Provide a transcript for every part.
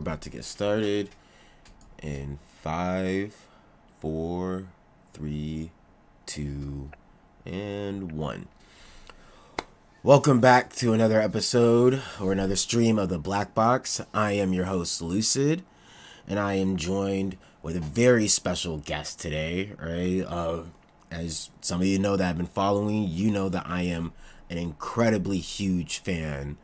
about to get started in 5, 4, 3, 2, and 1. Welcome back to another episode or another stream of the Black Box. I am your host, Lucid, and I am joined with a very special guest today. Right? As some of you know that have been following, you know that I am an incredibly huge fan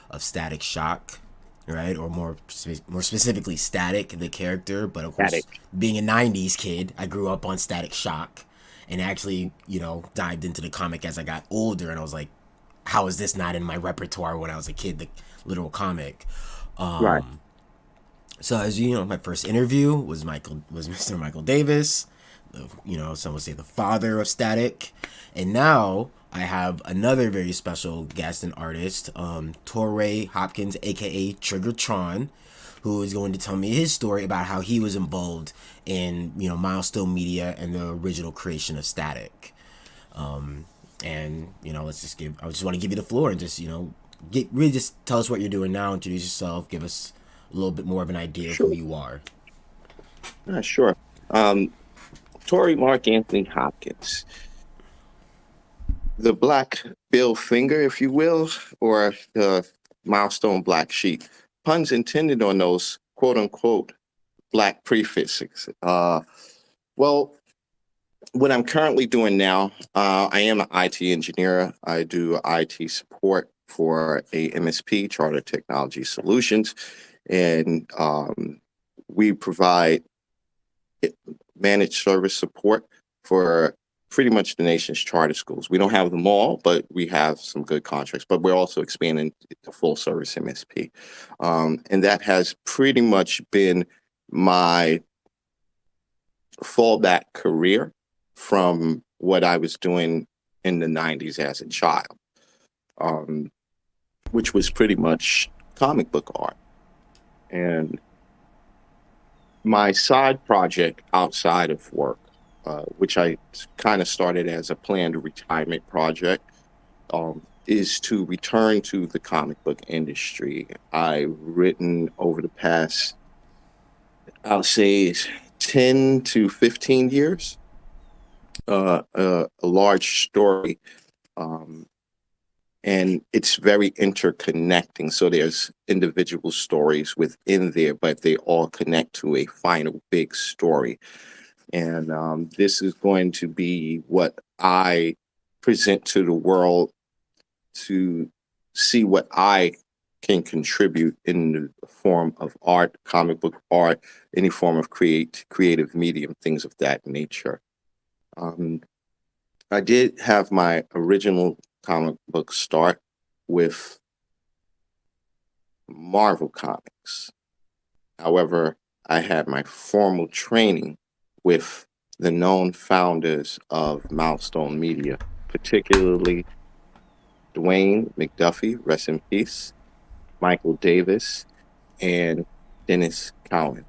of Static Shock, right? Or more specifically, Static, the character. But of course, Static. being a '90s kid, I grew up on Static Shock, and actually, dived into the comic as I got older, and I was like, how is this not in my repertoire when I was a kid? The literal comic. Right. So as you know, my first interview was Mr. Michael Davis, some would say the father of Static, and now I have another very special guest and artist, Torrey Hopkins, aka Triggertron, who is going to tell me his story about how he was involved in Milestone Media and the original creation of Static. And let's just I just want to give you the floor and just just tell us what you're doing now, introduce yourself, give us a little bit more of an idea of Sure. who you are. Sure. Torrey Mark Anthony Hopkins, the Black Bill Finger, if you will, or the Milestone Black Sheep. Puns intended on those quote unquote Black prefixes. Well, what I'm currently doing now, I am an IT engineer. I do IT support for a MSP, Charter Technology Solutions, and we provide managed service support for pretty much the nation's charter schools. We don't have them all, but we have some good contracts. But we're also expanding to full service MSP, and that has pretty much been my fallback career from what I was doing in the 90s as a child, which was pretty much comic book art. And my side project outside of work, which I kind of started as a planned retirement project, is to return to the comic book industry. I've written over the past, I'll say, 10 to 15 years, a large story, and it's very interconnecting. So there's individual stories within there, but they all connect to a final big story. And this is going to be what I present to the world to see what I can contribute in the form of art, comic book art, any form of creative medium, things of that nature. I did have my original comic book start with Marvel Comics. However, I had my formal training with the known founders of Milestone Media, particularly Dwayne McDuffie, rest in peace, Michael Davis, and Dennis Cowan.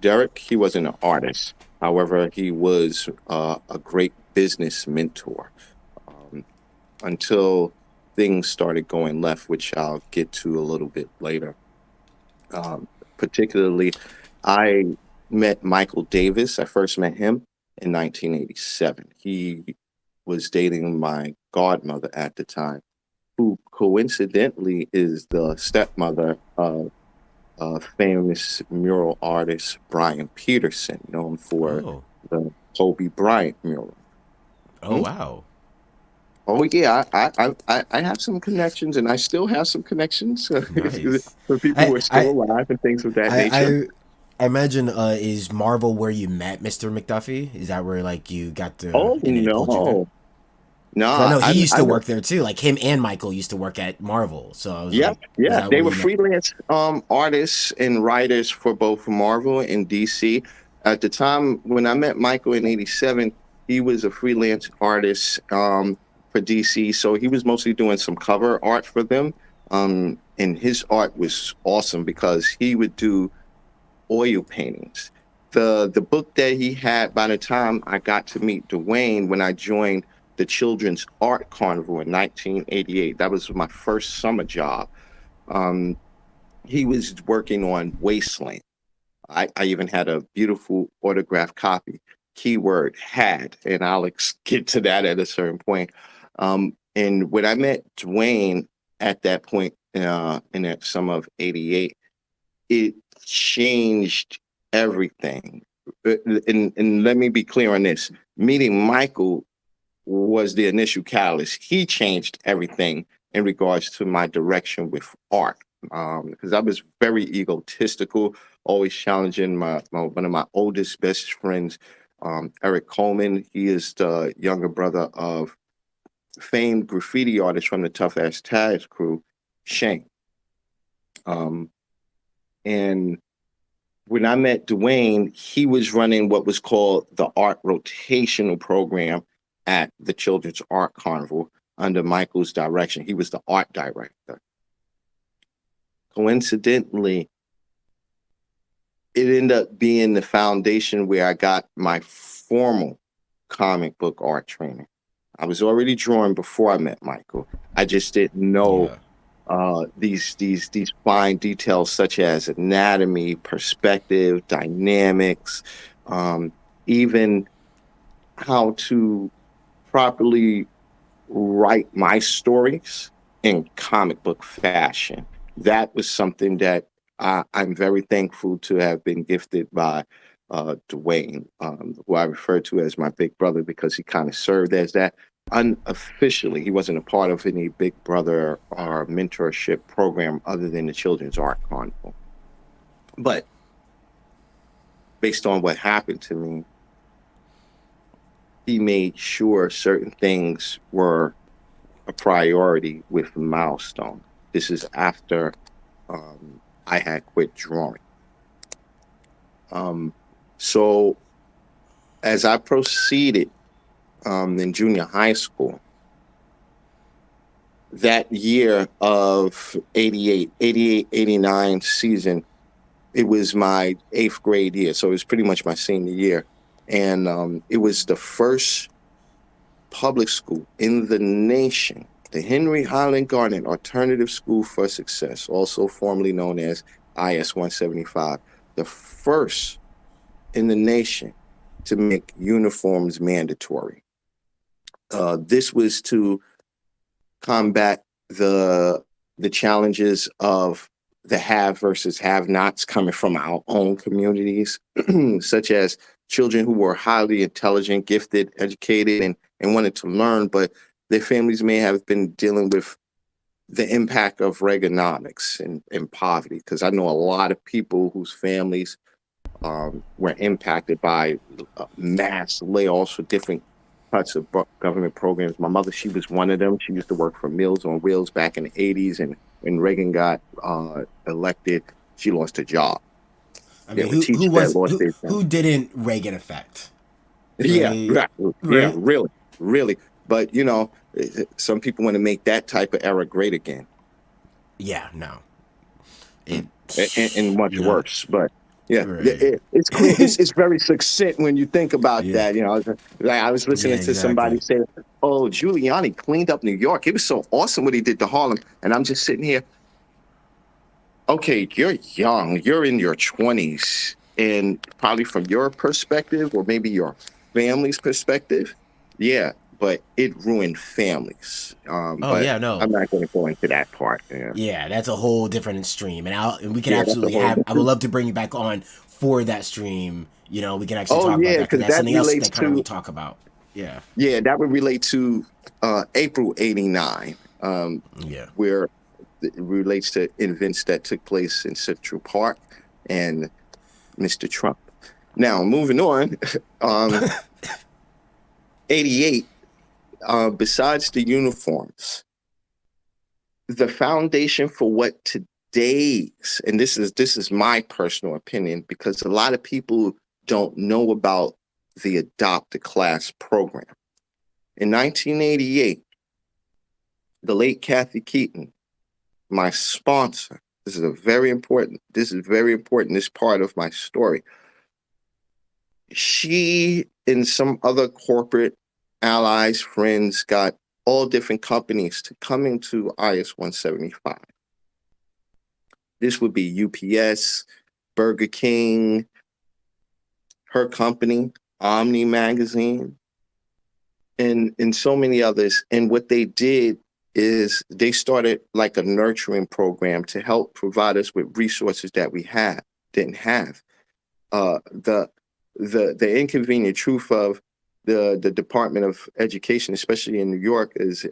Derek, he wasn't an artist. However, he was a great business mentor, until things started going left, which I'll get to a little bit later. Particularly, I met Michael Davis. I first met him in 1987. He was dating my godmother at the time, who coincidentally is the stepmother of famous mural artist Brian Peterson, known for the Kobe Bryant mural. Oh, wow. Oh yeah, I have some connections, and I still have some connections Nice. for people I who are still I alive and things of that I nature. I imagine is Marvel where you met Mr. McDuffie? Is that where like you got to Oh and then he pulled you there? no, no, Because I know he used I to met. work there too. Like him and Michael used to work at Marvel. So I was Yep, like, is yeah, that they where were you met? freelance artists and writers for both Marvel and DC. At the time when I met Michael in '87, he was a freelance artist for DC, so he was mostly doing some cover art for them. And his art was awesome because he would do oil paintings. The book that he had, by the time I got to meet Dwayne when I joined the Children's Art Carnival in 1988, that was my first summer job. Um, he was working on Wasteland. I even had a beautiful autographed copy. Keyword had, and I'll get to that at a certain point. And when I met Dwayne at that point in that summer of '88, it changed everything. And let me be clear on this: meeting Michael was the initial catalyst. He changed everything in regards to my direction with art. Because I was very egotistical, always challenging one of my oldest best friends, Eric Coleman. He is the younger brother of famed graffiti artist from the Tough Ass Taz crew, Shane. Um, and when I met Dwayne, he was running what was called the art rotational program at the Children's Art Carnival under Michael's direction. He was the art director. Coincidentally, it ended up being the foundation where I got my formal comic book art training. I was already drawing before I met Michael. I just didn't know these fine details such as anatomy, perspective, dynamics, even how to properly write my stories in comic book fashion. That was something that I'm very thankful to have been gifted by Dwayne, who I refer to as my big brother because he kind of served as that. Unofficially, he wasn't a part of any big brother or mentorship program other than the Children's Art Carnival. But based on what happened to me, he made sure certain things were a priority with Milestone. This is after I had quit drawing. So as I proceeded in junior high school, that year of 88, 89 season, it was my 8th grade year. So it was pretty much my senior year. And it was the first public school in the nation, the Henry Highland Garnet Alternative School for Success, also formerly known as IS 175, the first in the nation to make uniforms mandatory. This was to combat the challenges of the have versus have-nots coming from our own communities, such as children who were highly intelligent, gifted, educated, and wanted to learn, but their families may have been dealing with the impact of Reaganomics and poverty. Because I know a lot of people whose families were impacted by mass layoffs for different parts of government programs. My mother, she was one of them. She used to work for Meals on Wheels back in the 80s. And when Reagan got elected, she lost her job. I mean, who didn't Reagan affect? Yeah, Right? yeah, really. But some people want to make that type of era great again. Yeah, no. And much worse, but yeah, right. it's clear. It's very succinct when you think about that. Like I was listening to somebody say, "Oh, Giuliani cleaned up New York. It was so awesome what he did to Harlem." And I'm just sitting here. Okay, you're young. You're in your 20s, and probably from your perspective, or maybe your family's perspective, yeah. But it ruined families. But Yeah, no. I'm not going to go into that part. Yeah, that's a whole different stream, and we can Yeah, absolutely have. I would love to bring you back on for that stream. We can actually talk about that because because that's that something else relates that kind of we to talk about. Yeah. Yeah, that would relate to April '89, Yeah. where it relates to events that took place in Central Park and Mr. Trump. Now, moving on, '88. Besides the uniforms, the foundation for what today's, and this is my personal opinion, because a lot of people don't know about the Adopt a Class program. In 1988, the late Kathy Keaton, my sponsor, this is very important, this part of my story. She and some other corporate allies, friends, got all different companies to come into IS 175. This would be UPS, Burger King, her company, Omni Magazine, and so many others. And what they did is they started like a nurturing program to help provide us with resources that we didn't have. The inconvenient truth of the Department of Education, especially in New York, is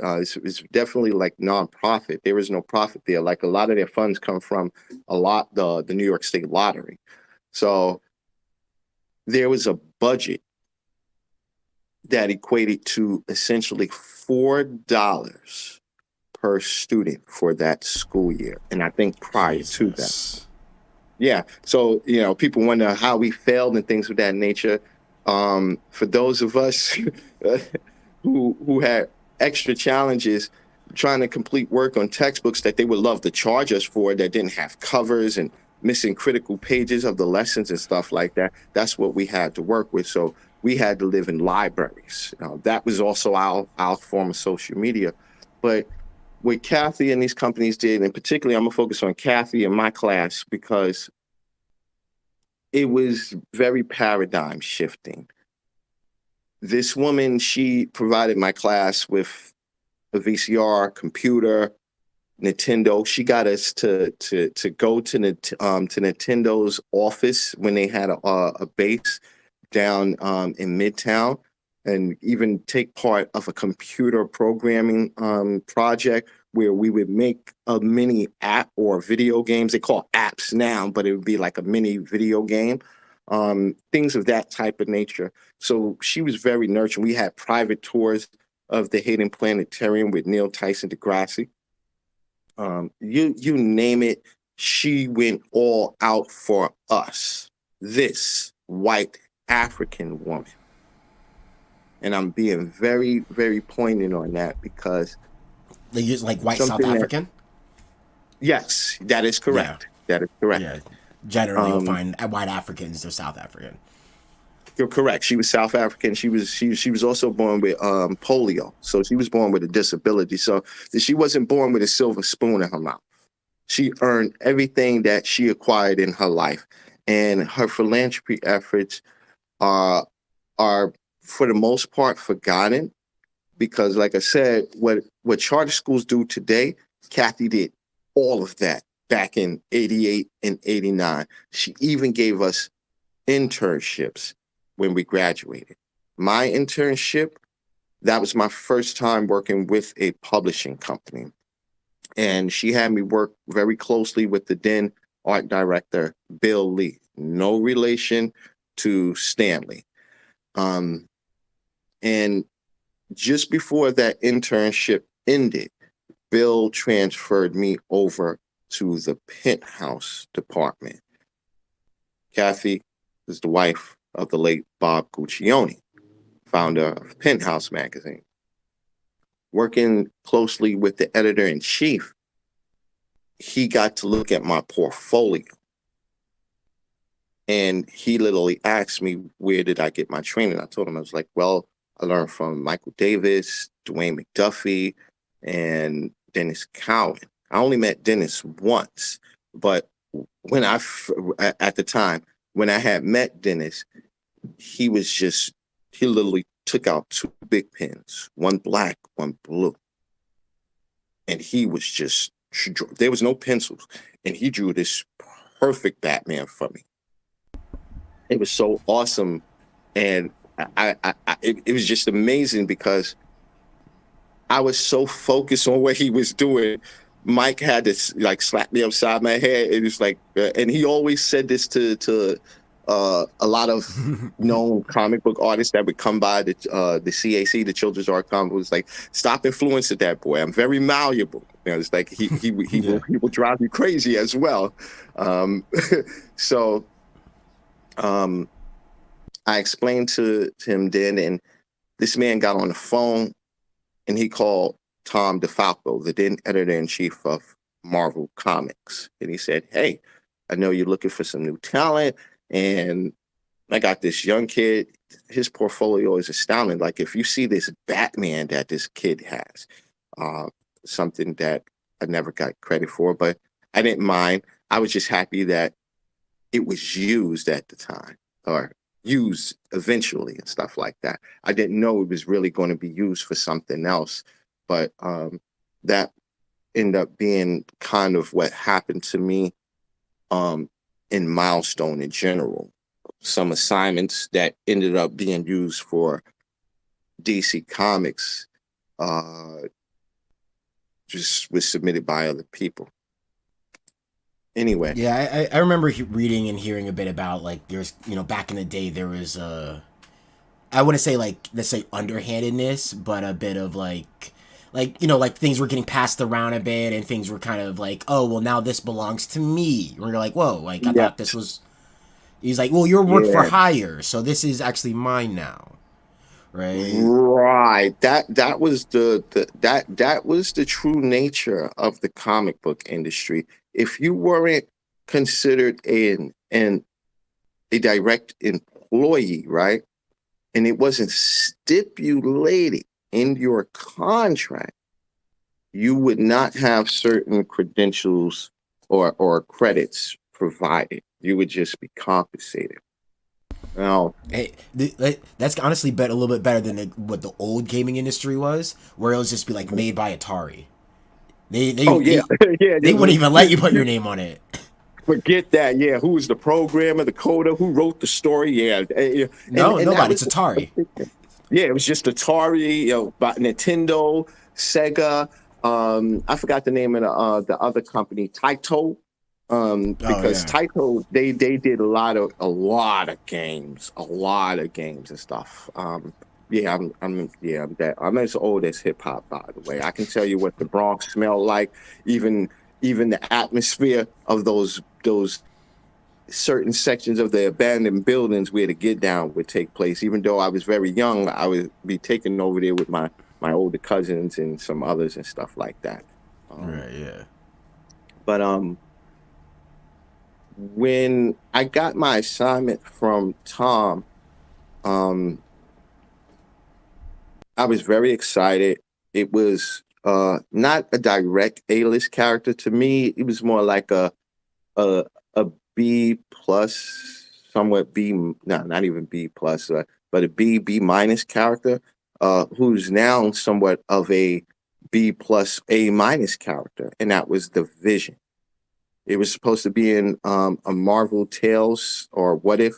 definitely like nonprofit. There is no profit there. Like a lot of their funds come from the New York State Lottery. So there was a budget that equated to essentially $4 per student for that school year. And I think prior to that. Yeah. So, people wonder how we failed and things of that nature. For those of us who had extra challenges trying to complete work on textbooks that they would love to charge us for that didn't have covers and missing critical pages of the lessons and stuff like that, that's what we had to work with. So we had to live in libraries. That was also our form of social media. But what Kathy and these companies did, and particularly I'm going to focus on Kathy and my class because it was very paradigm shifting. This woman, she provided my class with a VCR, computer, Nintendo. She got us to go to Nintendo's office when they had a base down in Midtown, and even take part of a computer programming project where we would make a mini app or video games. They call apps now, but it would be like a mini video game, things of that type of nature. So she was very nurturing. We had private tours of the Hayden Planetarium with Neil Tyson deGrasse. You name it, she went all out for us. This white African woman. And I'm being very, very poignant on that because they use like white South African. Yes, that is correct. Yeah. That is correct. Yeah. Generally, you'll find white Africans are South African. You're correct. She was South African. She was also born with polio, so she was born with a disability. So she wasn't born with a silver spoon in her mouth. She earned everything that she acquired in her life, and her philanthropy efforts are for the most part forgotten because, like I said, what charter schools do today, Kathy did all of that back in 88 and 89. She even gave us internships when we graduated. My internship, that was my first time working with a publishing company. And she had me work very closely with the then art director, Bill Lee. No relation to Stanley. And just before that internship ended, Bill transferred me over to the Penthouse department. Kathy is the wife of the late Bob Guccione, founder of Penthouse magazine. Working closely with the editor-in-chief, he got to look at my portfolio. And he literally asked me, where did I get my training? I told him, I was like, well, I learned from Michael Davis, Dwayne McDuffie, and Dennis Cowan. I only met Dennis once, but at the time, when I had met Dennis, he literally took out two big pens, one black, one blue. And he was there was no pencils. And he drew this perfect Batman for me. It was so awesome. And it was just amazing because I was so focused on what he was doing. Mike had to like slap me upside my head. It was like, and he always said this to a lot of known comic book artists that would come by the CAC, the Children's Art Comic. Was like, stop influencing that boy. I'm very malleable. It's like he will drive you crazy as well. So I explained to him then, and this man got on the phone and he called Tom DeFalco, the then editor-in-chief of Marvel Comics. And he said, hey, I know you're looking for some new talent, and I got this young kid. His portfolio is astounding. Like, if you see this Batman that this kid has, something that I never got credit for, but I didn't mind. I was just happy that it was used at the time, or used eventually and stuff like that. I didn't know it was really going to be used for something else, but that ended up being kind of what happened to me um, in Milestone in general. Some assignments that ended up being used for DC Comics uh, just was submitted by other people. Anyway, Yeah, I remember reading and hearing a bit about like there's back in the day there was I wouldn't say like let's say underhandedness, but a bit of like things were getting passed around a bit and things were kind of like, oh well, now this belongs to me. And you're like, whoa, like I yeah, thought this was. He's like, well, you're work for yeah, hire, so this is actually mine now, right? right. That was that was the true nature of the comic book industry. If you weren't considered an a direct employee, right, and it wasn't stipulated in your contract, you would not have certain credentials or credits provided. You would just be compensated. Now, Hey, that's honestly a little bit better than what the old gaming industry was, where it was just be like made by Atari. They they oh yeah, they yeah. they wouldn't even let you put your name on it. Forget that. Yeah, who was the programmer, the coder, who wrote the story? Yeah, No, and that nobody. was It's Atari. yeah. It was just Atari, but Nintendo, Sega. I forgot the name of the other company, Taito. Oh Because yeah. Taito they did a lot of games and stuff. Yeah, I'm that I'm as old as hip hop, by the way. I can tell you what the Bronx smelled like, even the atmosphere of those certain sections of the abandoned buildings where the get down would take place. Even though I was very young, I would be taken over there with my older cousins and some others and stuff like that. Um, Right. Yeah. but when I got my assignment from Tom, um, I was very excited. It was not a direct A-list character to me. It was more like a a B plus, somewhat B, no, not even B plus, but a B minus character, who's now somewhat of a B plus A minus character, and that was the Vision. It was supposed to be in a Marvel Tales or What If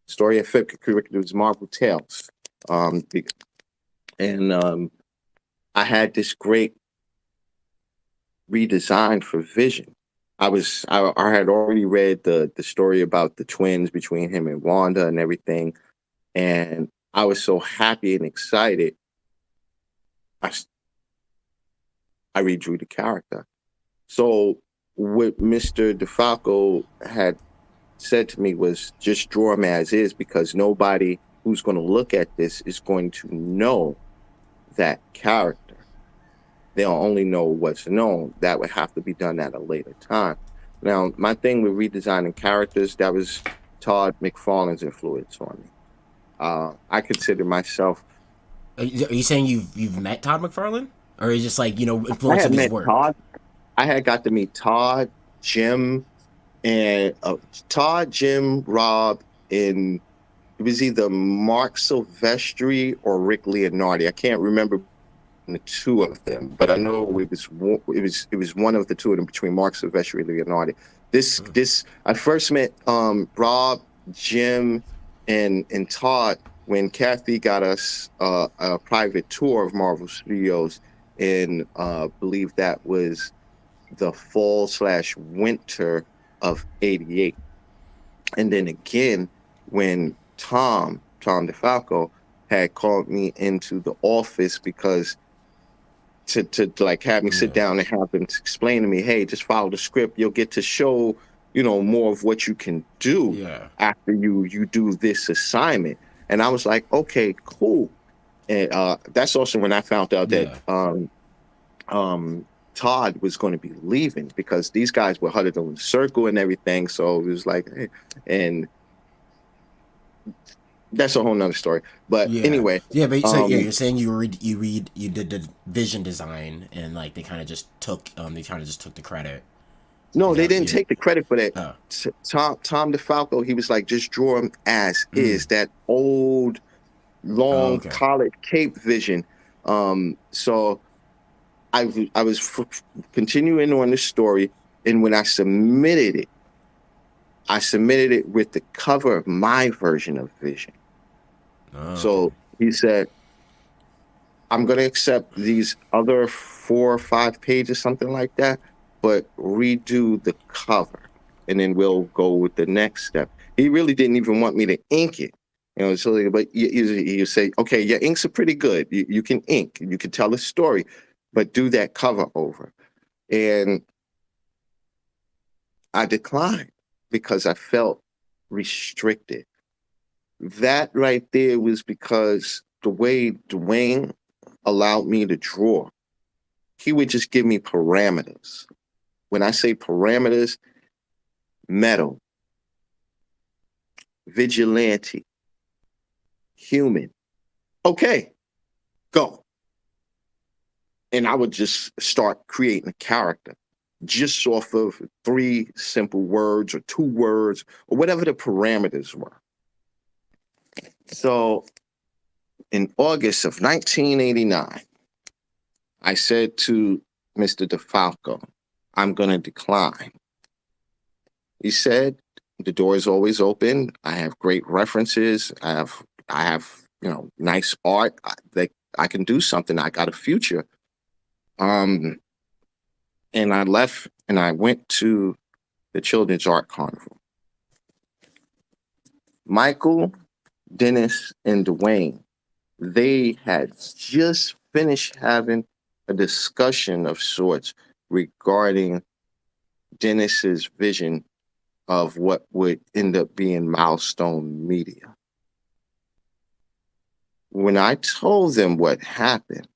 story. I think it was Marvel Tales, um, and I had this great redesign for Vision. I had already read the story about the twins between him and Wanda and everything, and I was so happy and excited. I I redrew the character. So what Mr. DeFalco had said to me was just draw him as is, because nobody who's going to look at this is going to know that character. They'll only know what's known. That would have to be done at a later time. Now, my thing with redesigning characters, that was Todd McFarlane's influence on me. I consider myself, Are you saying you've met Todd McFarlane, or is it just like I influence of had his met work? Todd. I had got to meet Todd, Jim, and Todd, Jim, Rob, and it was either Mark Silvestri or Rick Leonardi. I can't remember the two of them, but I know it was one of the two of them between Mark Silvestri and Leonardi. This I first met Rob, Jim, and Todd when Kathy got us a private tour of Marvel Studios, and believe that was the fall slash winter of '88. And then again, when Tom DeFalco had called me into the office because to like have me sit Yeah. down and have him explain to me, hey, just follow the script. You'll get to show, more of what you can do Yeah. after you do this assignment. And I was like, okay, cool. And that's also when I found out that Yeah. Todd was going to be leaving because these guys were huddled in a circle and everything. So it was like, hey, and that's a whole nother story. But Yeah. anyway, Yeah, but so yeah, um, you're saying you did the vision design and like they kind of just took the credit. No, they That didn't yeah. take the credit for that. Oh. Tom DeFalco, he was like, just draw him as Mm. is. That old, Oh, long okay. college Cape vision. So I was continuing on this story, and when I submitted it with the cover of my version of Vision. Oh, okay. So he said, I'm going to accept these other 4 or 5 pages, something like that, but redo the cover. And then we'll go with the next step. He really didn't even want me to ink it. So, but you say, okay, your inks are pretty good. You can ink, you can tell a story, but do that cover over. And I declined because I felt restricted. That right there was because the way Dwayne allowed me to draw, he would just give me parameters. When I say parameters, metal, vigilante, human. Okay, go. And I would just start creating a character just off of 3 simple words or 2 words or whatever the parameters were. So in August of 1989, I said to Mr. DeFalco, I'm going to decline. He said, the door is always open. I have great references. I have, nice art that I can do something. I got a future. And I left and I went to the Children's Art Carnival. Michael, Dennis, and Dwayne, they had just finished having a discussion of sorts regarding Dennis's vision of what would end up being Milestone Media. When I told them what happened,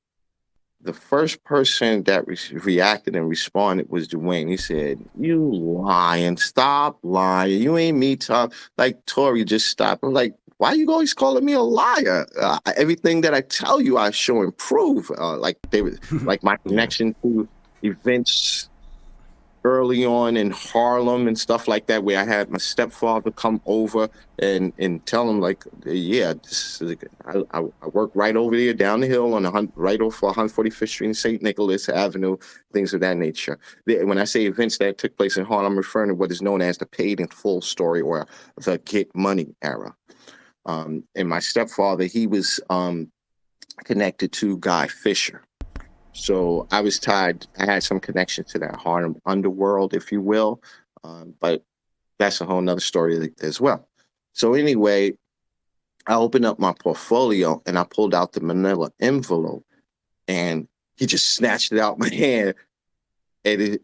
the first person that reacted and responded was Dwayne. He said, "You lying, stop lying. You ain't me, Tom." Like, Torrey, just stop. I'm like, why you always calling me a liar? Everything that I tell you, I show and prove. Like my Yeah. connection to events early on in Harlem and stuff like that, where I had my stepfather come over and tell him like, yeah, I work right over there down the hill on right off 145th Street and St. Nicholas Avenue, things of that nature. When I say events that took place in Harlem, I'm referring to what is known as the paid in full story or the get money era. And my stepfather, he was connected to Guy Fisher. So I was tied. I had some connection to that Harlem underworld, if you will. But that's a whole nother story as well. So anyway, I opened up my portfolio and I pulled out the manila envelope and he just snatched it out my hand. And it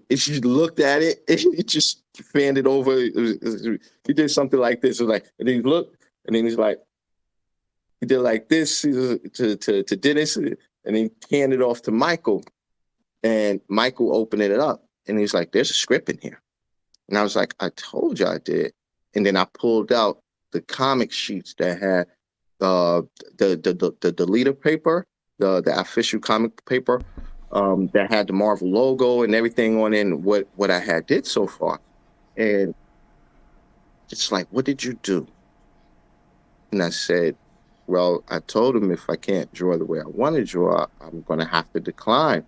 just looked at it and he just fanned it over. He did something like this. It was like, and then he looked and then he's like, he did like this to Dennis and then he handed it off to Michael. And Michael opened it up and he's like, there's a script in here. And I was like, I told you I did. And then I pulled out the comic sheets that had the leader paper, the official comic paper that had the Marvel logo and everything on it and what I had did so far. And it's like, what did you do? And I said, well, I told him if I can't draw the way I want to draw, I'm going to have to decline.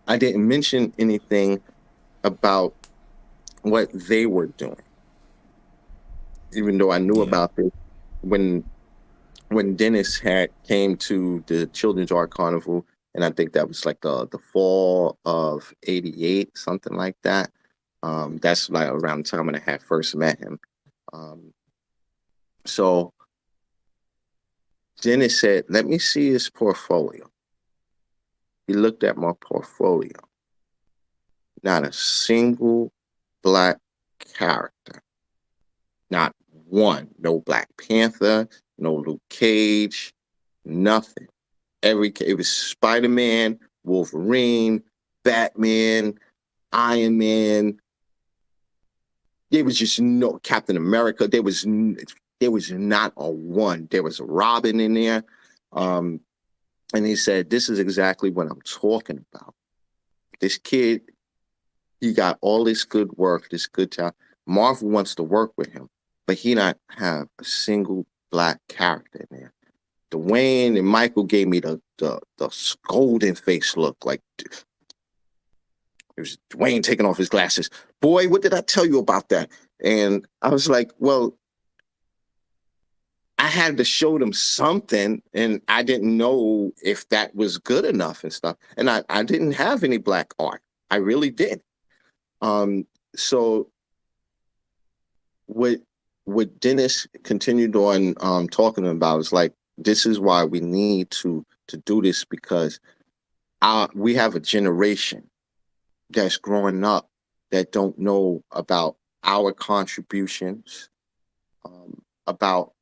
I didn't mention anything about what they were doing, even though I knew Yeah. about this when Dennis had came to the Children's Art Carnival, and I think that was like the fall of '88, something like that. That's like around the time when I had first met him. Um, so Dennis said, "Let me see his portfolio." He looked at my portfolio. Not a single black character. Not one. No Black Panther, no Luke Cage, nothing. It was Spider-Man, Wolverine, Batman, Iron Man. There was just no Captain America. There was not a one. There was a Robin in there. And he said, this is exactly what I'm talking about. This kid, He got all this good work, this good talent. Marvel wants to work with him, but he not have a single black character in there. Dwayne and Michael gave me the scolding face look, like it was Dwayne taking off his glasses. Boy, what did I tell you about that? And I was like, well, I had to show them something, and I didn't know if that was good enough and stuff. And I didn't have any black art. I really did. So what Dennis continued on talking about is like, this is why we need to do this, because we have a generation that's growing up that don't know about our contributions, about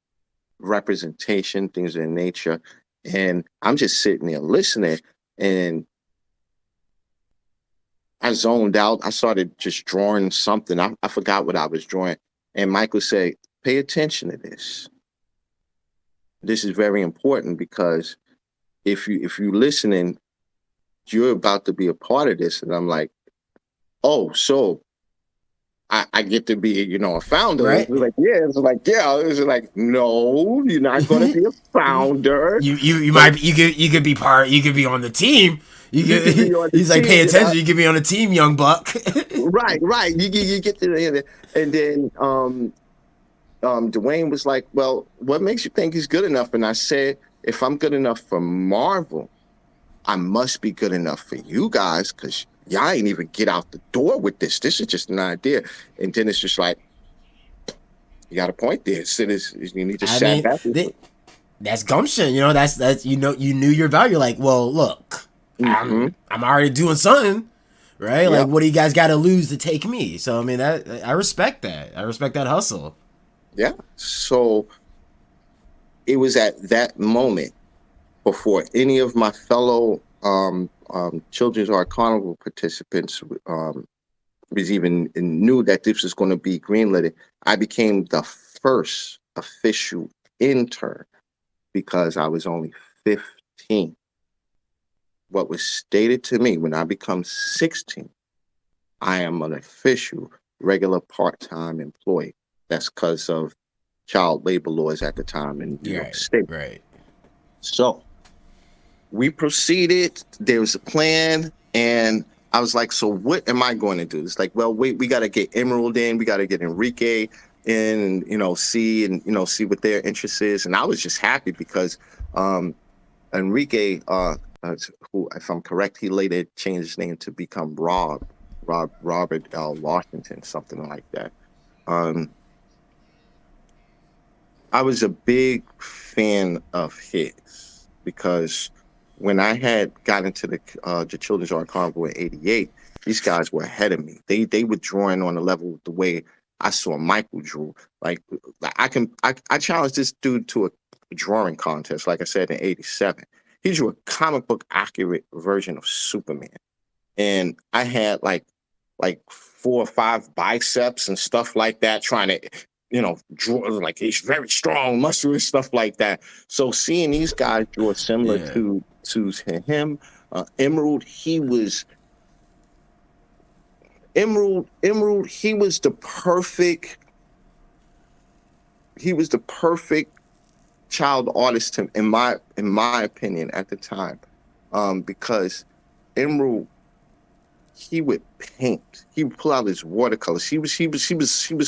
representation, things of that nature. And I'm just sitting there listening, and I zoned out. I started just drawing something. I forgot what I was drawing. And Michael said, pay attention to this. This is very important, because if you listening, you're about to be a part of this. And I'm like, oh, so I get to be, a founder. Right. It was like, yeah. It was like, no, you're not going to be a founder. You might you could be on the team. He's like, pay attention. You could be on the team, young buck. Right. You get to, and then Dwayne was like, well, what makes you think he's good enough? And I said, if I'm good enough for Marvel, I must be good enough for you guys, because y'all ain't even get out the door with this. This is just an idea. And then it's just like, you got a point there. You need to sat back. That's gumption. That's you knew your value. Like, well, look, I'm already doing something, right? Yep. Like, what do you guys got to lose to take me? So I mean, I respect that. I respect that hustle. Yeah. So it was at that moment, before any of my fellow Children's Art Carnival participants was even knew that this was going to be greenlit, I became the first official intern, because I was only 15. What was stated to me, when I become 16, I am an official, regular part-time employee. That's because of child labor laws at the time in New York State. Right. So we proceeded. There was a plan, and I was like, so what am I going to do? It's like, well, wait, we got to get Emerald in. We got to get Enrique in, and, see what their interest is. And I was just happy because Enrique, who, if I'm correct, he later changed his name to become Robert L. Washington, something like that. I was a big fan of his, because when I had got into the Children's Art Carnival in '88, these guys were ahead of me. They were drawing on a level the way I saw Michael drew. Like, I challenged this dude to a drawing contest, like I said, in '87. He drew a comic book accurate version of Superman. And I had like 4 or 5 biceps and stuff like that, trying to, draw, like, he's very strong, muscular, stuff like that. So seeing these guys draw similar to him, Emerald, he was the perfect child artist in my opinion at the time, because Emerald, he would paint. He would pull out his watercolors. He was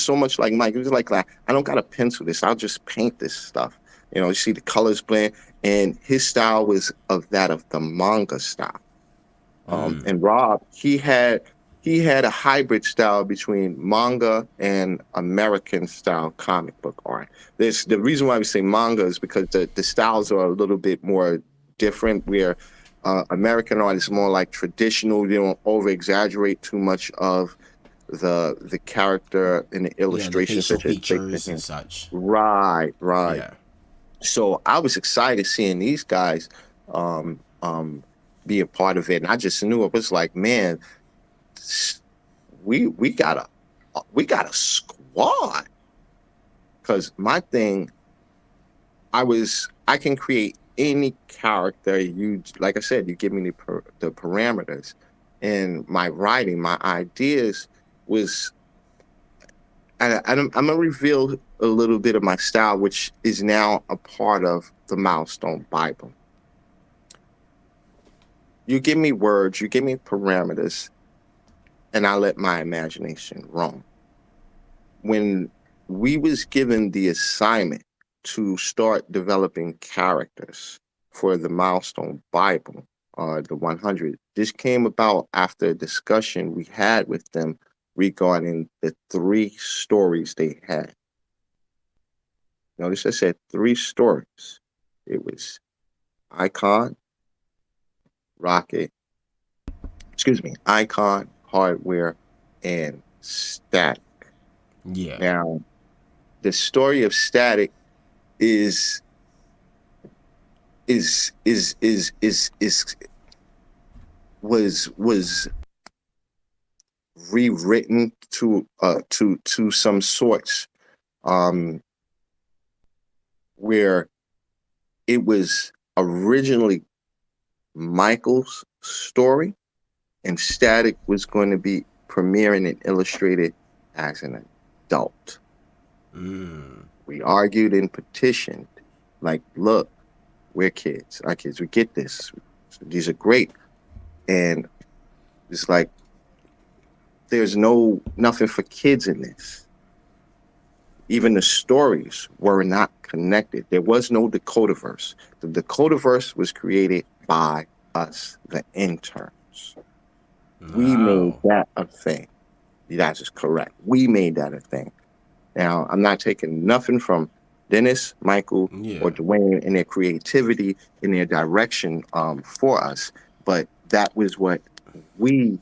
so much like Mike. He was like, I don't got to pencil this. I'll just paint this stuff. You see the colors blend, and his style was of the manga style. And Rob, he had a hybrid style between manga and American style comic book art. The reason why we say manga is because the styles are a little bit more different, where American art is more like traditional. They don't over exaggerate too much of the character and the illustrations, the features and such. Right. Yeah. So I was excited seeing these guys be a part of it, and I just knew it was like, man, we got a squad. Because my thing, I can create any character. Like I said, you give me the parameters, in my writing, my ideas was I'm gonna reveal a little bit of my style, which is now a part of the Milestone Bible. You give me words, you give me parameters, and I let my imagination roam. When we was given the assignment to start developing characters for the Milestone Bible, the 100, this came about after a discussion we had with them regarding the 3 stories they had. Notice I said 3 stories. It was Icon, Rocket, Icon, Hardware, and Static. Yeah. Now, the story of Static is is is is is is was rewritten to some sorts, um where it was originally Michael's story, and Static was going to be premiering and illustrated as an adult. We argued and petitioned, like, look, we're kids. Our kids, we get this. These are great. And it's like, there's nothing for kids in this. Even the stories were not connected. There was no Dakotaverse. The Dakotaverse was created by us, the interns. We made that a thing. That is correct. We made that a thing. Now, I'm not taking nothing from Dennis, Michael, or Dwayne in their creativity, in their direction for us, but that was what we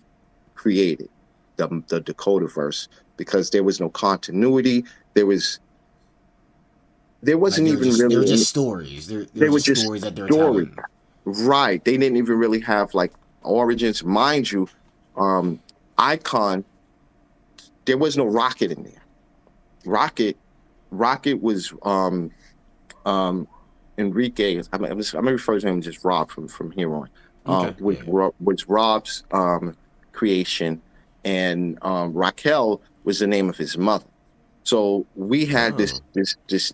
created, the Dakotaverse, because there was no continuity. There wasn't Like even really. they were just stories. They Were were just just stories that they were stories, telling. right? They didn't even really have like origins, mind you. Icon, there was no Rocket in there. Rocket was Enrique. I'm gonna refer to him just Rob from here on. Okay. Was Rob's creation, and Raquel was the name of his mother. So we had this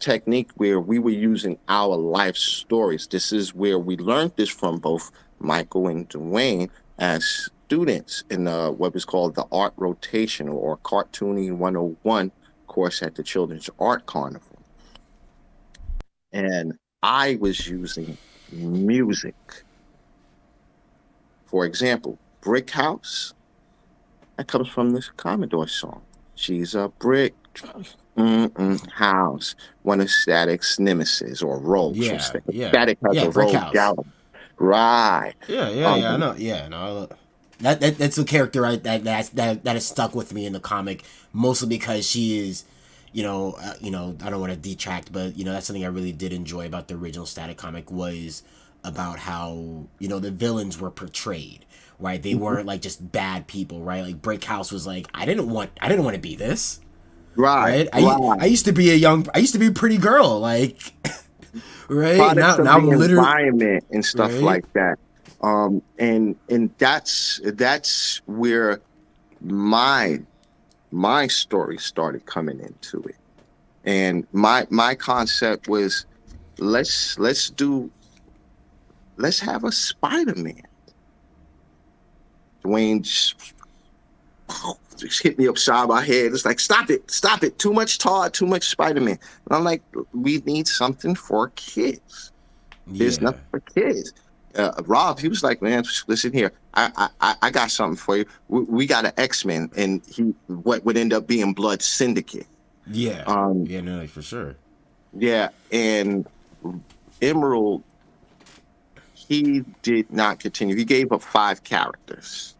technique where we were using our life stories. This is where we learned this from both Michael and Dwayne as students in what was called the art rotation or cartooning 101 course at the Children's Art Carnival. And I was using music. For example, Brick House, that comes from this Commodore song. She's a brick house. One of Static's nemesis or rogues. So Static has a Brick rogue House. gallery. Right. I know. Yeah, no. That's a character that has stuck with me in the comic, mostly because she is, I don't want to detract, but that's something I really did enjoy about the original Static comic was about how the villains were portrayed. Right, they weren't like just bad people. Right, like Brick House was like I didn't want to be this. Right. Right, I used to be a pretty girl. Like, right Products of now I'm the literally environment and stuff right. like that. And that's where my story started coming into it. And my concept was let's have a Spider-Man. Dwayne just hit me upside my head. It's like, stop it. Too much Todd, too much Spider-Man. And I'm like, we need something for kids. There's nothing for kids. Rob, he was like, man, listen here. I got something for you. We got an X-Men, and what would end up being Blood Syndicate. No, for sure. Yeah, and Emerald, he did not continue. He gave up 5 characters,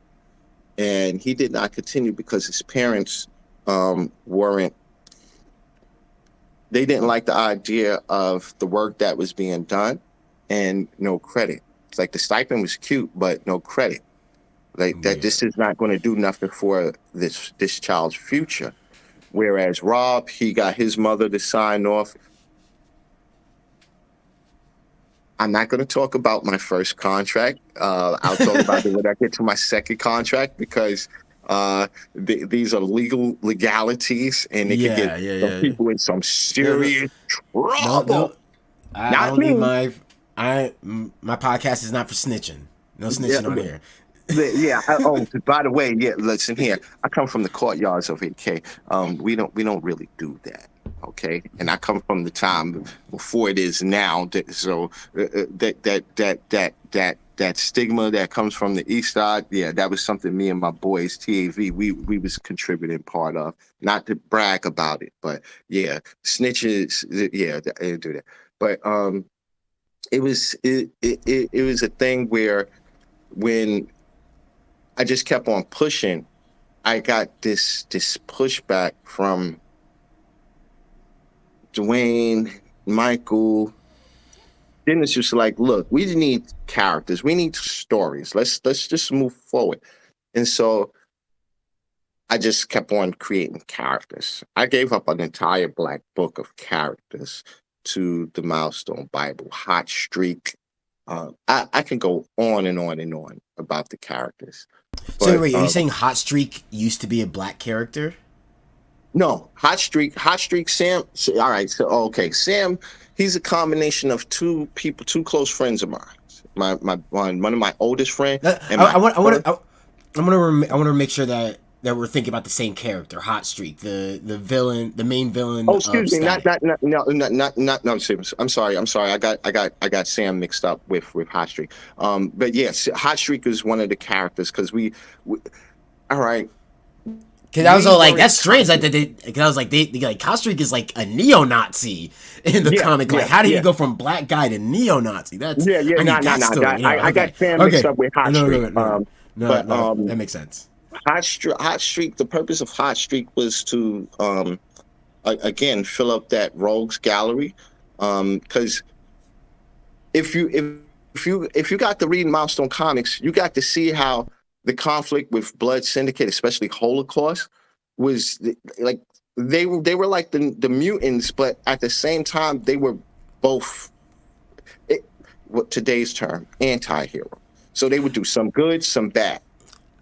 and he did not continue because his parents weren't. They didn't like the idea of the work that was being done, and no credit. It's like the stipend was cute, but no credit. Like that, this is not going to do nothing for this child's future. Whereas Rob, he got his mother to sign off. I'm not going to talk about my first contract. I'll talk about it when I get to my second contract because these are legalities, and it could get Yeah, yeah, some yeah. people in some No, no, serious no, trouble. no. I Not don't need me. my podcast is not for snitching. No Yeah, snitching on here. yeah. Oh, by the way, yeah. Listen here. I come from the courtyards of AK. We don't really do that. Okay, and I come from the time before it is now. So that stigma that comes from the East Side, yeah, that was something me and my boys TAV we was contributing part of. Not to brag about it, but yeah, snitches, yeah, I didn't do that. But it was a thing where when I just kept on pushing, I got this pushback from Dwayne, Michael. Then it's just like, look, we need characters, we need stories. Let's just move forward. And so I just kept on creating characters. I gave up an entire black book of characters to the Milestone Bible, Hot Streak. I can go on and on and on about the characters, So but wait, are you saying Hot Streak used to be a black character? no, Hot Streak, Sam. All right, so okay, Sam. He's a combination of two people, two close friends of mine. One of my oldest friend and my I want to make sure that we're thinking about the same character, Hot Streak, the villain, the main villain oh, of excuse me, Static. not. I'm sorry. I got Sam mixed up with Hot Streak. But yes, Hot Streak is one of the characters because we all right. Cause I was We all like, weren't that's strange. Like, copies. cause I was like, they like Hot Streak is like a neo-Nazi in the Yeah, comic. Like, yeah, how did he yeah. go from black guy to neo-Nazi? That's Yeah. I No, need no, that no. story. You know? I got Okay, Sam mixed okay. up with Hot No, no, Streak. no, no, no, But no. That makes sense. Hot Streak. The purpose of Hot Streak was to again fill up that rogues gallery. Because if you got to read Milestone Comics, you got to see how the conflict with Blood Syndicate, especially Holocaust, was like they were like the mutants, but at the same time they were both what today's term anti-hero. So they would do some good, some bad,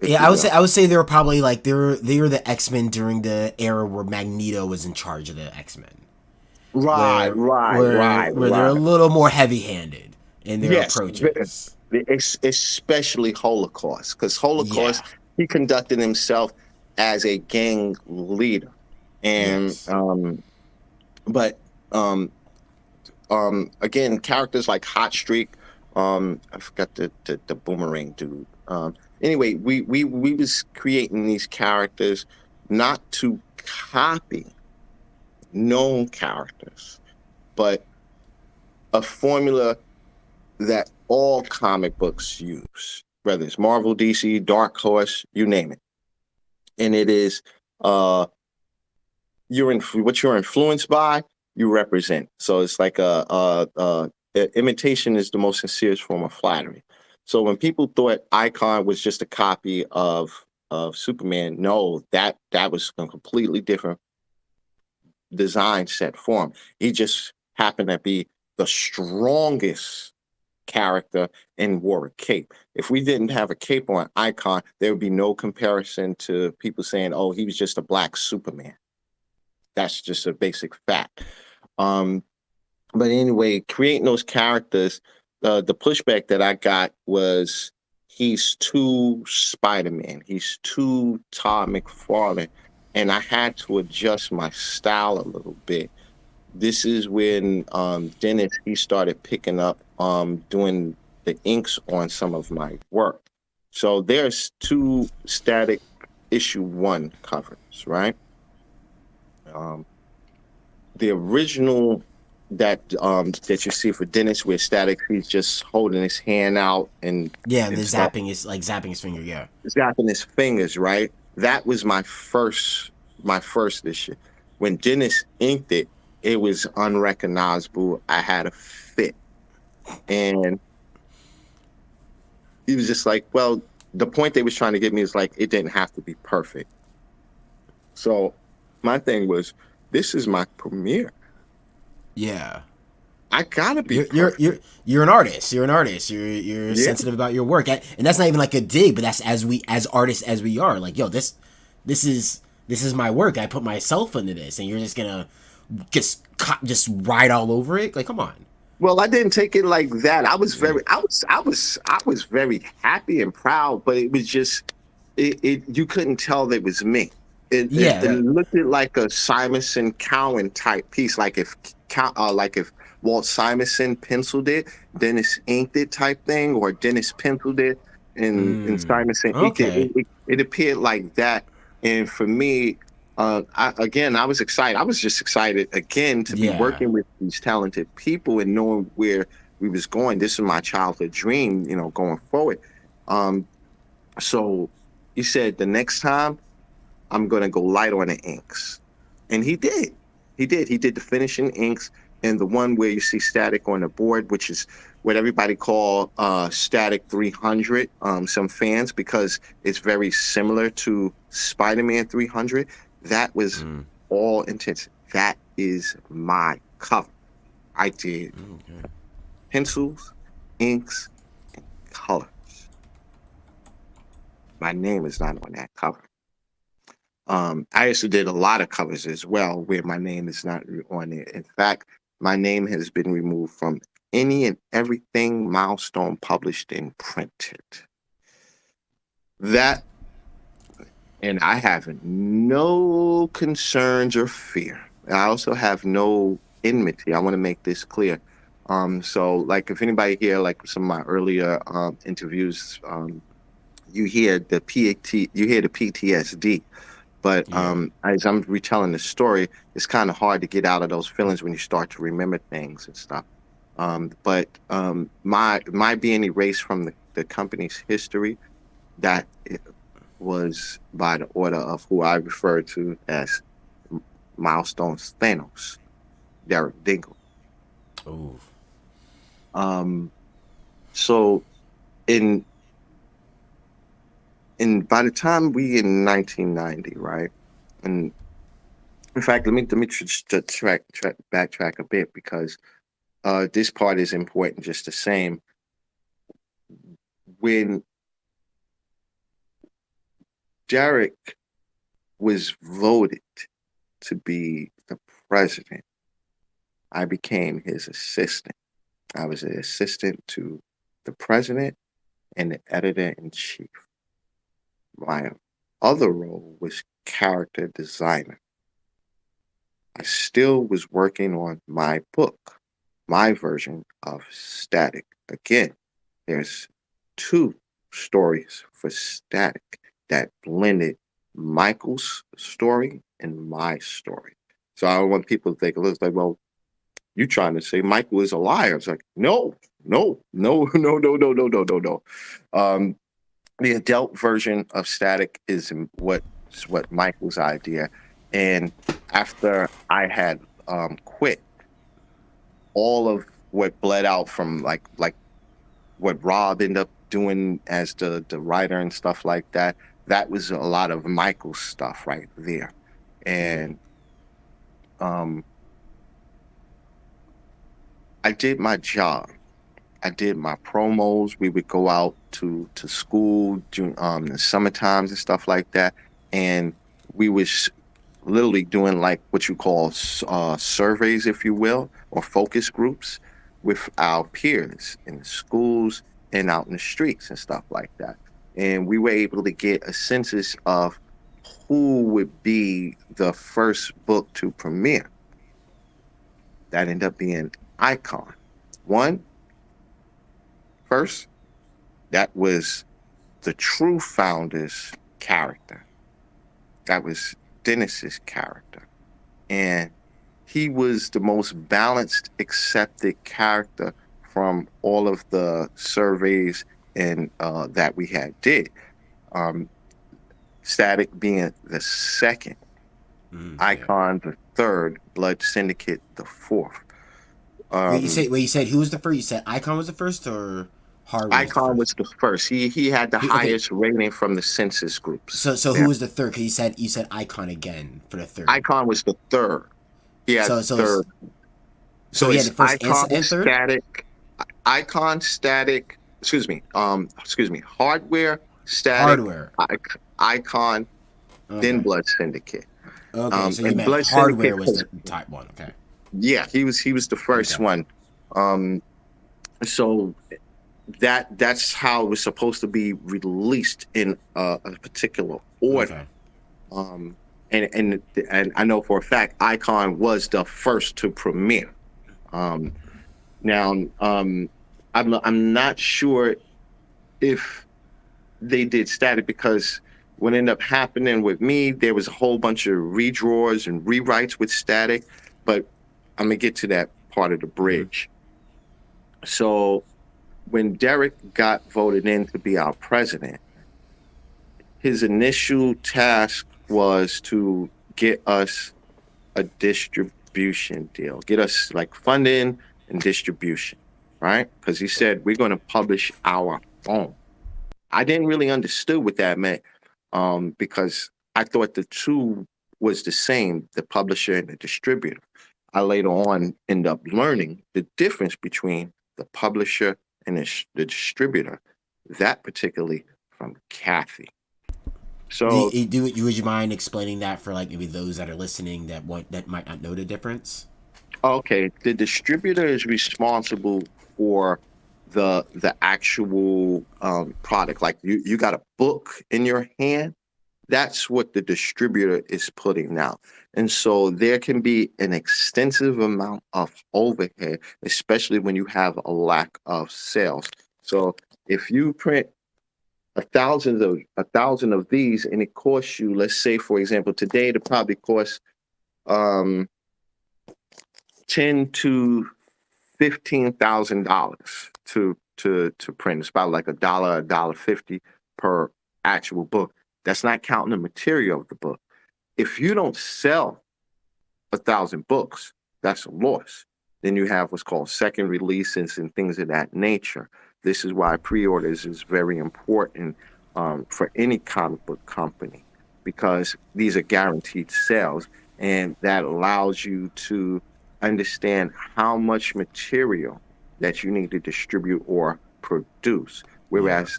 if Yeah, you will. I would say they were probably like they were the X-Men during the era where Magneto was in charge of the X-Men, Right, where they're a right. little more heavy-handed in their Yes, approaches. especially Holocaust, because Yeah. Holocaust he conducted himself as a gang leader, and Yes. but again, characters like Hot Streak, I forgot the boomerang dude. Anyway, we was creating these characters not to copy known characters, but a formula that all comic books use, whether it's Marvel, DC, Dark Horse, you name it. And it is what you're influenced by, you represent. So it's like imitation is the most sincerest form of flattery. So when people thought Icon was just a copy of Superman, no, that was a completely different design set form. He just happened to be the strongest character and wore a cape. If we didn't have a cape on Icon, there would be no comparison to people saying, "Oh, he was just a black Superman." That's just a basic fact. But anyway, creating those characters, the pushback that I got was he's too Spider-Man. He's too Todd McFarlane. And I had to adjust my style a little bit. This is when Dennis, he started picking up doing the inks on some of my work. So there's two Static issue 1 covers, right? The original that you see for Dennis, where Static, he's just holding his hand out and Yeah, and the stuff, zapping his finger. Yeah. zapping his fingers, right? That was my first issue. When Dennis inked it, it was unrecognizable. I had a fit, and he was just like, well, the point they was trying to get me is like, it didn't have to be perfect. So my thing was, this is my premiere. Yeah. I gotta be You're perfect. you're you're an artist. You're an artist. You're Yeah. sensitive about your work, and that's not even like a dig, but that's as artists as we are. Like, yo, this is this is my work. I put myself into this, and you're just gonna just ride all over it. Like, come on. Well, I didn't take it like that. Yeah. I was very happy and proud, but it was just, you couldn't tell that it was me. It Yeah. looked like a Simonson Cowan type piece, like if Walt Simonson penciled it, Dennis inked it type thing, or Dennis penciled it and Simonson inked it. Okay. It appeared like that, and for me, I was excited. I was just excited again to be Yeah. working with these talented people and knowing where we was going. This is my childhood dream, going forward. Um, so he said the next time I'm gonna go light on the inks, and he did. He did. He did the finishing inks, and the one where you see static on the board, which is what everybody call static 300. Some fans, because it's very similar to Spider-Man 300. That was Mm, all intense. That is my cover. I did okay. pencils, inks, and colors. My name is not on that cover. I also did a lot of covers as well where my name is not on it. In fact, my name has been removed from any and everything Milestone published and printed. That, and I have no concerns or fear. I also have no enmity. I want to make this clear. So like if anybody here, like some of my earlier interviews, you hear the PTSD. But Yeah. as I'm retelling the story, it's kind of hard to get out of those feelings when you start to remember things and stuff. But my being erased from the company's history, that it was by the order of who I refer to as Milestone's Thanos, Derek Dingle. Oh. Um, so in by the time we in 1990, right? And in fact, let me backtrack a bit, because this part is important just the same. When Derek was voted to be the president, I became his assistant. I was an assistant to the president and the editor in chief. My other role was character designer. I still was working on my book, my version of Static. Again, there's two stories for Static that blended Michael's story and my story. So I don't want people to think, it's like, well, you trying to say Michael is a liar. It's like, no, no, no, no, no, no, no, no, no, no. Um, the adult version of Static is what Michael's idea. And after I had quit, all of what bled out from like what Rob ended up doing as the writer and stuff like that, that was a lot of Michael's stuff right there. Yeah. And um, I did my job. I did my promos. We would go out to school during the summer times and stuff like that, and we was literally doing like what you call surveys, if you will, or focus groups with our peers in the schools and out in the streets and stuff like that. And we were able to get a census of who would be the first book to premiere. That ended up being Icon. One, first, that was the true founder's character. That was Dennis's character. And he was the most balanced, accepted character from all of the surveys and that we had did. Um, Static being the second, Yeah. Icon the third, Blood Syndicate the fourth. Um, Wait, you said who was the first? You said Icon was the first, or Harvey was the Icon first? was the first. He had the Okay. highest rating from the census groups. So who Yeah. was the third? Cause you said Icon again for the third. Icon was the third. He had So the so third. So So he had the it's first and third. icon static, excuse me, hardware, static, Hardware. icon, then Okay. Blood Syndicate. Okay. So you And meant Blood hardware Syndicate, was the type one. Okay. yeah, he was the first Okay. one. Um, so that's how it was supposed to be released in a particular order. Okay. Um, and I know for a fact, Icon was the first to premiere. Um, now, I'm not sure if they did static, because what ended up happening with me, there was a whole bunch of redraws and rewrites with static, but I'm gonna get to that part of the Hmm. bridge. So when Derek got voted in to be our president, his initial task was to get us a distribution deal, get us like funding and distribution, right? Because he said we're going to publish our own. I didn't really understood what that meant, because I thought the two was the same, the publisher and the distributor. I later on end up learning the difference between the publisher and the distributor, that particularly from Kathy. So, Would you mind explaining that for like maybe those that are listening that might not know the difference? okay, the distributor is responsible for the actual product. Like you got a book in your hand, that's what the distributor is putting out. And so there can be an extensive amount of overhead, especially when you have a lack of sales. So if you print a thousand of these and it costs you, let's say for example, today it probably costs um $10,000 to $15,000 to print. It's about like $1.50 per actual book. That's not counting the material of the book. If you don't sell 1,000 books, that's a loss. Then you have what's called second releases and things of that nature. This is why pre-orders is very important, for any comic book company, because these are guaranteed sales, and that allows you to understand how much material that you need to distribute or produce. Yeah. Whereas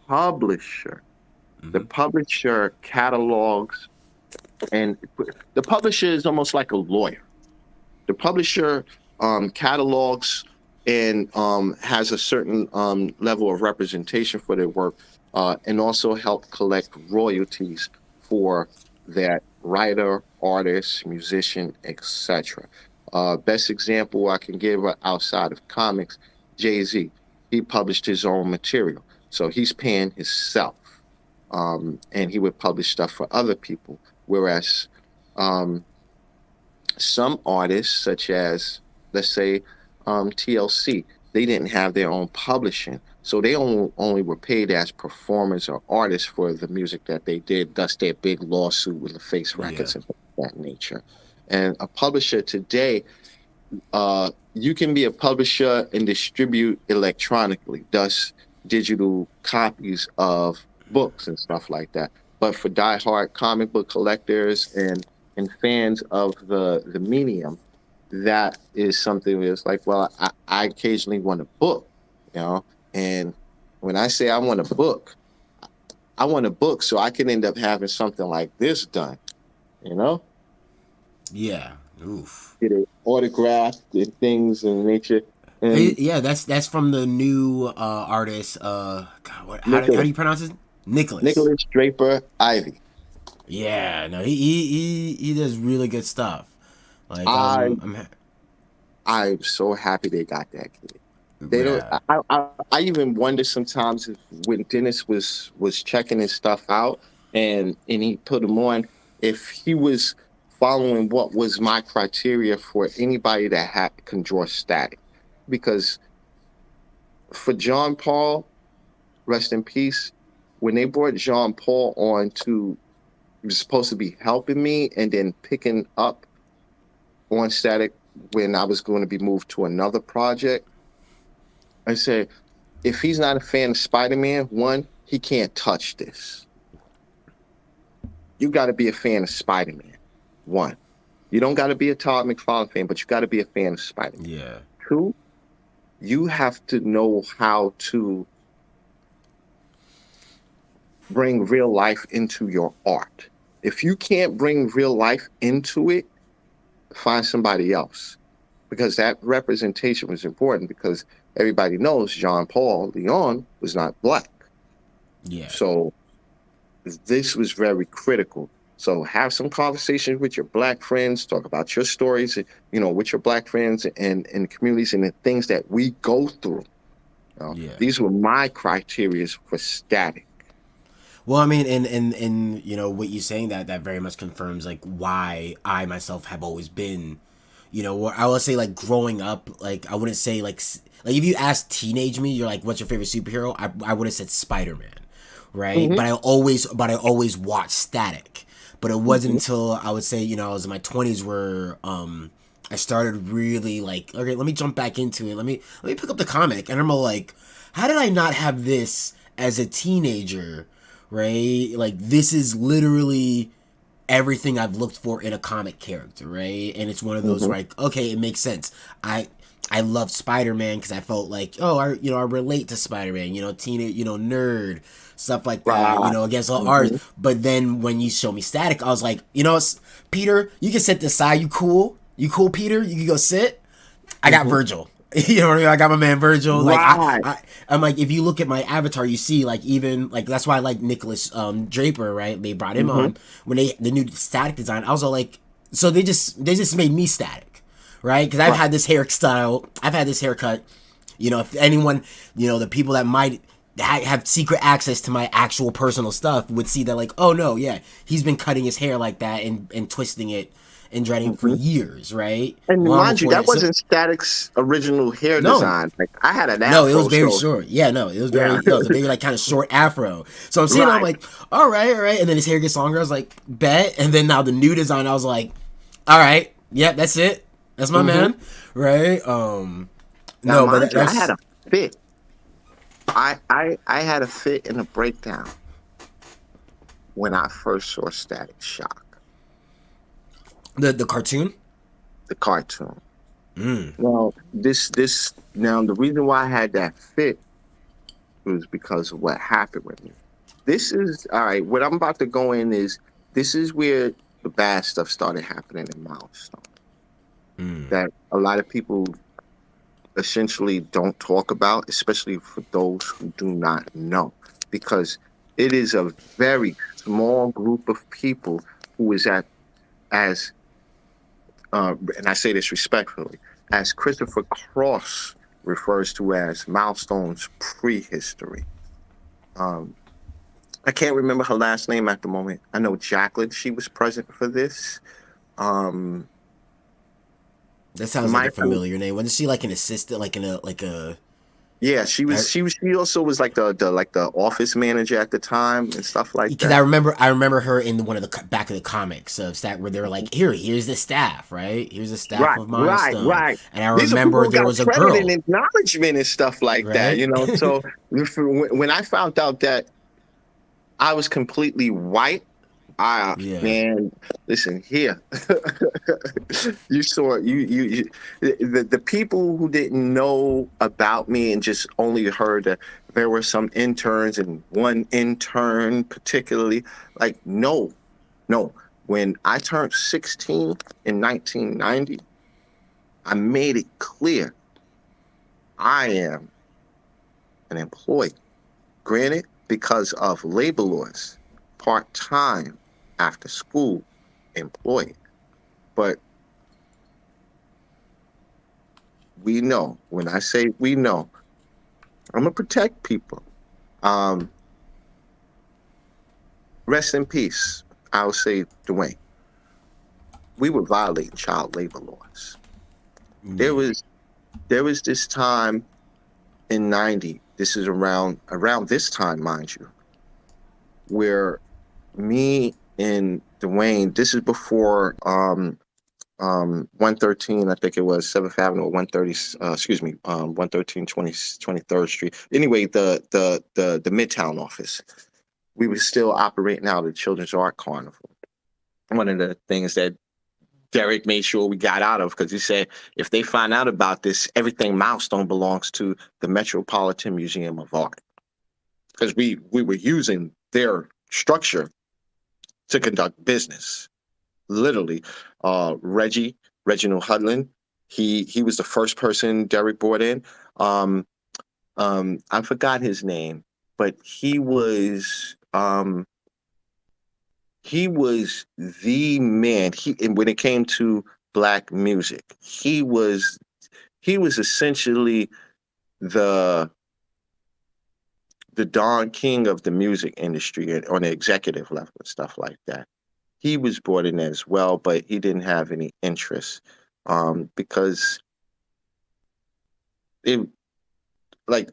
publisher, the Hmm. publisher catalogs, and the publisher is almost like a lawyer. The publisher catalogs and has a certain level of representation for their work, and also help collect royalties for that writer, artist, musician, etc. Best example I can give outside of comics, Jay-Z. He published his own material, so he's paying himself, and he would publish stuff for other people. Whereas um, some artists, such as let's say TLC, they didn't have their own publishing, so they only were paid as performers or artists for the music that they did. Thus, their big lawsuit with the Face Yeah. Records and that nature. And a publisher today, you can be a publisher and distribute electronically, thus digital copies of books and stuff like that. But for diehard comic book collectors and fans of the medium, that is something that's like, well, I occasionally want a book, you know. And when I say I want a book so I can end up having something like this done, you know, Yeah. Oof. get it autographed and things in nature. And Yeah, that's from the new artist. God, how do Nicholas you pronounce it? Nicholas. Nicholas Draper Ivy. Yeah, no, he does really good stuff. Like I I'm I'm so happy they got that kid. They don't. yeah. I even wonder sometimes if when Dennis was checking his stuff out and he put him on, if he was following what was my criteria for anybody that can draw static, because for John Paul, rest in peace, when they brought John Paul on to, he was supposed to be helping me and then picking up on static when I was going to be moved to another project. I said, if he's not a fan of Spider-Man, one, he can't touch this. You got to be a fan of Spider-Man, one. You don't got to be a Todd McFarlane fan, but you got to be a fan of Spider-Man. Yeah. Two, you have to know how to bring real life into your art. If you can't bring real life into it, find somebody else, because that representation was important, because everybody knows Jean Paul Leon was not black. Yeah. So this was very critical. So have some conversations with your black friends, talk about your stories, with your black friends and communities and the things that we go through. Yeah. These were my criteria for static. Well, I mean, and what you're saying, that very much confirms like why I myself have always been, I will say like growing up, like I wouldn't say like if you ask teenage me, you're like, what's your favorite superhero? I would have said Spider-Man, right? Mm-hmm. But I always watched Static. But it wasn't Mm-hmm. until I would say I was in my 20s where I started really like, okay, let me jump back into it. Let me pick up the comic, and I'm like, how did I not have this as a teenager? Right? Like this is literally everything I've looked for in a comic character, right? And it's one of those Mm-hmm. where like, okay, it makes sense. I loved Spider-Man because I felt like, oh, I relate to Spider-Man, teenage, nerd, stuff like that, Right. against all ours. Mm-hmm. But then when you show me Static, I was like, Peter, you can sit this side. You cool, Peter. You can go sit. I got Mm-hmm. Virgil. You know what I mean? I got my man Virgil. Like Right. I'm like, if you look at my avatar, you see like even like that's why I like Nicholas Draper, right? They brought him Mm-hmm. on when the new Static design. I was all like, so they just made me Static, right? Because I've Right. had this hairstyle, I've had this haircut. If anyone, the people that might have secret access to my actual personal stuff would see that like, oh no, yeah, he's been cutting his hair like that and twisting it and dreading it for Mm-hmm. years, right? And Long mind you, before that that. So, wasn't Static's original hair no, design. Like I had an no, it was afro, very so short. Yeah, no, it was yeah. very. It was a big, like, kind of short afro. So I'm seeing, I'm Right. like, all right, and then his hair gets longer. I was like, bet. And then now the new design, I was like, all right, yep, that's it. That's my Mm-hmm. man, right? Now, No, but mind you, I had that's a fit. I had a fit in a breakdown when I first saw Static Shock, the cartoon. the cartoon. Mm. Well, this now the reason why I had that fit was because of what happened with me. This is all right. What I'm about to go in is this is where the bad stuff started happening in Milestone. Mm. That a lot of people essentially don't talk about, especially for those who do not know, because it is a very small group of people who is at as and I say this respectfully, as Christopher Cross refers to as Milestone's prehistory. Um, I can't remember her last name at the moment. I know Jacqueline, she was present for this. Um, That sounds like a Michael, familiar name. Wasn't she like an assistant, like in a like a? yeah, she also was like the office manager at the time and stuff like Because I that. remember I remember her in one of the back of the comics of Stat where they were like, here's the staff, right? Here's the staff Right, of right, Milestone, right. and I These are people remember who there got was a credit and girl, acknowledgement and stuff like that, right? So when I found out that I was completely white, Yeah. man, listen here. You saw the people who didn't know about me and just only heard that there were some interns and one intern particularly, like no, no. When I turned 16 in 1990, I made it clear I am an employee. Granted, because of labor laws, part-time after school employee. But we know, when I say we know, I'm gonna protect people. Um, Rest in peace. I'll say Dwayne. We were violating child labor laws. There Yeah. was there was this time in 90, this is around this time, mind you, where me and Dwayne, this is before 113, I think it was 7th Avenue or 130, 113 23rd Street. Anyway, the Midtown office. We were still operating out of the Children's Art Carnival. One of the things that Derek made sure we got out of, because he said if they find out about this, everything Milestone belongs to the Metropolitan Museum of Art, because we were using their structure to conduct business. Literally, Reginald Hudlin, he was the first person Derek brought in. I forgot his name, but he was the man. And when it came to black music, he was essentially the Don King of the music industry on the executive level and stuff like that. He was brought in as well, but he didn't have any interest, because it like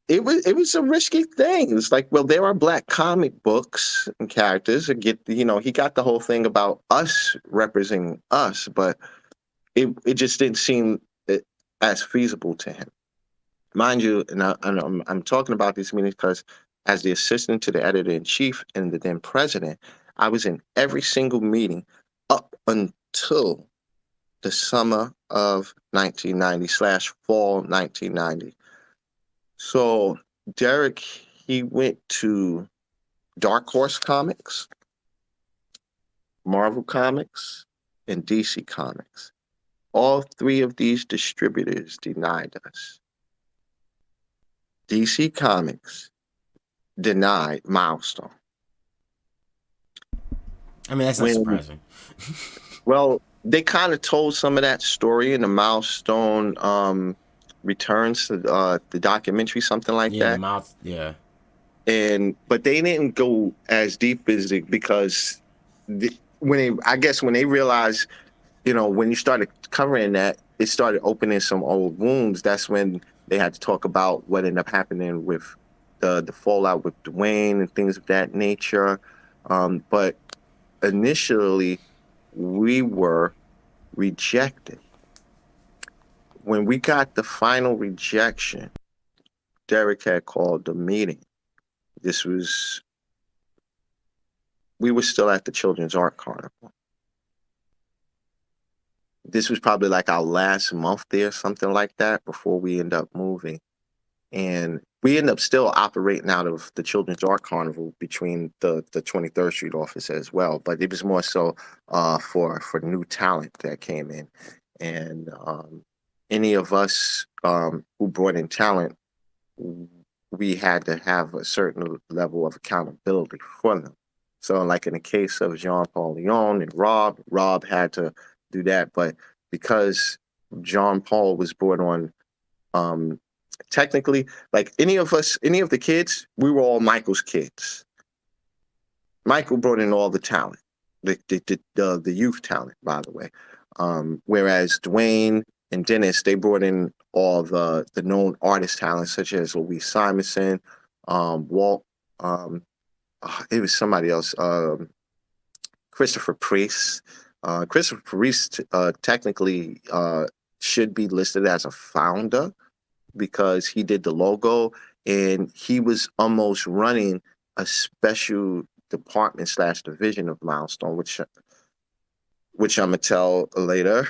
it was a risky thing. It was like, well, there are black comic books and characters, and he got the whole thing about us representing us, but it just didn't seem as feasible to him. Mind you, and I'm talking about these meetings because as the assistant to the editor-in-chief and the then president, I was in every single meeting up until the summer of 1990/fall 1990. So Derek, he went to Dark Horse Comics, Marvel Comics, and DC Comics. All three of these distributors denied us. DC Comics denied Milestone. I mean, that's not surprising. Well, they kind of told some of that story in the Milestone Returns, the documentary, something like that. Yeah. But they didn't go as deep as it, because when they realized, when you started covering that, it started opening some old wounds. That's when they had to talk about what ended up happening with the fallout with Dwayne and things of that nature. But initially, we were rejected. When we got the final rejection, Derek had called the meeting. We were still at the Children's Art Carnival. This was probably like our last month there, something like that, before we end up moving. And we end up still operating out of the Children's Art Carnival between the 23rd Street office as well. But it was more so for new talent that came in. And any of us who brought in talent, we had to have a certain level of accountability for them. So like in the case of Jean-Paul Leon and Rob had to do that. But because Jean-Paul was brought on, technically, like any of the kids, we were all Michael's kids. Michael brought in all the talent, the youth talent, by the way. Whereas Dwayne and Dennis, they brought in all the known artist talents, such as Louise Simonson, Walt, it was somebody else, Christopher Priest. Christopher Priest technically should be listed as a founder, because he did the logo, and he was almost running a special department/division of Milestone, which I'm gonna tell later.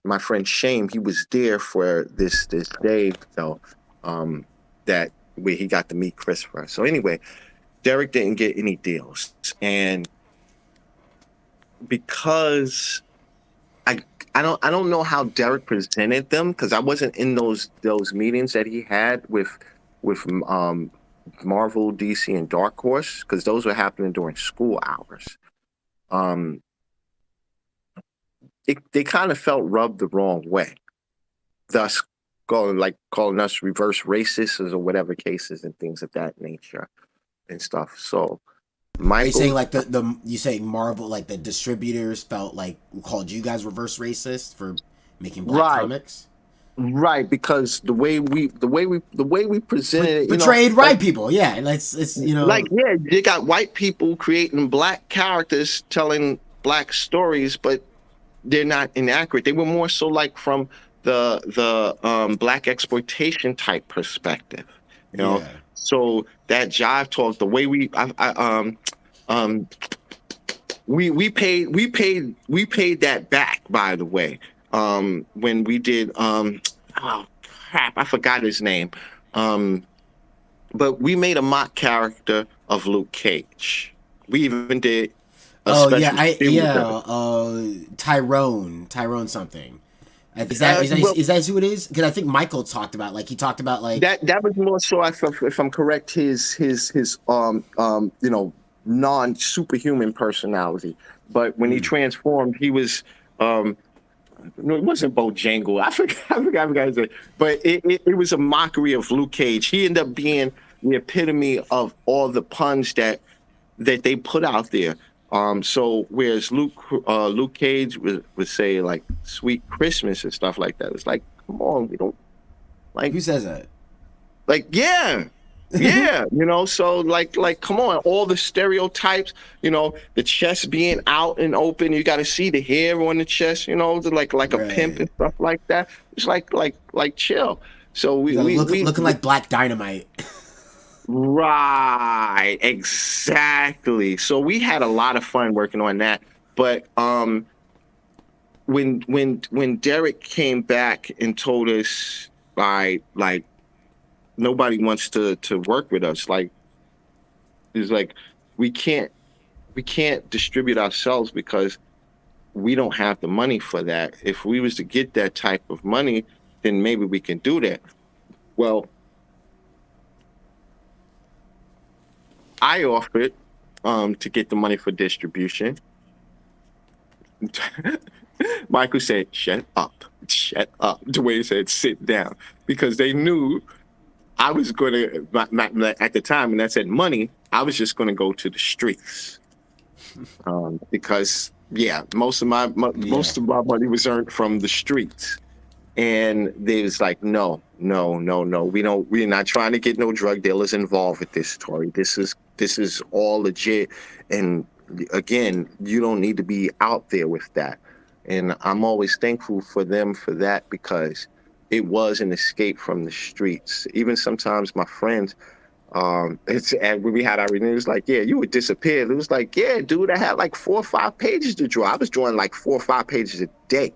My friend Shane, he was there for this day, though, that where he got to meet Christopher. So anyway, Derek didn't get any deals, and because I don't know how Derek presented them, because I wasn't in those meetings that he had with Marvel, DC, and Dark Horse, because those were happening during school hours. They kind of felt rubbed the wrong way, thus calling us reverse racists or whatever cases and things of that nature and stuff. So Are you saying like you saying Marvel, like the distributors felt like called you guys reverse racist for making black comics? Right, because the way we presented it, betrayed white people, yeah. It's you got white people creating black characters telling black stories, but they're not inaccurate. They were more so like from the black exploitation type perspective, you know. So that jive talk, the way we paid that back, by the way. When we did oh crap, I forgot his name. Um, but we made a mock character of Luke Cage. We even did a Oh yeah, special series of it. Tyrone something. Is that Well, is that who it is? Because I think Michael talked about like he talked about like that was more so, if I'm correct, his non superhuman personality. But when he mm, transformed, he was um no, it wasn't Bojangle. I forgot his name. But it was a mockery of Luke Cage. He ended up being the epitome of all the puns that they put out there. So whereas Luke Cage would say like "Sweet Christmas" and stuff like that, it's like, come on, we don't like who says that? yeah. Yeah, so like come on, all the stereotypes, the chest being out and open, you got to see the hair on the chest, like a pimp Right. and stuff like that. It's like chill. So You know, looking like Black Dynamite. right, exactly. So we had a lot of fun working on that. But when Derek came back and told us like nobody wants to work with us, like it's like we can't we can't distribute ourselves because we don't have the money for that. If we was to get that type of money, then maybe we can do that. Well, I offered to get the money for distribution. Michael said, "Shut up, shut up." Dwayne said, "Sit down," because they knew I was going to, at the time, when I said money, I was just going to go to the streets, because yeah, Yeah. most of my money was earned from the streets. And they was like, no, no, no, no. We're not trying to get no drug dealers involved with this story. This is all legit. And again, you don't need to be out there with that. And I'm always thankful for them for that, because it was an escape from the streets. Even sometimes my friends, it's and when we had our reunion, it was like, yeah, you would disappear. It was like, yeah, dude, I had like 4 or 5 pages to draw. I was drawing like 4 or 5 pages a day.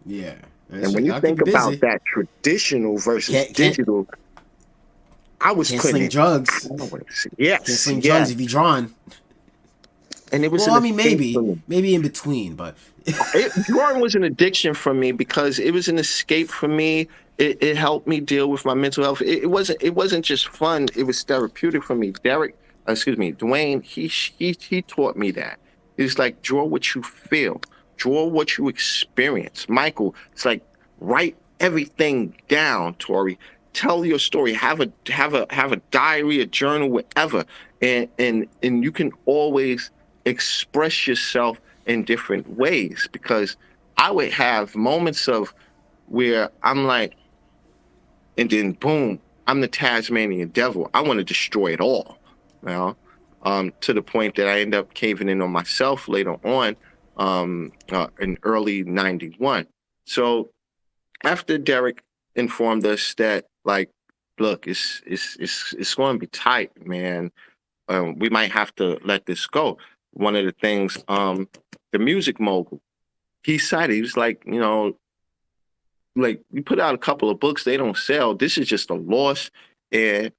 Yeah. And when you I'll keep think you about busy. that traditional versus Can't digital, I was can't putting sling it drugs. hours. Can't Yes, sling drugs yes. if you drawing. And it was Well, an I mean, escape for me. maybe in between, but Drawing was an addiction for me because it was an escape for me. It helped me deal with my mental health. It wasn't just fun. It was therapeutic for me. Dwayne, he taught me that. It's like, draw what you feel, draw what you experience. Michael, it's like, write everything down. Torrey, tell your story. Have a diary, a journal, whatever, and you can always express yourself in different ways, because I would have moments of where I'm like, and then boom, I'm the Tasmanian devil. I want to destroy it all. You know, to the point that I end up caving in on myself later on, in early '91. So after Derek informed us that, like, look, it's going to be tight, man. We might have to let this go. One of the things, the music mogul, he cited, he was like, like, you put out a couple of books, they don't sell. This is just a loss, and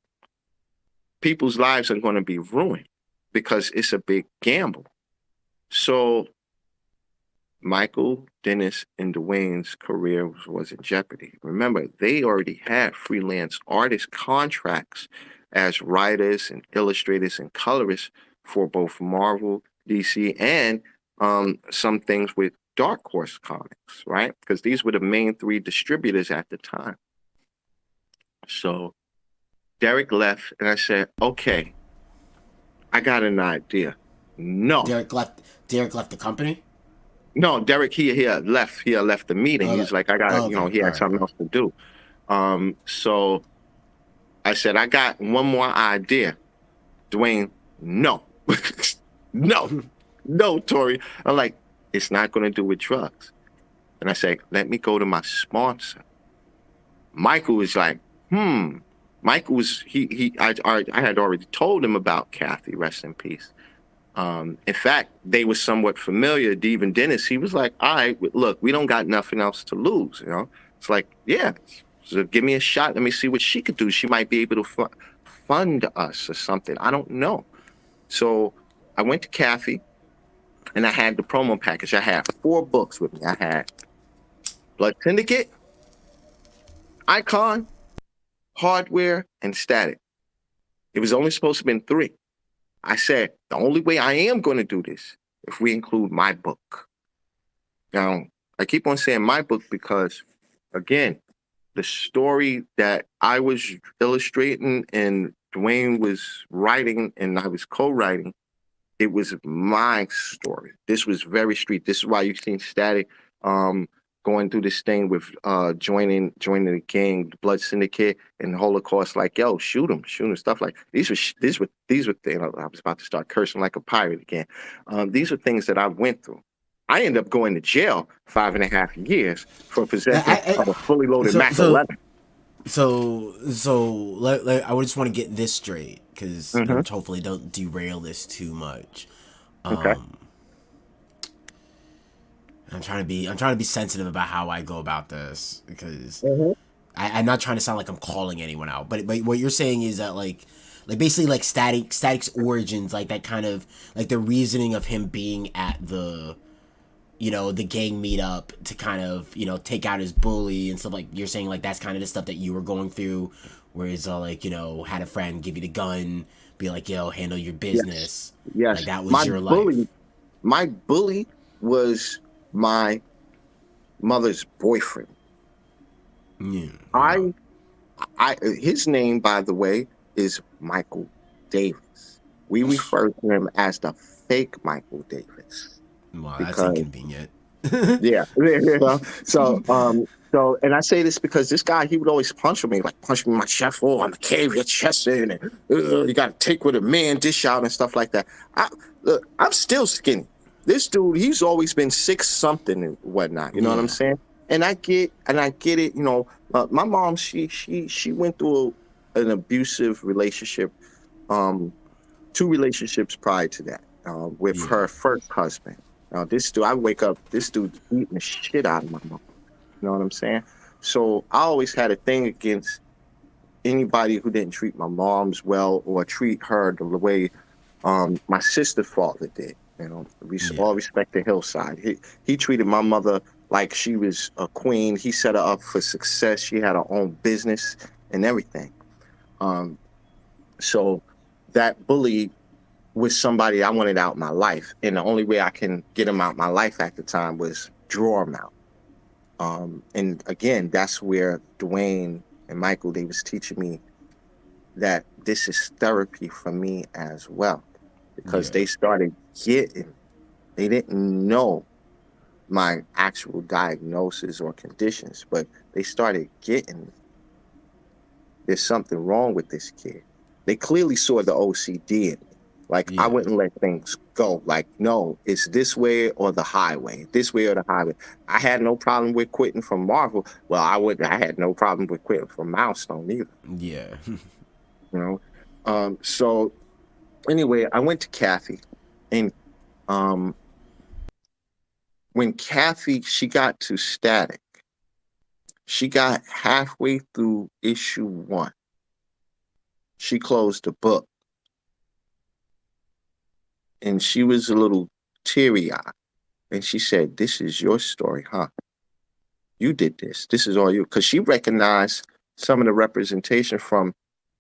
people's lives are going to be ruined because it's a big gamble. So Michael, Dennis, and Dwayne's career was in jeopardy. Remember, they already had freelance artist contracts as writers and illustrators and colorists for both Marvel, DC, and some things with Dark Horse Comics, right? Because these were the main three distributors at the time. So Derek left, and I said, okay, I got an idea. No, Derek left. Derek left the company. no, Derek, he had left the meeting. Oh, He's like, I got, oh okay. he All had right. something else to do. So I said, I got one more idea. Dwayne, no, no, no, Torrey. I'm like, it's not going to do with drugs. And I say, let me go to my sponsor. Michael was like, hmm. Michael was, I had already told him about Kathy, rest in peace. In fact, they were somewhat familiar. Even Dennis, he was like, "All right, look, we don't got nothing else to lose." It's like, yeah, so give me a shot. Let me see what she could do. She might be able to fund us or something. I don't know. So I went to Kathy and I had the promo package. I had 4 books with me. I had Blood Syndicate, Icon, Hardware, and Static. It was only supposed to have been 3. I said, the only way I am going to do this if we include my book. Now, I keep on saying my book because, again, the story that I was illustrating and Dwayne was writing and I was co-writing, it was my story. This was very street. This is why you've seen Static going through this thing with joining the gang, the Blood Syndicate, and the Holocaust. Like, yo, shoot him, stuff like these were things. I was about to start cursing like a pirate again. These were things that I went through. I ended up going to jail 5.5 years for possession of a fully loaded so Mac 11. I would just want to get this straight because Mm-hmm. hopefully don't derail this too much. Okay. I'm trying to be sensitive about how I go about this because Mm-hmm. I'm not trying to sound like I'm calling anyone out, but what you're saying is that like basically like Static's origins, like that kind of like the reasoning of him being at the the gang meetup to kind of take out his bully and stuff, like you're saying like that's kind of the stuff that you were going through, where it's all like had a friend give you the gun, be like, yo, handle your business. Yes. Like that was your life. My bully was my mother's boyfriend. Yeah. Wow. His name, by the way, is Michael Davis. We refer to him as the fake Michael Davis. Wow, that's inconvenient. Yeah. So, and I say this because this guy, he would always punch me in my chest. Oh, I'm gonna cave your chest in, and you got to take with a man dish out and stuff like that. Look, I'm still skinny. This dude, he's always been 6 something and whatnot. You know what I'm saying? And I get it. My mom, she went through an abusive relationship, 2 relationships prior to that, with her first husband. Now, this dude, I wake up, this dude's beating the shit out of my mom. You know what I'm saying? So I always had a thing against anybody who didn't treat my mom's well or treat her the way my sister's father did. All respect to Hillside. He treated my mother like she was a queen. He set her up for success. She had her own business and everything. So that bully was somebody I wanted out of my life. And the only way I can get him out of my life at the time was draw him out. And again, that's where Dwayne and Michael, they was teaching me that this is therapy for me as well. Because they started getting, they didn't know my actual diagnosis or conditions, but they started getting, there's something wrong with this kid. They clearly saw the OCD in me. Like, I wouldn't let things go. Like, no, it's this way or the highway. This way or the highway. I had no problem with quitting from Marvel. Well, I had no problem with quitting from Milestone either. Yeah. So anyway, I went to Kathy, and when Kathy, she got to Static, she got halfway through issue 1. She closed the book. And she was a little teary-eyed. And she said, this is your story, huh? You did this. This is all you. Because she recognized some of the representation from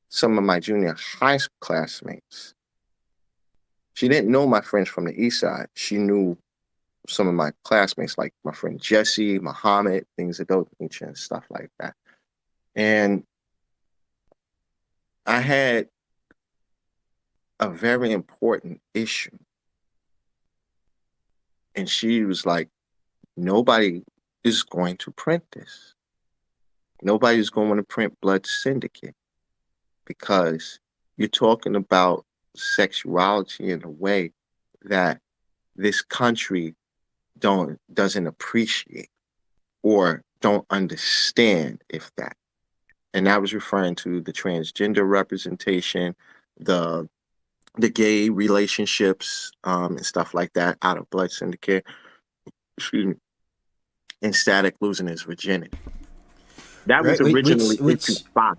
some of my junior high school classmates. She didn't know my friends from the East Side. She knew some of my classmates, like my friend Jesse, Muhammad, things of those nature and stuff like that. And I had a very important issue. And she was like, nobody is going to print this. Nobody's going to print Blood Syndicate because you're talking about sexuality in a way that this country doesn't appreciate or don't understand, if that. And I was referring to the transgender representation, the the gay relationships and stuff like that out of Blood Syndicate. Excuse me. And Static losing his virginity. That was Right, originally issue 5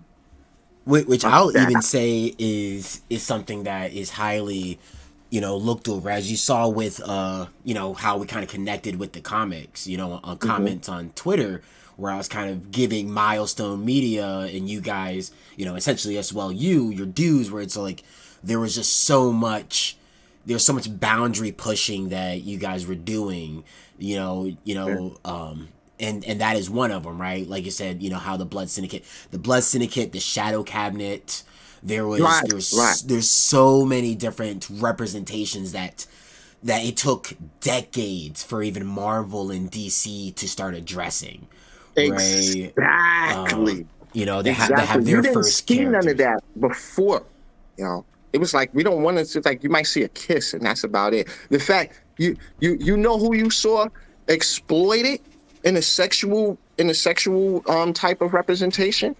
which of I'll Static. even say is something that is highly, looked over, as you saw with how we kind of connected with the comics, on Mm-hmm. comments on Twitter, where I was kind of giving Milestone Media and you guys, essentially as well, your dues, where it's like there was just there's so much boundary pushing that you guys were doing, Yeah. and that is one of them, right? Like you said, how the Blood Syndicate, the Shadow Cabinet, Right, right. there's so many different representations that it took decades for even Marvel and DC to start addressing, right? Exactly. They Exactly. have You their didn't first see none of characters. that before. You know, it was like we don't want to. It's like you might see a kiss, and that's about it. The fact you know who you saw exploited in a sexual type of representation,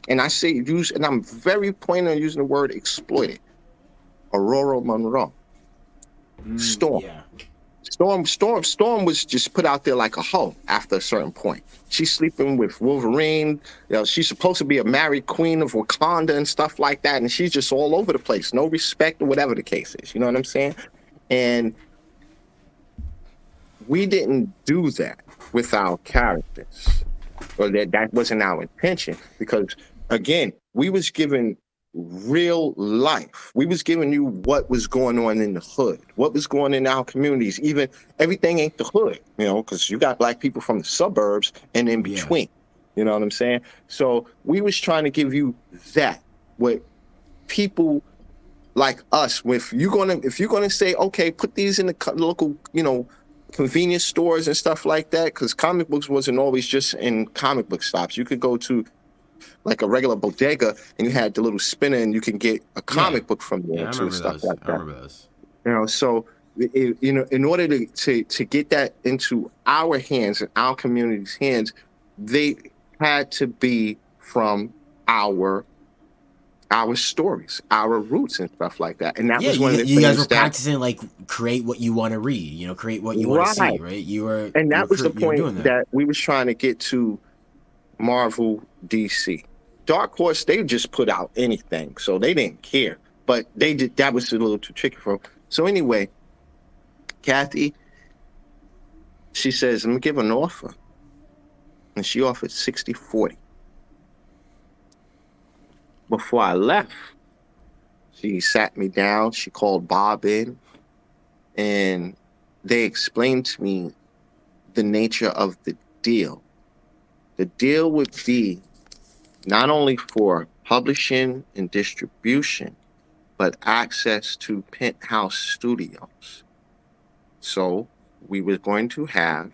and I say use, and I'm very pointed on using the word exploited. Aurora Monroe, Storm. Yeah, Storm was just put out there like a hoe after a certain point. She's sleeping with Wolverine. She's supposed to be a married queen of Wakanda and stuff like that, and she's just all over the place. No respect or whatever the case is. You know what I'm saying? And we didn't do that with our characters, or that wasn't our intention. Because again, we was given real life. We was giving you what was going on in the hood, what was going on in our communities. Even everything ain't the hood, because you got black people from the suburbs and in yeah, between. You know what I'm saying? So we was trying to give you that, what people like us, if you're gonna say, okay, put these in the local, convenience stores and stuff like that, because comic books wasn't always just in comic book shops. You could go to like a regular bodega and you had the little spinner and you can get a yeah, comic book from there yeah. I too, remember stuff those. like I that. remember those. So in order to get that into our hands and our community's hands, they had to be from our our stories, our roots and stuff like that. And that Yeah, was one of the you guys were things that practicing like create what you want to read, create what you want to see, right. right? And that was the You were point doing that. that we was trying to get to Marvel DC. Dark Horse, they just put out anything, so they didn't care. But they did, that was a little too tricky for them. So anyway, Kathy, she says, I'm gonna give an offer. And she offered 60-40. Before I left, she sat me down, she called Bob in, and they explained to me the nature of the deal. The deal would be not only for publishing and distribution, but access to Penthouse Studios. So we were going to have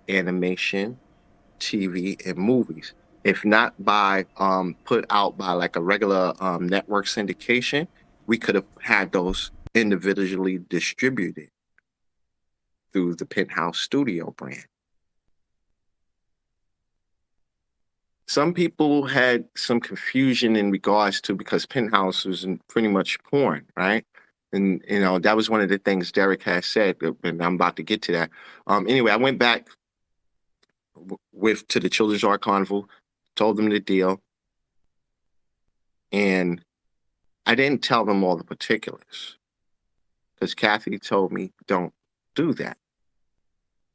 animation, TV, and movies. If not by put out by like a regular network syndication, we could have had those individually distributed through the Penthouse Studio brand. Some people had some confusion in regards to, because Penthouse was pretty much porn, right? And that was one of the things Derek has said, and I'm about to get to that. Anyway, I went back to the Children's Art Carnival, told them the deal, and I didn't tell them all the particulars because Kathy told me don't do that.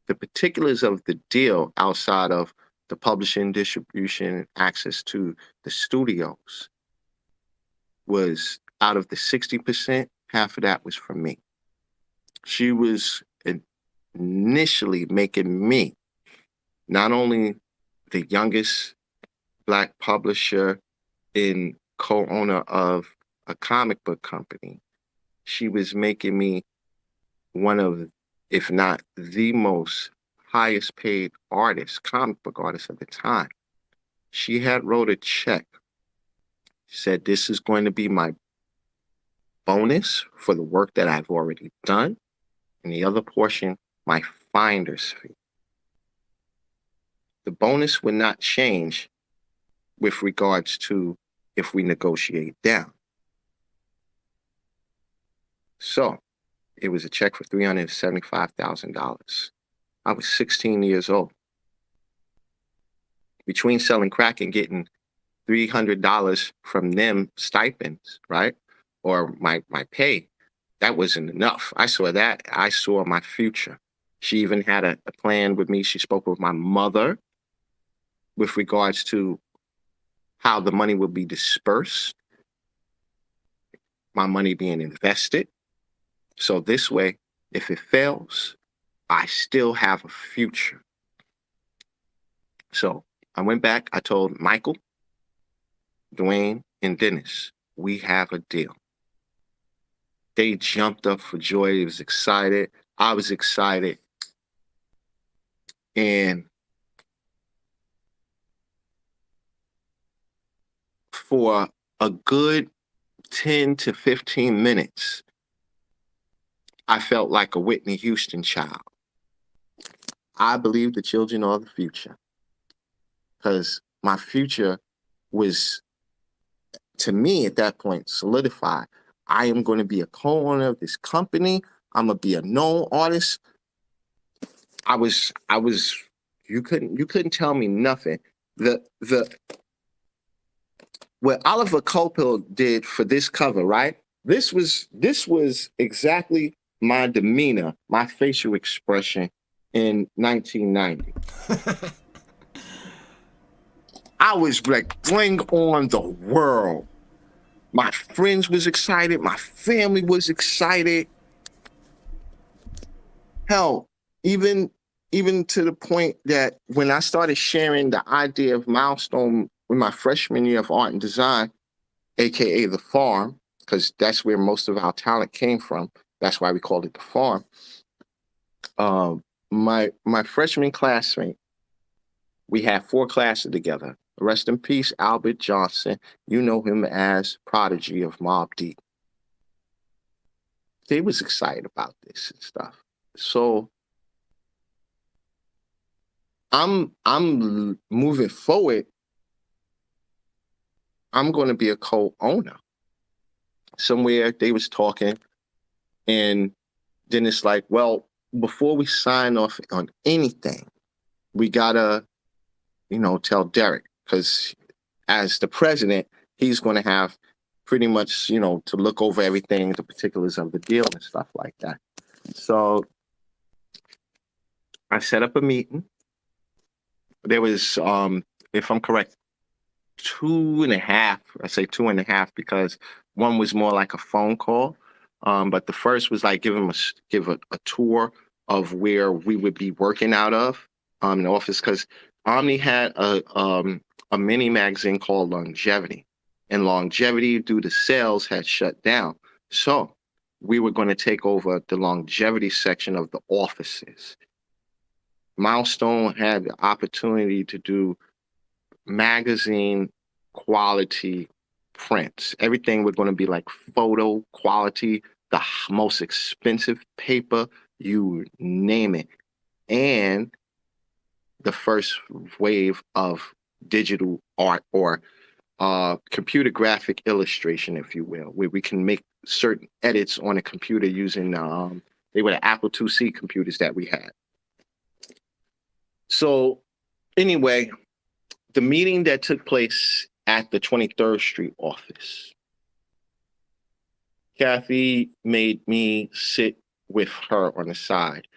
The particulars of the deal, outside of the publishing, distribution, access to the studios, was out of the 60%, half of that was from me. She was initially making me not only the youngest Black publisher and co-owner of a comic book company, she was making me one of, if not the most highest paid artist, comic book artist at the time. She had wrote a check. She said, this is going to be my bonus for the work that I've already done, and the other portion, my finder's fee. The bonus would not change with regards to if we negotiate down. So it was a check for $375,000. I was 16 years old. Between selling crack and getting $300 from them stipends, right? Or my pay, that wasn't enough. I saw that. I saw my future. She even had a plan with me. She spoke with my mother with regards to how the money would be dispersed, my money being invested. So this way, if it fails, I still have a future. So I went back. I told Michael, Dwayne, and Dennis, we have a deal. They jumped up for joy. They was excited. I was excited. And for a good 10 to 15 minutes, I felt like a Whitney Houston child. I believe the children are the future, because my future was, to me at that point, solidified. I am going to be a co-owner of this company. I'm going to be a known artist. You couldn't tell me nothing. What Oliver Copill did for this cover, right? This was exactly my demeanor, my facial expression in 1990. I was like, bring on the world. My friends was excited. My family was excited. Hell, even to the point that when I started sharing the idea of Milestone in my freshman year of art and design, AKA the farm, because that's where most of our talent came from. That's why we called it the farm. My freshman classmate, we had 4 classes together. Rest in peace, Albert Johnson. You know him as Prodigy of Mobb Deep. They was excited about this and stuff. So I'm moving forward. I'm going to be a co-owner. Somewhere they was talking, and then it's like, well, before we sign off on anything, we gotta, tell Derek, because as the president, he's going to have pretty much, to look over everything, the particulars of the deal and stuff like that. So I set up a meeting. There was, if I'm correct, 2.5. I say 2.5 because one was more like a phone call. But the first was like give a tour of where we would be working out of in the office, because Omni had a mini magazine called Longevity, and Longevity, due to sales, had shut down. So we were going to take over the Longevity section of the offices. Milestone had the opportunity to do magazine quality prints. Everything was going to be like photo quality, the most expensive paper, you name it. And the first wave of digital art, or computer graphic illustration, if you will, where we can make certain edits on a computer using, they were the Apple IIc computers that we had. So anyway, the meeting that took place at the 23rd Street office, Kathy made me sit with her on the side.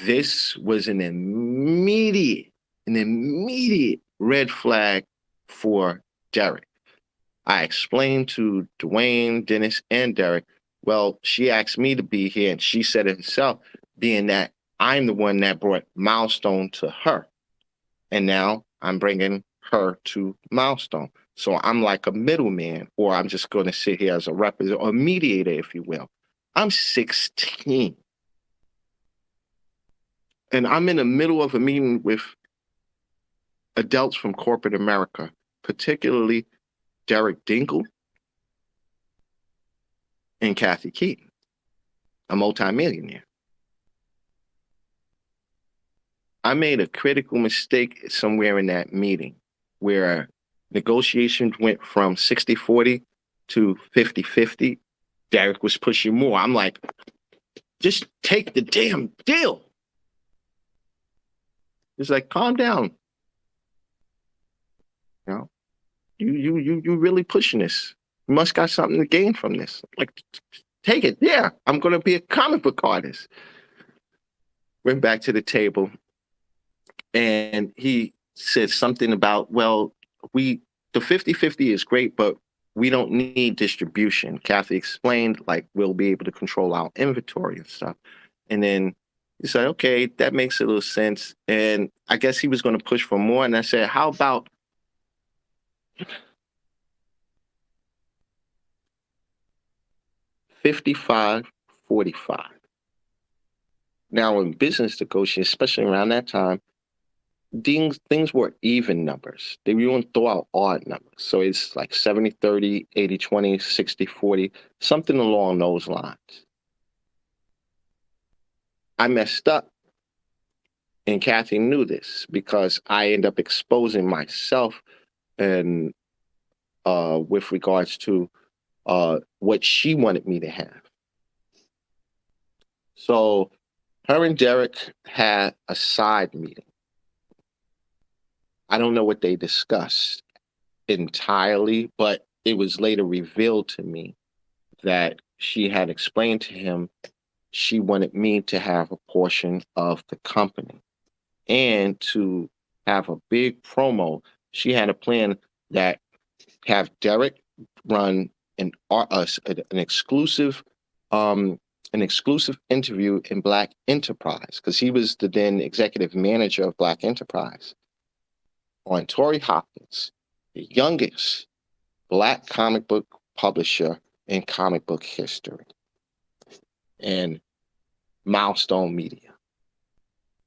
This was an immediate red flag for Derek. I explained to Dwayne, Dennis, and Derek, well, she asked me to be here, and she said it herself, being that I'm the one that brought Milestone to her. And now I'm bringing her to Milestone. So I'm like a middleman, or I'm just going to sit here as a representative, or mediator, if you will. I'm 16. And I'm in the middle of a meeting with adults from corporate America, particularly Derek Dinkle and Kathy Keaton, a multimillionaire. I made a critical mistake somewhere in that meeting where negotiations went from 60-40 to 50-50. Derek was pushing more. I'm like, just take the damn deal. He's like, calm down. You know, you really pushing this. You must got something to gain from this. Like, take it. Yeah, I'm gonna be a comic book artist. Went back to the table, and he said something about, well, the 50-50 is great, but we don't need distribution. Kathy explained, like, we'll be able to control our inventory and stuff. And then he said, okay, that makes a little sense. And I guess he was going to push for more. And I said, how about 55-45? Now, in business negotiations, especially around that time, things were even numbers. They wouldn't throw out odd numbers. So it's like 70-30, 80-20, 60-40, something along those lines. I messed up, and Kathy knew this because I ended up exposing myself and with regards to what she wanted me to have. So her and Derek had a side meeting. I don't know what they discussed entirely, but it was later revealed to me that she had explained to him she wanted me to have a portion of the company and to have a big promo. She had a plan that have Derek run an exclusive interview in Black Enterprise, because he was the then executive manager of Black Enterprise, on Torrey Hopkins, the youngest Black comic book publisher in comic book history, and Milestone Media.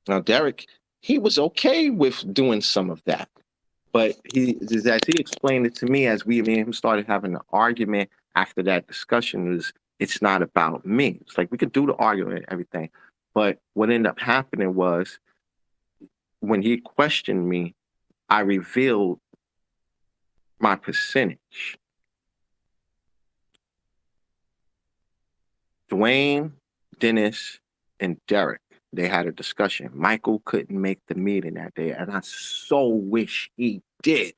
Now, Derek, he was okay with doing some of that, but as he explained it to me, as me and him started having an argument after that discussion, it's not about me. It's like, we could do the argument and everything, but what ended up happening was, when he questioned me, I revealed my percentage. Dwayne, Dennis, and Derek, they had a discussion. Michael couldn't make the meeting that day, and I so wish he did,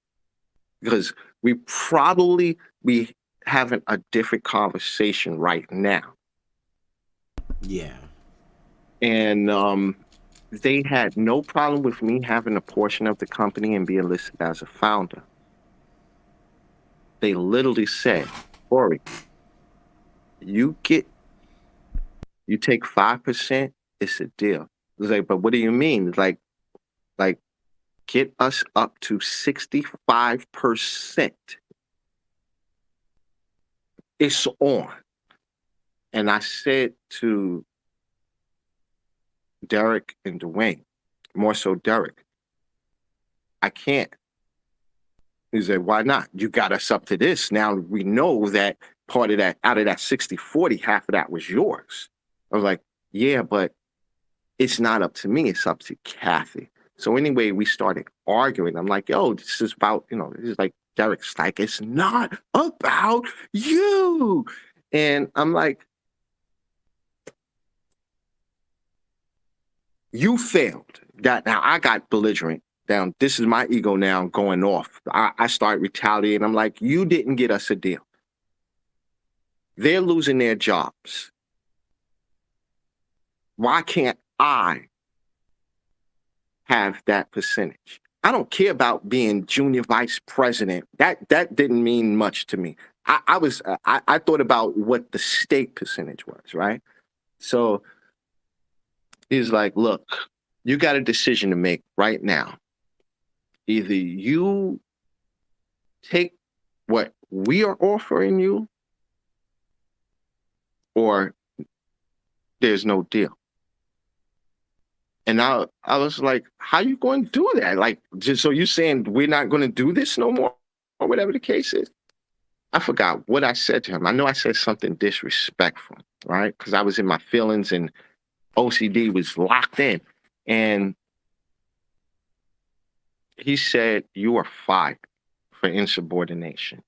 because we probably be having a different conversation right now. Yeah. And they had no problem with me having a portion of the company and being listed as a founder. They literally said, Torrey, you take 5%, it's a deal. It was like, but what do you mean? It's like get us up to 65%. It's on. And I said to Derek and Dwayne, more so Derek, I can't. He said, why not? You got us up to this. Now we know that part of that, out of that 60-40, half of that was yours. I was like, yeah, but it's not up to me. It's up to Kathy. So anyway, we started arguing. I'm like, yo, this is about, this is like, Derek's like, it's not about you. And I'm like, you failed. Now I got belligerent. Now, this is my ego now going off. I start retaliating. I'm like, you didn't get us a deal. They're losing their jobs. Why can't I have that percentage? I don't care about being junior vice president. That didn't mean much to me. I thought about what the state percentage was, right? So he's like, look, you got a decision to make right now. Either you take what we are offering you, or there's no deal. And I was like, how you going to do that? Like, just so you saying we're not going to do this no more, or whatever the case is. I forgot what I said to him. I know I said something disrespectful, right? Because I was in my feelings and OCD was locked in. And he said, you are fired for insubordination.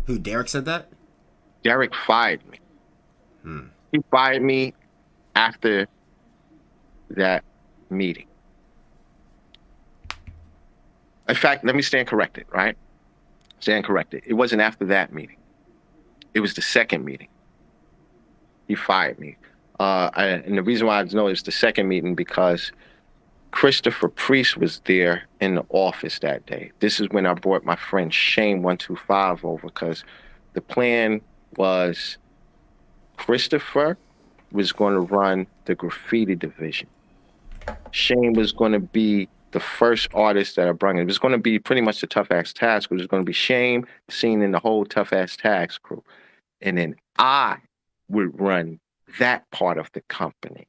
Who, Derek said that? Derek fired me. He fired me after that meeting. In fact, let me stand corrected, right? Stand corrected. It wasn't after that meeting. It was the second meeting. He fired me. And the reason why I know it's the second meeting because Christopher Priest was there in the office that day. This is when I brought my friend Shane 125 over because the plan was Christopher was going to run the graffiti division. Shane was going to be the first artist that I brought in. It was going to be pretty much the Tough Ass Task. It was going to be Shane, Scene, and the whole Tough Ass Task crew. And then I would run that part of the company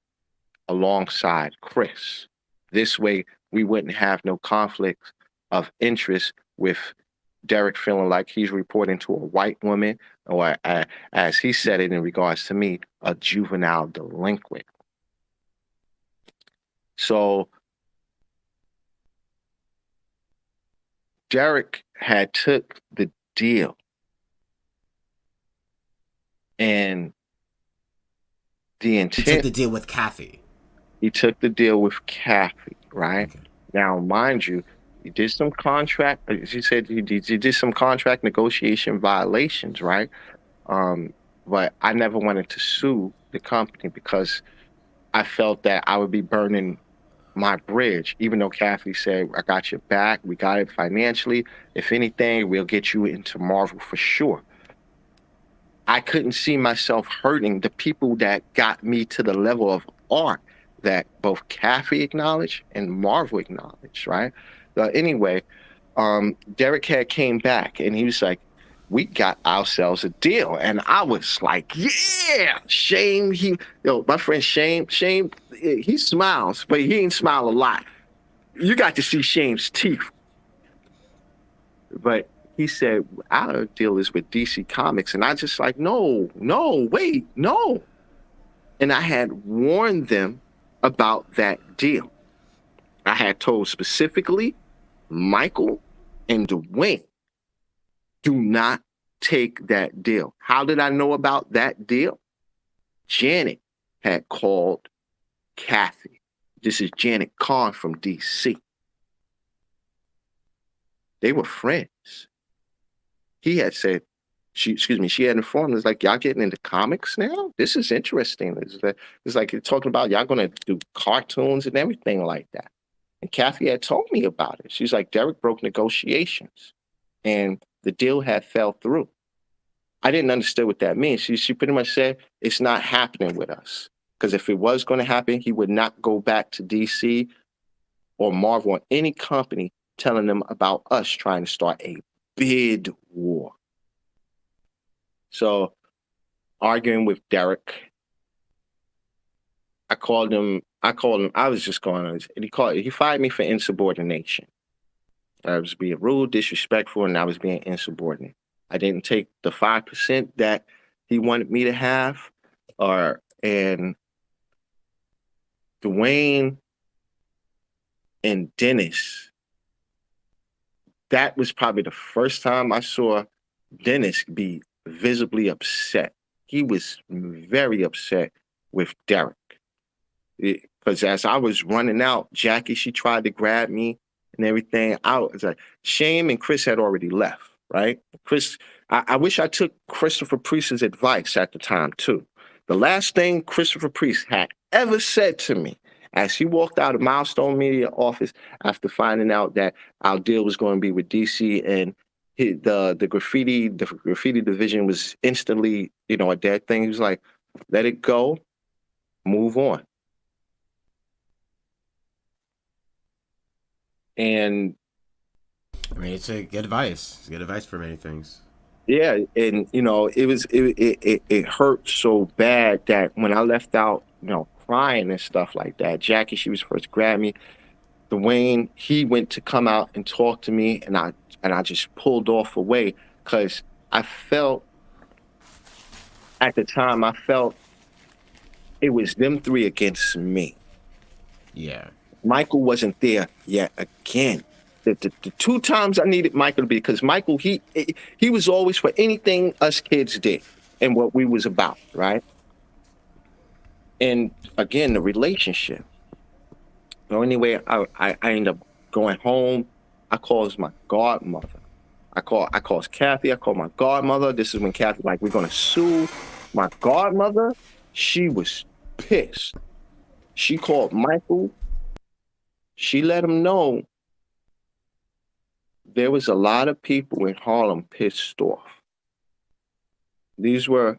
alongside Chris. This way, we wouldn't have no conflict of interest with Derek feeling like he's reporting to a white woman, or as he said it in regards to me, a juvenile delinquent. So Derek had took the deal and the He intent. took the deal with Kathy. He took the deal with Kathy, right? Okay. Now, mind you, he did some contract. She said he did some contract negotiation violations, right? But I never wanted to sue the company because I felt that I would be burning my bridge, even though Kathy said, I got your back. We got it financially. If anything, we'll get you into Marvel for sure. I couldn't see myself hurting the people that got me to the level of art that both Kathy acknowledged and Marvel acknowledged, right? Anyway, Derek had came back and he was like, we got ourselves a deal. And I was like, yeah, Shane, my friend Shane, he smiles, but he ain't smile a lot. You got to see Shane's teeth. But he said, our deal is with DC Comics. And I just like, no, wait, no. And I had warned them about that deal. I had told specifically Michael and Dwayne, do not take that deal. How did I know about that deal? Janet had called Kathy. This is Janet Kahn from DC. They were friends. He had said, she had informed us, like, y'all getting into comics now? This is interesting. It's like you're talking about y'all going to do cartoons and everything like that. And Kathy had told me about it. She's like, Derek broke negotiations and the deal had fell through. I didn't understand what that means. She pretty much said, it's not happening with us. Because if it was going to happen, he would not go back to DC or Marvel or any company telling them about us trying to start a bid war. So, arguing with Derek, I called him, I was just going on, and he fired me for insubordination. I was being rude, disrespectful, and I was being insubordinate. I didn't take the 5% that he wanted me to have, and Dwayne and Dennis, that was probably the first time I saw Dennis be visibly upset. He was very upset with Derek. Because as I was running out, Jackie, she tried to grab me and everything. I was like, Shane and Chris had already left, right? Chris, I wish I took Christopher Priest's advice at the time, too. The last thing Christopher Priest had ever said to me as he walked out of Milestone Media office after finding out that our deal was going to be with DC and the graffiti division was instantly, a dead thing. He was like, let it go, move on. And I mean, it's a good advice. It's good advice for many things. Yeah, and it hurt so bad that when I left out, crying and stuff like that, Jackie, she was first to grab me. Dwayne, he went to come out and talk to me, and I just pulled off away because I felt at the time it was them three against me. Yeah. Michael wasn't there yet again. the two times I needed Michael to be, because Michael, he was always for anything us kids did and what we was about, right? And again, the relationship. So anyway, I end up going home. I calls my godmother. I calls Kathy. I call my godmother. This is when Kathy like, we're gonna sue my godmother. She was pissed. She called Michael. She let him know there was a lot of people in Harlem pissed off. These were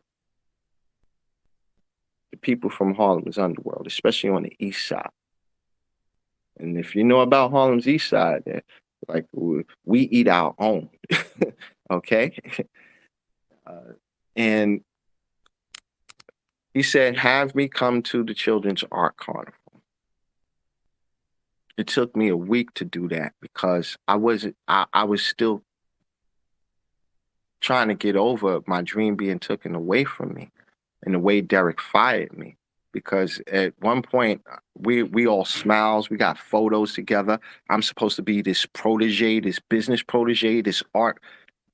the people from Harlem's underworld, especially on the east side. And if you know about Harlem's east side, like we eat our own, okay? And he said, have me come to the Children's Art Carnival. It took me a week to do that because I was still trying to get over my dream being taken away from me and the way Derek fired me. Because at one point we all smiles, we got photos together. I'm supposed to be this protege, this business protege, this art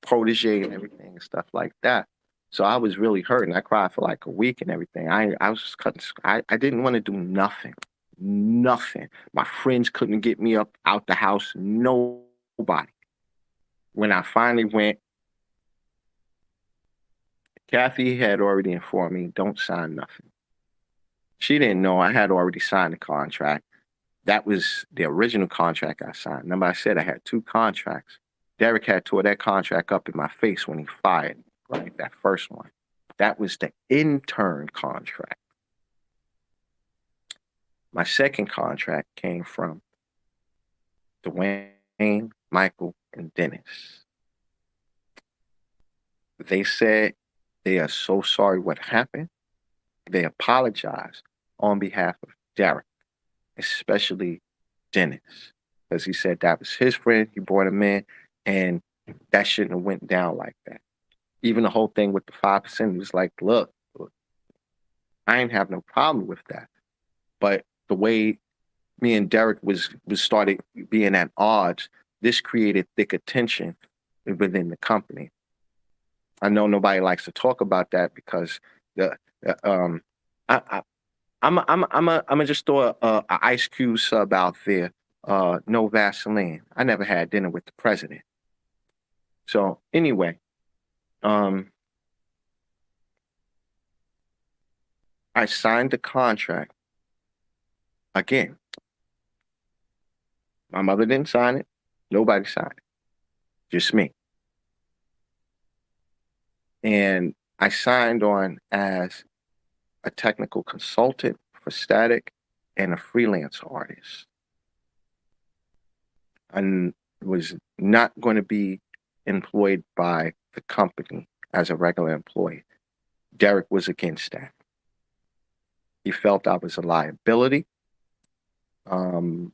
protege and everything and stuff like that. So I was really hurting. I cried for like a week and everything. I was just cutting. I didn't want to do nothing. Nothing. My friends couldn't get me up out the house. Nobody. When I finally went, Kathy had already informed me, don't sign nothing. She didn't know I had already signed the contract. That was the original contract I signed. Remember I said I had two contracts. Derek had tore that contract up in my face when he fired me, right? That first one. That was the intern contract. My second contract came from Dwayne, Michael, and Dennis. They said they are so sorry what happened. They apologized on behalf of Derek, especially Dennis, because he said that was his friend. He brought him in, and that shouldn't have went down like that. Even the whole thing with the 5% was like, look, I ain't have no problem with that, but the way me and Derek was started being at odds, this created thicker tension within the company. I know nobody likes to talk about that because I I'm just throw a Ice Cube sub out there. No Vaseline. I never had dinner with the president. So anyway, um, I signed the contract again. My mother didn't sign it. Nobody signed it. Just me. And I signed on as a technical consultant for Static and a freelance artist. I was not going to be employed by the company as a regular employee. Derek was against that. He felt I was a liability. And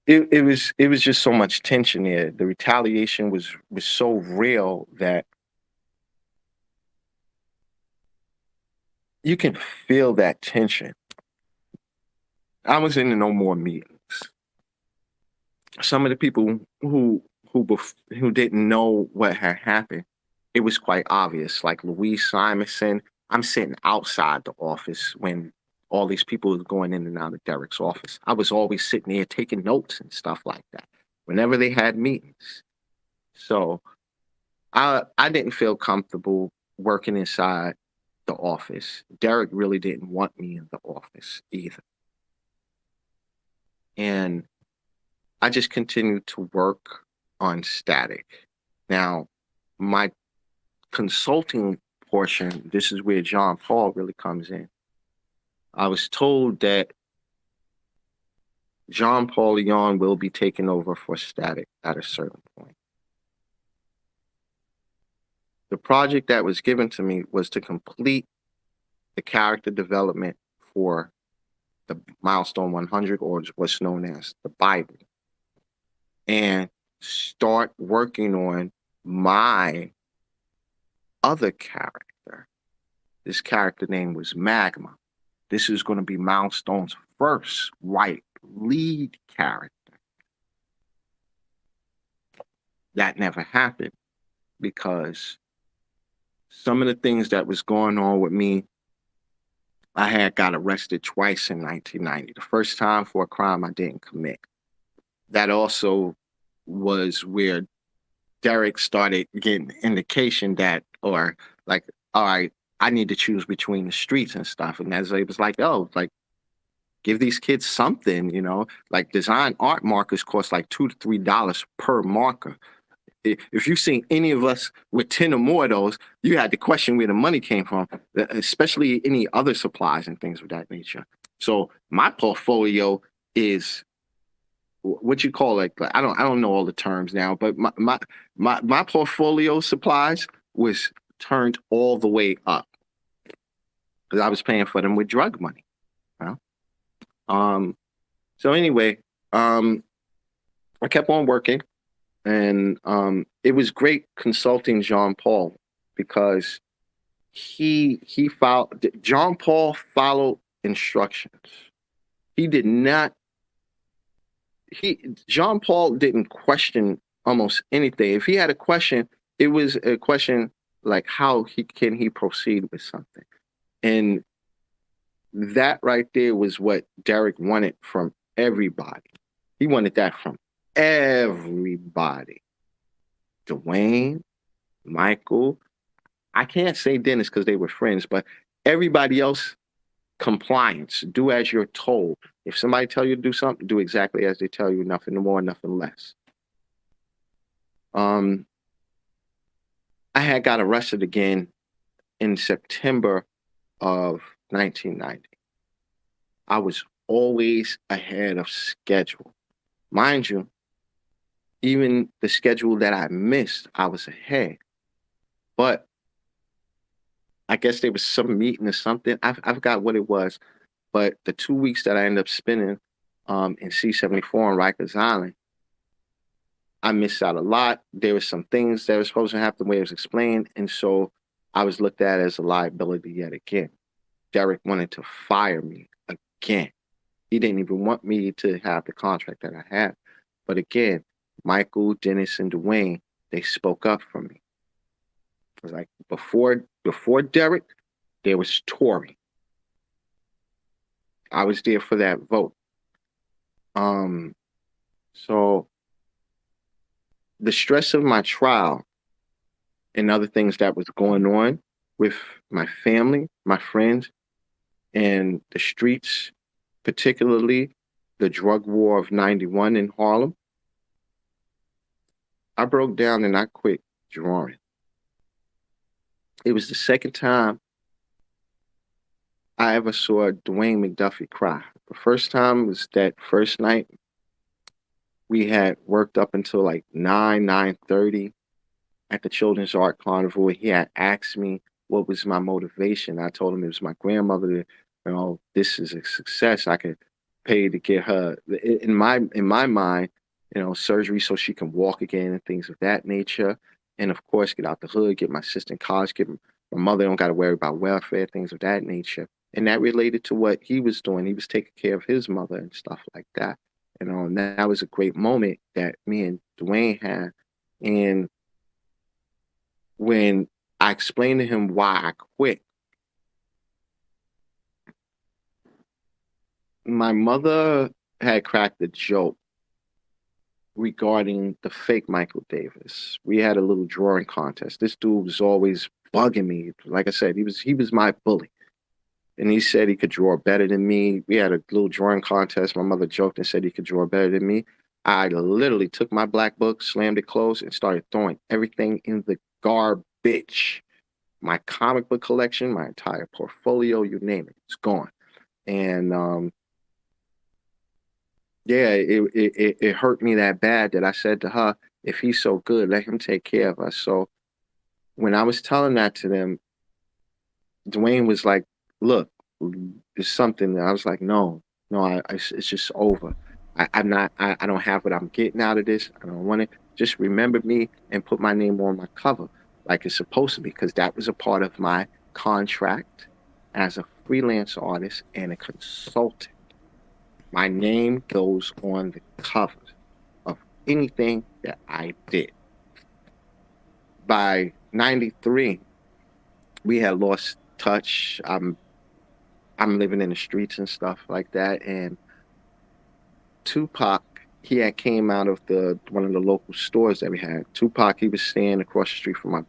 it was just so much tension there. The retaliation was so real that you can feel that tension. I was in the no more meetings. Some of the people who didn't know what had happened, it was quite obvious. Like Louise Simonson, I'm sitting outside the office when all these people were going in and out of Derek's office. I was always sitting there taking notes and stuff like that whenever they had meetings. So I didn't feel comfortable working inside the office. Derek really didn't want me in the office either. And I just continued to work on Static. Now, my consulting portion, this is where John Paul really comes in. I was told that John Paul Leon will be taking over for Static at a certain point. The project that was given to me was to complete the character development for the Milestone 100, or what's known as the Bible, and start working on my other character. This character name was Magma. this is going to be Milestone's first white lead character. That never happened because some of the things that was going on with me, I had got arrested twice in 1990. The first time for a crime I didn't commit. That also was where Derek started getting indication that, or like, all right, I need to choose between the streets and stuff. And as it was like, oh, like, give these kids something, you know, like design art markers cost like $2 to $3 per marker. If you've seen any of us with 10 or more of those, you had to question where the money came from, especially any other supplies and things of that nature. So my portfolio is what you call it. I don't know all the terms now, but my portfolio supplies was turned all the way up because I was paying for them with drug money. You know? So anyway, I kept on working. And it was great consulting Jean Paul because Jean Paul followed instructions. He did not. Jean Paul didn't question almost anything. If he had a question, it was a question like how can he proceed with something, and that right there was what Derek wanted from everybody. He wanted that from everybody. Dwayne, Michael, I can't say Dennis because they were friends, but everybody else, compliance, do as you're told. If somebody tell you to do something, do exactly as they tell you, nothing more, nothing less. I had got arrested again in September of 1990. I was always ahead of schedule. Mind you, even the schedule that I missed, I was ahead. But I guess there was some meeting or something. I forgot what it was. But the 2 weeks that I ended up spending in C-74 on Rikers Island, I missed out a lot. There were some things that were supposed to happen the way it was explained. And so I was looked at as a liability yet again. Derek wanted to fire me again. He didn't even want me to have the contract that I had. But again, Michael, Dennis, and Dwayne, they spoke up for me. It was like before Derek, there was Torrey. I was there for that vote. So the stress of my trial and other things that was going on with my family, my friends, and the streets, particularly the drug war of 91 in Harlem, I broke down and I quit drawing. It was the second time I ever saw Dwayne McDuffie cry. The first time was that first night. We had worked up until like 9:30 at the Children's Art Carnival. He had asked me what was my motivation. I told him it was my grandmother. You know, this is a success. I could pay to get her in my mind, you know, surgery so she can walk again and things of that nature. And of course, get out the hood, get my sister in college, get my mother don't got to worry about welfare, things of that nature. And that related to what he was doing. He was taking care of his mother and stuff like that. You know, and that was a great moment that me and Dwayne had. And when I explained to him why I quit, my mother had cracked a joke regarding the fake Michael Davis. We had a little drawing contest. This dude was always bugging me. Like I said, he was my bully. And he said he could draw better than me. We had a little drawing contest. My mother joked and said he could draw better than me. I literally took my black book, slammed it closed, and started throwing everything in the garbage. My comic book collection, my entire portfolio, you name it, it's gone. And yeah, it hurt me that bad that I said to her, if he's so good, let him take care of us. So when I was telling that to them, Dwayne was like, look, it's something. I was like, no, it's just over. I don't have what I'm getting out of this. I don't want it. Just remember me and put my name on my cover like it's supposed to be, because that was a part of my contract as a freelance artist and a consultant. My name goes on the covers of anything that I did. By 93, we had lost touch. I'm living in the streets and stuff like that. And Tupac, he had came out of the one of the local stores that we had. Tupac, he was staying across the street from my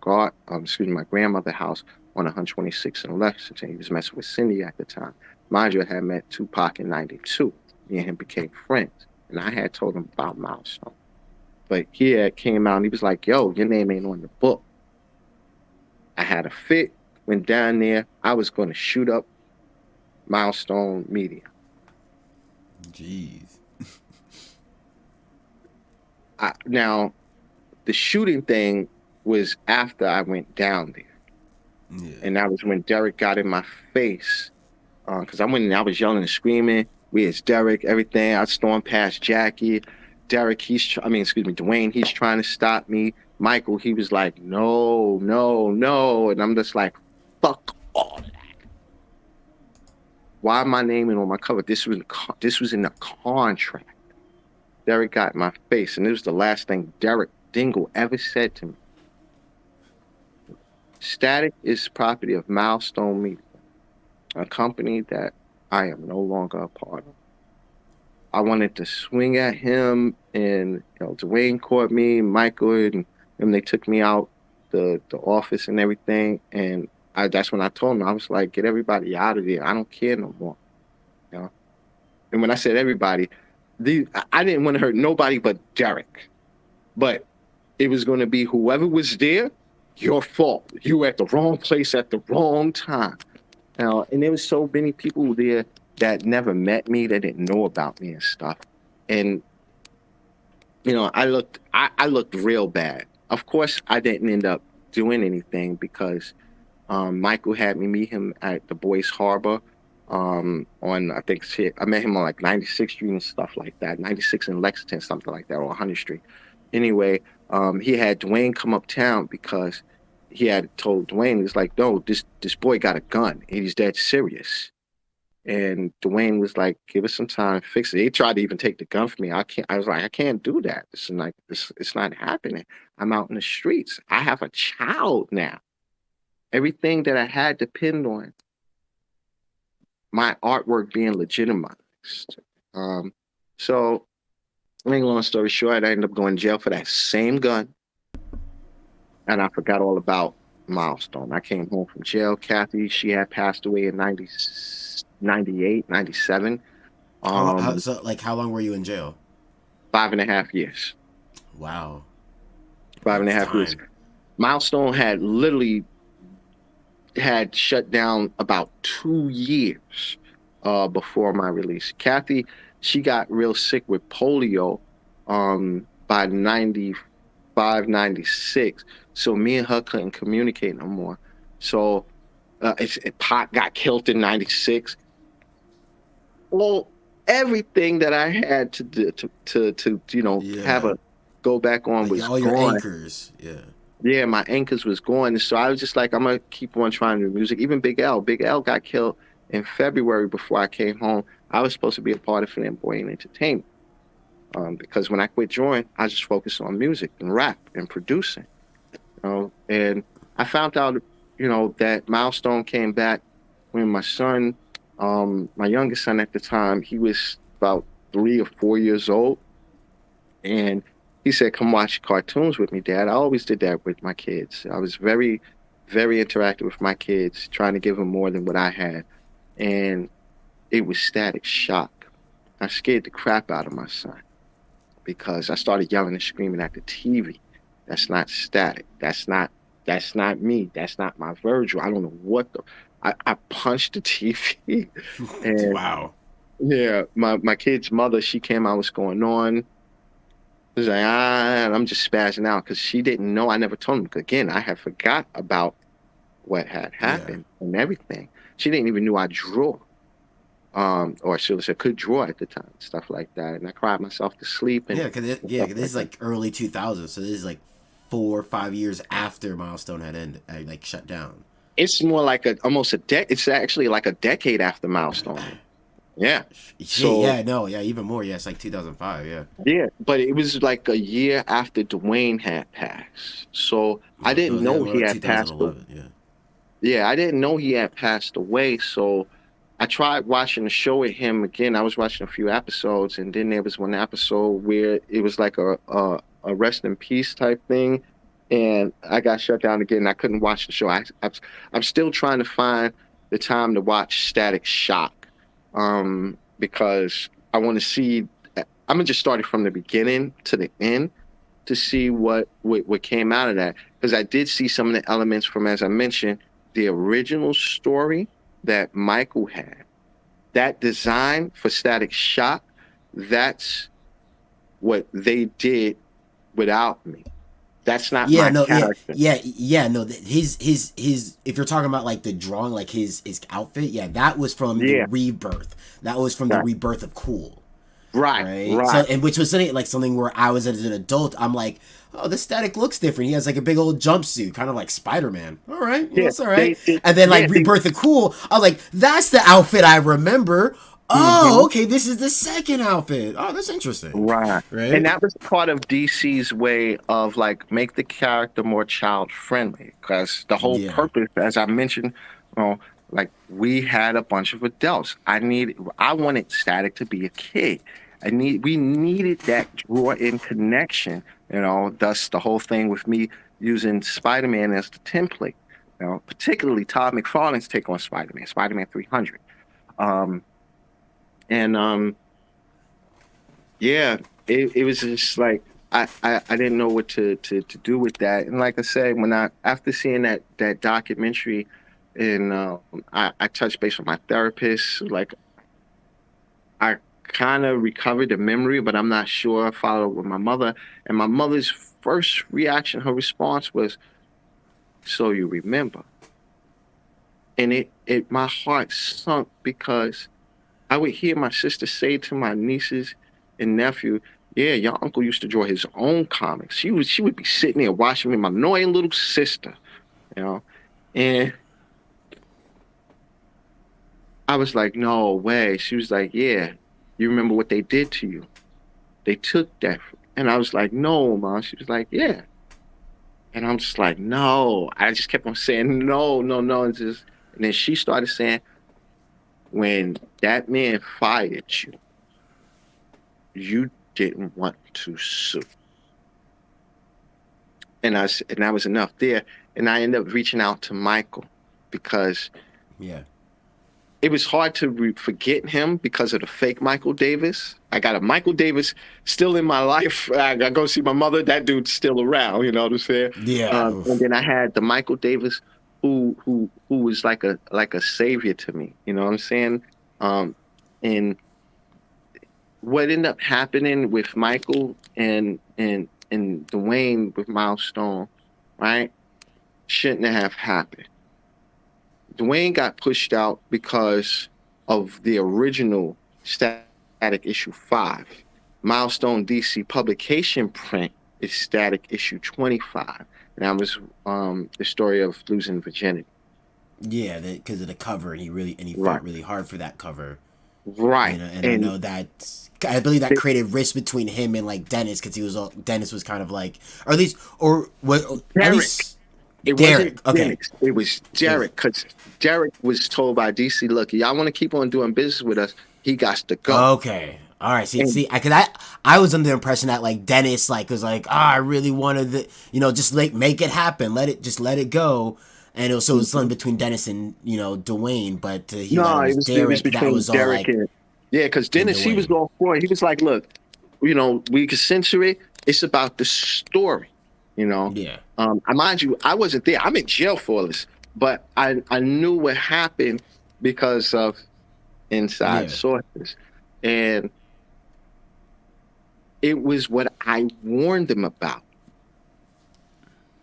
grandmother's house on 126 in Lexington. He was messing with Cindy at the time. Mind you, I had met Tupac in '92. Me and him became friends, and I had told him about Milestone. But he had came out and he was like, "Yo, your name ain't on the book." I had a fit, went down there. I was going to shoot up Milestone Media. Jeez. Now, the shooting thing was after I went down there. Yeah. And that was when Derek got in my face. Because I went and I was yelling and screaming. Where's Derek? Everything. I stormed past Jackie. Derek, Dwayne, he's trying to stop me. Michael, he was like, no, no, no. And I'm just like, fuck all that. Why my name ain't on my cover? This was in the contract. Derek got in my face, and it was the last thing Derek Dingle ever said to me. Static is property of Milestone Media, a company that I am no longer a part of. I wanted to swing at him, and Dwayne caught me, Michael, and they took me out the office and everything. And that's when I told him, I was like, get everybody out of there. I don't care no more. And when I said everybody, I didn't want to hurt nobody but Derek. But it was going to be whoever was there, your fault. You were at the wrong place at the wrong time. And there was so many people there that never met me, that didn't know about me and stuff. And I looked real bad. Of course, I didn't end up doing anything because Michael had me meet him at the Boys Harbor on, I think, I met him on like 96th Street and stuff like that, 96 in Lexington, something like that, or 100th Street. Anyway, he had Dwayne come uptown because he had told Dwayne, he's like, no, this boy got a gun and he's dead serious. And Dwayne was like, give us some time, fix it. He tried to even take the gun from me. I was like, I can't do that. It's not happening. I'm out in the streets. I have a child now. Everything that I had depend on my artwork being legitimized. So, long story short, I ended up going to jail for that same gun. And I forgot all about Milestone. I came home from jail. Kathy, she had passed away in 98, 97. How long were you in jail? 5.5 years. Wow. 5.5 years. Milestone had literally shut down about 2 years before my release. Kathy, she got real sick with polio by 95, 96. So me and her couldn't communicate no more. So Pot got killed in 96. Well, everything that I had to do to have a go back on was all your gone. anchors. Yeah, my anchors was gone. And so I was just like, I'm going to keep on trying to do music. Even Big L got killed in February before I came home. I was supposed to be a part of Flamboyant Entertainment. Because when I quit drawing, I just focused on music and rap and producing. And I found out, that Milestone came back when my son, my youngest son at the time, he was about 3 or 4 years old. And he said, come watch cartoons with me, Dad. I always did that with my kids. I was very, very interactive with my kids, trying to give them more than what I had. And it was Static Shock. I scared the crap out of my son because I started yelling and screaming at the TV. That's not Static. That's not me. That's not my Virgil. I don't know what I punched the TV. And wow. Yeah, my kid's mother, she came out what's going on. She was like, and I'm just spazzing out because she didn't know. I never told him. Again, I had forgot about what had happened and everything. She didn't even know I drew. Or she could draw at the time, stuff like that. And I cried myself to sleep. And because this is like early 2000s, so this is like 4 or 5 years after Milestone had ended, like shut down. It's more like almost a it's actually like a decade after Milestone. Yeah. Yeah, So yeah, no, yeah, even more. Yeah, it's like 2005. Yeah. yeah, but it was like a year after Dwayne had passed. So I Oh, didn't yeah, know well, he had passed. 2011. Yeah. Yeah, I didn't know he had passed away. So I tried watching the show with him again. I was watching a few episodes, and then there was one episode where it was like a rest in peace type thing, and I got shut down again. I couldn't watch the show. I'm still trying to find the time to watch Static Shock, because I want to see. I'm gonna just start it from the beginning to the end to see what came out of that, because I did see some of the elements from, as I mentioned, the original story that Michael had. That design for Static Shock, that's what they did without me. That's not Yeah, my no, yeah, character. yeah, yeah, no. His. If you're talking about like the drawing, like his outfit, yeah, that was from the Yeah, rebirth. That was from the right, rebirth of Cool, right, right? So, right. and which was something where I was as an adult, I'm like, oh, the Static looks different. He has like a big old jumpsuit, kind of like Spider Man. All right, Yeah, it's all right. And then yeah, like rebirth of Cool, I'm like, that's the outfit I remember. Oh, mhm. okay, this is the second outfit. Oh, that's interesting, Right. And right? that was part of DC's way of like make the character more child friendly. Because the whole Yeah. purpose, as I mentioned, like we had a bunch of adults. I wanted Static to be a kid. We needed that draw in connection, thus the whole thing with me using Spider-Man as the template. Particularly Todd McFarlane's take on Spider-Man, Spider-Man 300. Um, and yeah, it was just like I didn't know what to do with that. And like I said, when I after seeing that documentary, and I touched base with my therapist, like I kind of recovered the memory, but I'm not sure. I followed up with my mother, and my mother's first reaction, her response was, "So you remember?" And it my heart sunk because I would hear my sister say to my nieces and nephew, "Yeah, your uncle used to draw his own comics. She would be sitting there watching me, my annoying little sister, you know." And I was like, "No way." She was like, "Yeah, you remember what they did to you? They took that." And I was like, "No, mom." She was like, "Yeah." And I'm just like, "No." I just kept on saying, "No, no, no." And then she started saying, "When that man fired you, you didn't want to sue." And that was enough there. And I ended up reaching out to Michael because Yeah. it was hard to forget him because of the fake Michael Davis. I got a Michael Davis still in my life. I go see my mother. That dude's still around. You know what I'm saying? Yeah. And Oof. then I had the Michael Davis who was like a savior to me. You know what I'm saying? And what ended up happening with Michael and Dwayne with Milestone, right? Shouldn't have happened. Dwayne got pushed out because of the original Static Issue 5. Milestone DC publication print is Static Issue 25. And that was the story of losing virginity. Yeah, because of the cover, and he Right. fought really hard for that cover. Right. And I And know that I believe that th- created risk between him and like Dennis, because Dennis was kind of like, or at least, or what, at Derek, least it wasn't Derek. Okay, Dennis, it was it, Derek, because Derek was told by DC, look, y'all want to keep on doing business with us, he got to go. okay, all right. And Cause I was under the impression that like Dennis like was like, I really wanted the, just like make it happen, let it go. And so it was something between Dennis and Dwayne, but to hear that it no, was it was Derek, that between was all Derek like and yeah, because in Dennis, he was Dwayne. all for it. He was like, look, we can censor it. It's about the story, you know. Yeah, I mind you, I wasn't there. I'm in jail for this, but I knew what happened because of inside yeah, sources. And it was what I warned them about.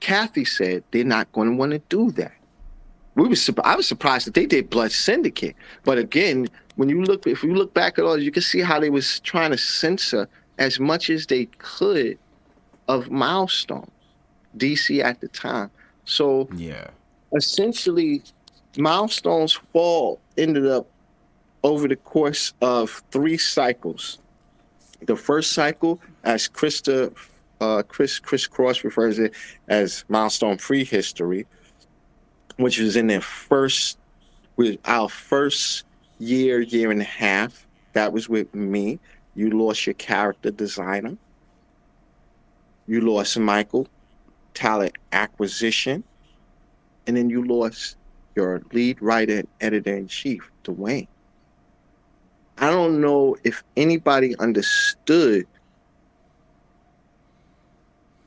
Kathy said they're not going to want to do that. I was surprised that they did Blood Syndicate. But again, if you look back at all, you can see how they was trying to censor as much as they could of Milestone, DC at the time. So yeah. essentially, Milestone's fall ended up over the course of 3 cycles. The first cycle, as Chris Cross refers it as Milestone Prehistory, which was in their first, with our first year and a half. That was with me. You lost your character designer. You lost Michael, talent acquisition, and then you lost your lead writer and editor in chief, Dwayne. I don't know if anybody understood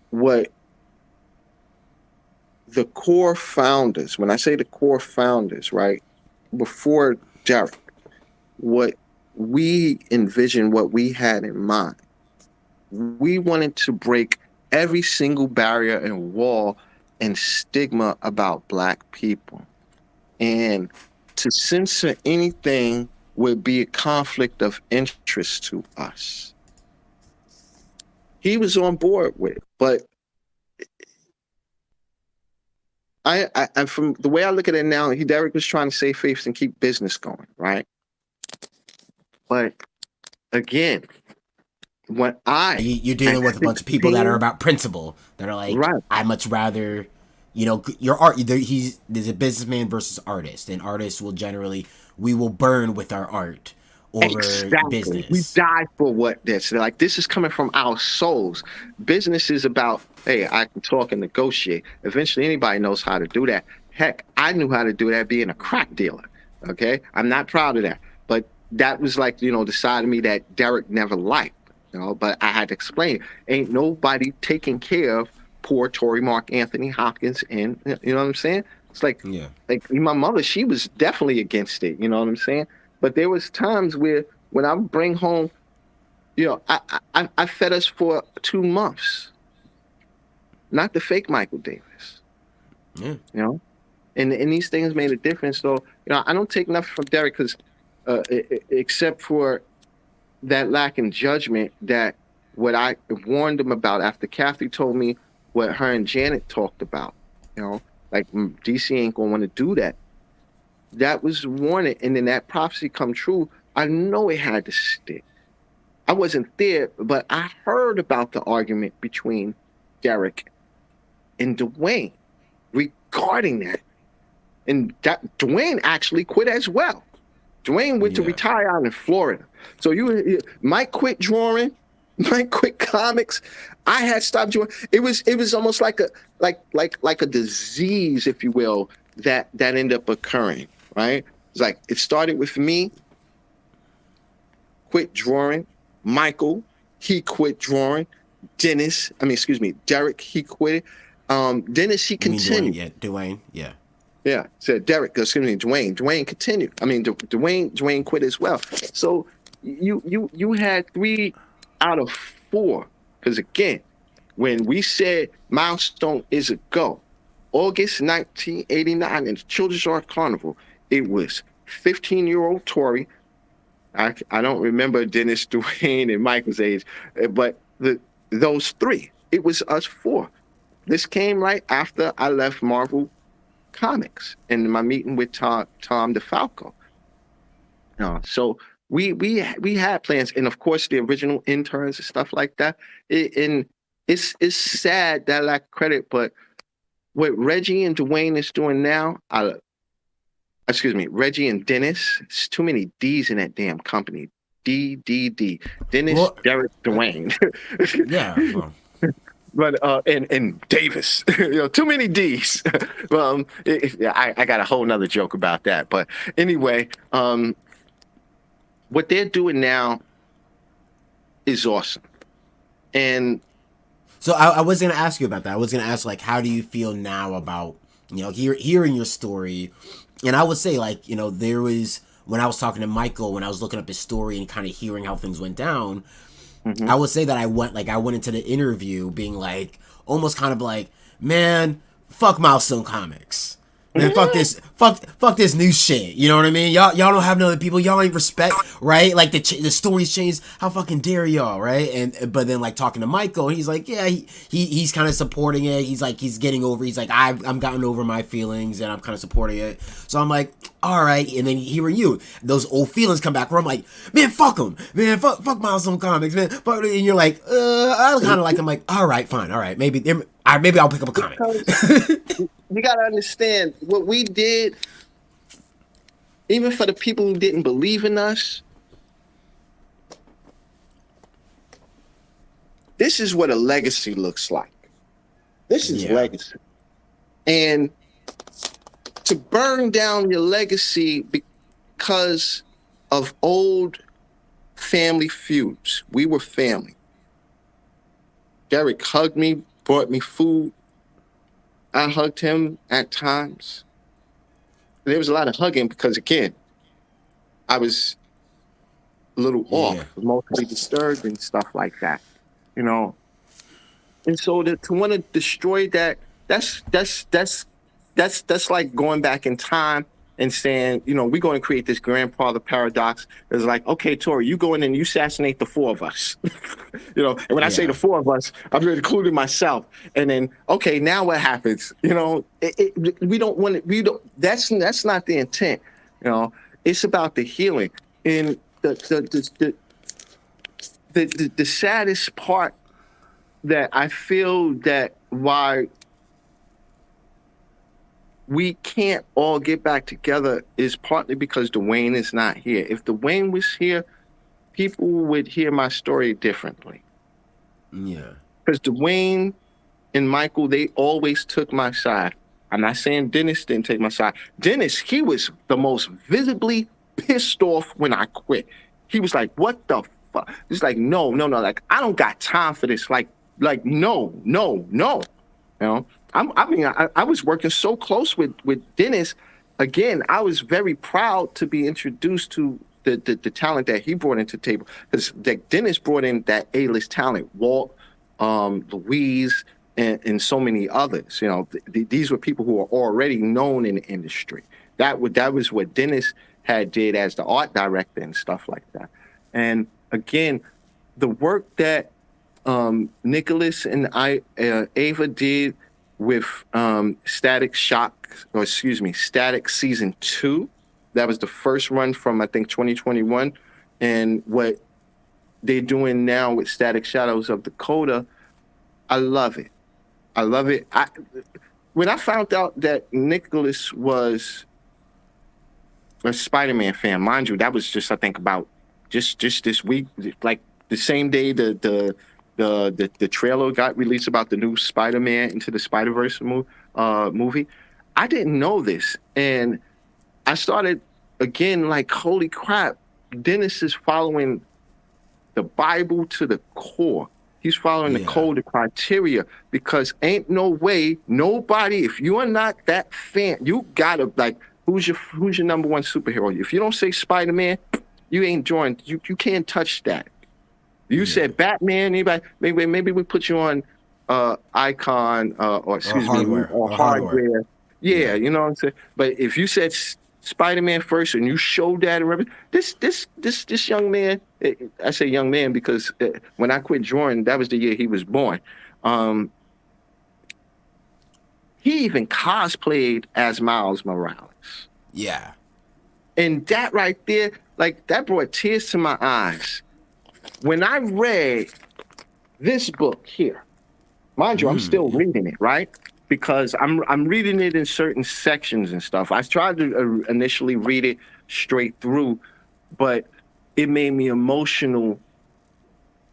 what the core founders, when I say the core founders, right, before Derek, what we envisioned, what we had in mind. We wanted to break every single barrier and wall and stigma about Black people. And to censor anything would be a conflict of interest to us. He was on board with it, but I from the way I look at it now, Derek was trying to save face and keep business going, right? But again, when you're dealing with a bunch of people that are about principle, that are like, right. I much rather, your art. There's a businessman versus artist, and artists will generally, we will burn with our art over Exactly. We business. die for what this. They're like, this is coming from our souls. Business is about, hey, I can talk and negotiate. Eventually, anybody knows how to do that. Heck, I knew how to do that being a crack dealer. Okay, I'm not proud of that, but that was like, the side of me that Derek never liked. But I had to explain. Ain't nobody taking care of poor Torrey, Mark Anthony, Hopkins, and you know what I'm saying? It's like, Yeah. like my mother, she was definitely against it. You know what I'm saying? But there was times where when I would bring home, I fed us for 2 months, not the fake Michael Davis. Yeah. And these things made a difference. So I don't take nothing from Derek because except for that lack in judgment, that what I warned him about after Kathy told me what her and Janet talked about, like DC ain't gonna want to do that. That was warning, and then that prophecy come true. I know it had to stick. I wasn't there, but I heard about the argument between Derek and Dwayne regarding that. And that Dwayne actually quit as well. Dwayne went to retire out in Florida. So Mike quit drawing, Mike quit comics. I had stopped drawing. It was almost like a disease, if you will, that ended up occurring. Right? It's like it started with me, quit drawing. Michael, he quit drawing. Derek, he quit. Dennis, he continued. Dwayne, yeah. Yeah, said Derek, Dwayne. Dwayne continued. Dwayne quit as well. So you had 3 out of 4. Because again, when we said Milestone is a go, August 1989 in the Children's Art Carnival, it was 15-year-old Torrey. I don't remember Dennis, Dwayne, and Michael's age, but those 3. It was us 4. This came right after I left Marvel Comics and my meeting with Tom DeFalco. So we had plans, and of course the original interns and stuff like that. And it's sad that I lack credit, but what Reggie and Dwayne is doing now, Reggie and Dennis, it's too many D's in that damn company. D. Dennis, Derek, Dwayne. Yeah. Well. But and Davis, too many D's. I got a whole nother joke about that. But anyway, what they're doing now is awesome. And so I was going to ask you about that. I was going to ask, like, how do you feel now about, hearing your story? And I would say, like, there was, when I was talking to Michael, when I was looking up his story and kind of hearing how things went down, I would say that I went into the interview being like, almost kind of like, man, fuck Milestone Comics. Man, fuck this new shit. You know what I mean? Y'all don't have no other people. Y'all ain't respect, right? Like the stories changed. How fucking dare y'all, right? And but then like talking to Michael, he's like, yeah, he's kind of supporting it. He's like, he's getting over. He's like, I'm gotten over my feelings and I'm kind of supporting it. So I'm like, all right. And then hearing you, those old feelings come back where I'm like, man, fuck them, man, fuck Milestone Comics, man. And you're like, I kind of like. I'm like, all right, fine, all right, maybe I'll pick up a comic. You gotta understand what we did, even for the people who didn't believe in us. This is what a legacy looks like. This is legacy. And to burn down your legacy because of old family feuds. We were family. Derek hugged me, brought me food. I hugged him at times. There was a lot of hugging because, again, I was a little off, emotionally disturbed and stuff like that, you know. And so to want to destroy that, that's like going back in time and saying, you know, we're going to create this grandfather paradox. It's like, okay, Torrey, you go in and you assassinate the four of us. You know, and when I say the four of us, I'm including myself. And then, okay, now what happens? You know, we don't want it. We don't. That's not the intent. You know, it's about the healing. And the saddest part that I feel that why we can't all get back together is partly because Dwayne is not here. If Dwayne was here, people would hear my story differently. Yeah. Because Dwayne and Michael, they always took my side. I'm not saying Dennis didn't take my side. Dennis, he was the most visibly pissed off when I quit. He was like, what the fuck? He's like, no. Like, I don't got time for this. Like, no. You know? I was working so close with Dennis. Again, I was very proud to be introduced to the talent that he brought into the table, because Dennis brought in that A-list talent, Walt, Louise, and so many others. You know, these were people who were already known in the industry. That was what Dennis had did as the art director and stuff like that. And again, the work that Nicholas and Ava did with Static Season 2. That was the first run from, I think, 2021. And what they're doing now with Static Shadows of Dakota, I love it. When I found out that Nicholas was a Spider-Man fan, mind you, that was just, I think, about just this week, like the same day the trailer got released about the new Spider-Man Into the Spider-Verse movie. I didn't know this. And I started, again, like, holy crap, Dennis is following the Bible to the core. He's following the code, the criteria, because ain't no way, nobody, if you are not that fan, you gotta, like, who's your number one superhero? If you don't say Spider-Man, you ain't joined. You can't touch that. You said Batman, anybody, maybe we put you on Icon or hardware. Yeah, you know what I'm saying? But if you said Spider-Man first and you showed that and everything, this young man, I say young man because when I quit drawing, that was the year he was born. He even cosplayed as Miles Morales. Yeah. And that right there, like, that brought tears to my eyes. When I read this book here, mind you, I'm still reading it, right? Because I'm reading it in certain sections and stuff. I tried to initially read it straight through, but it made me emotional,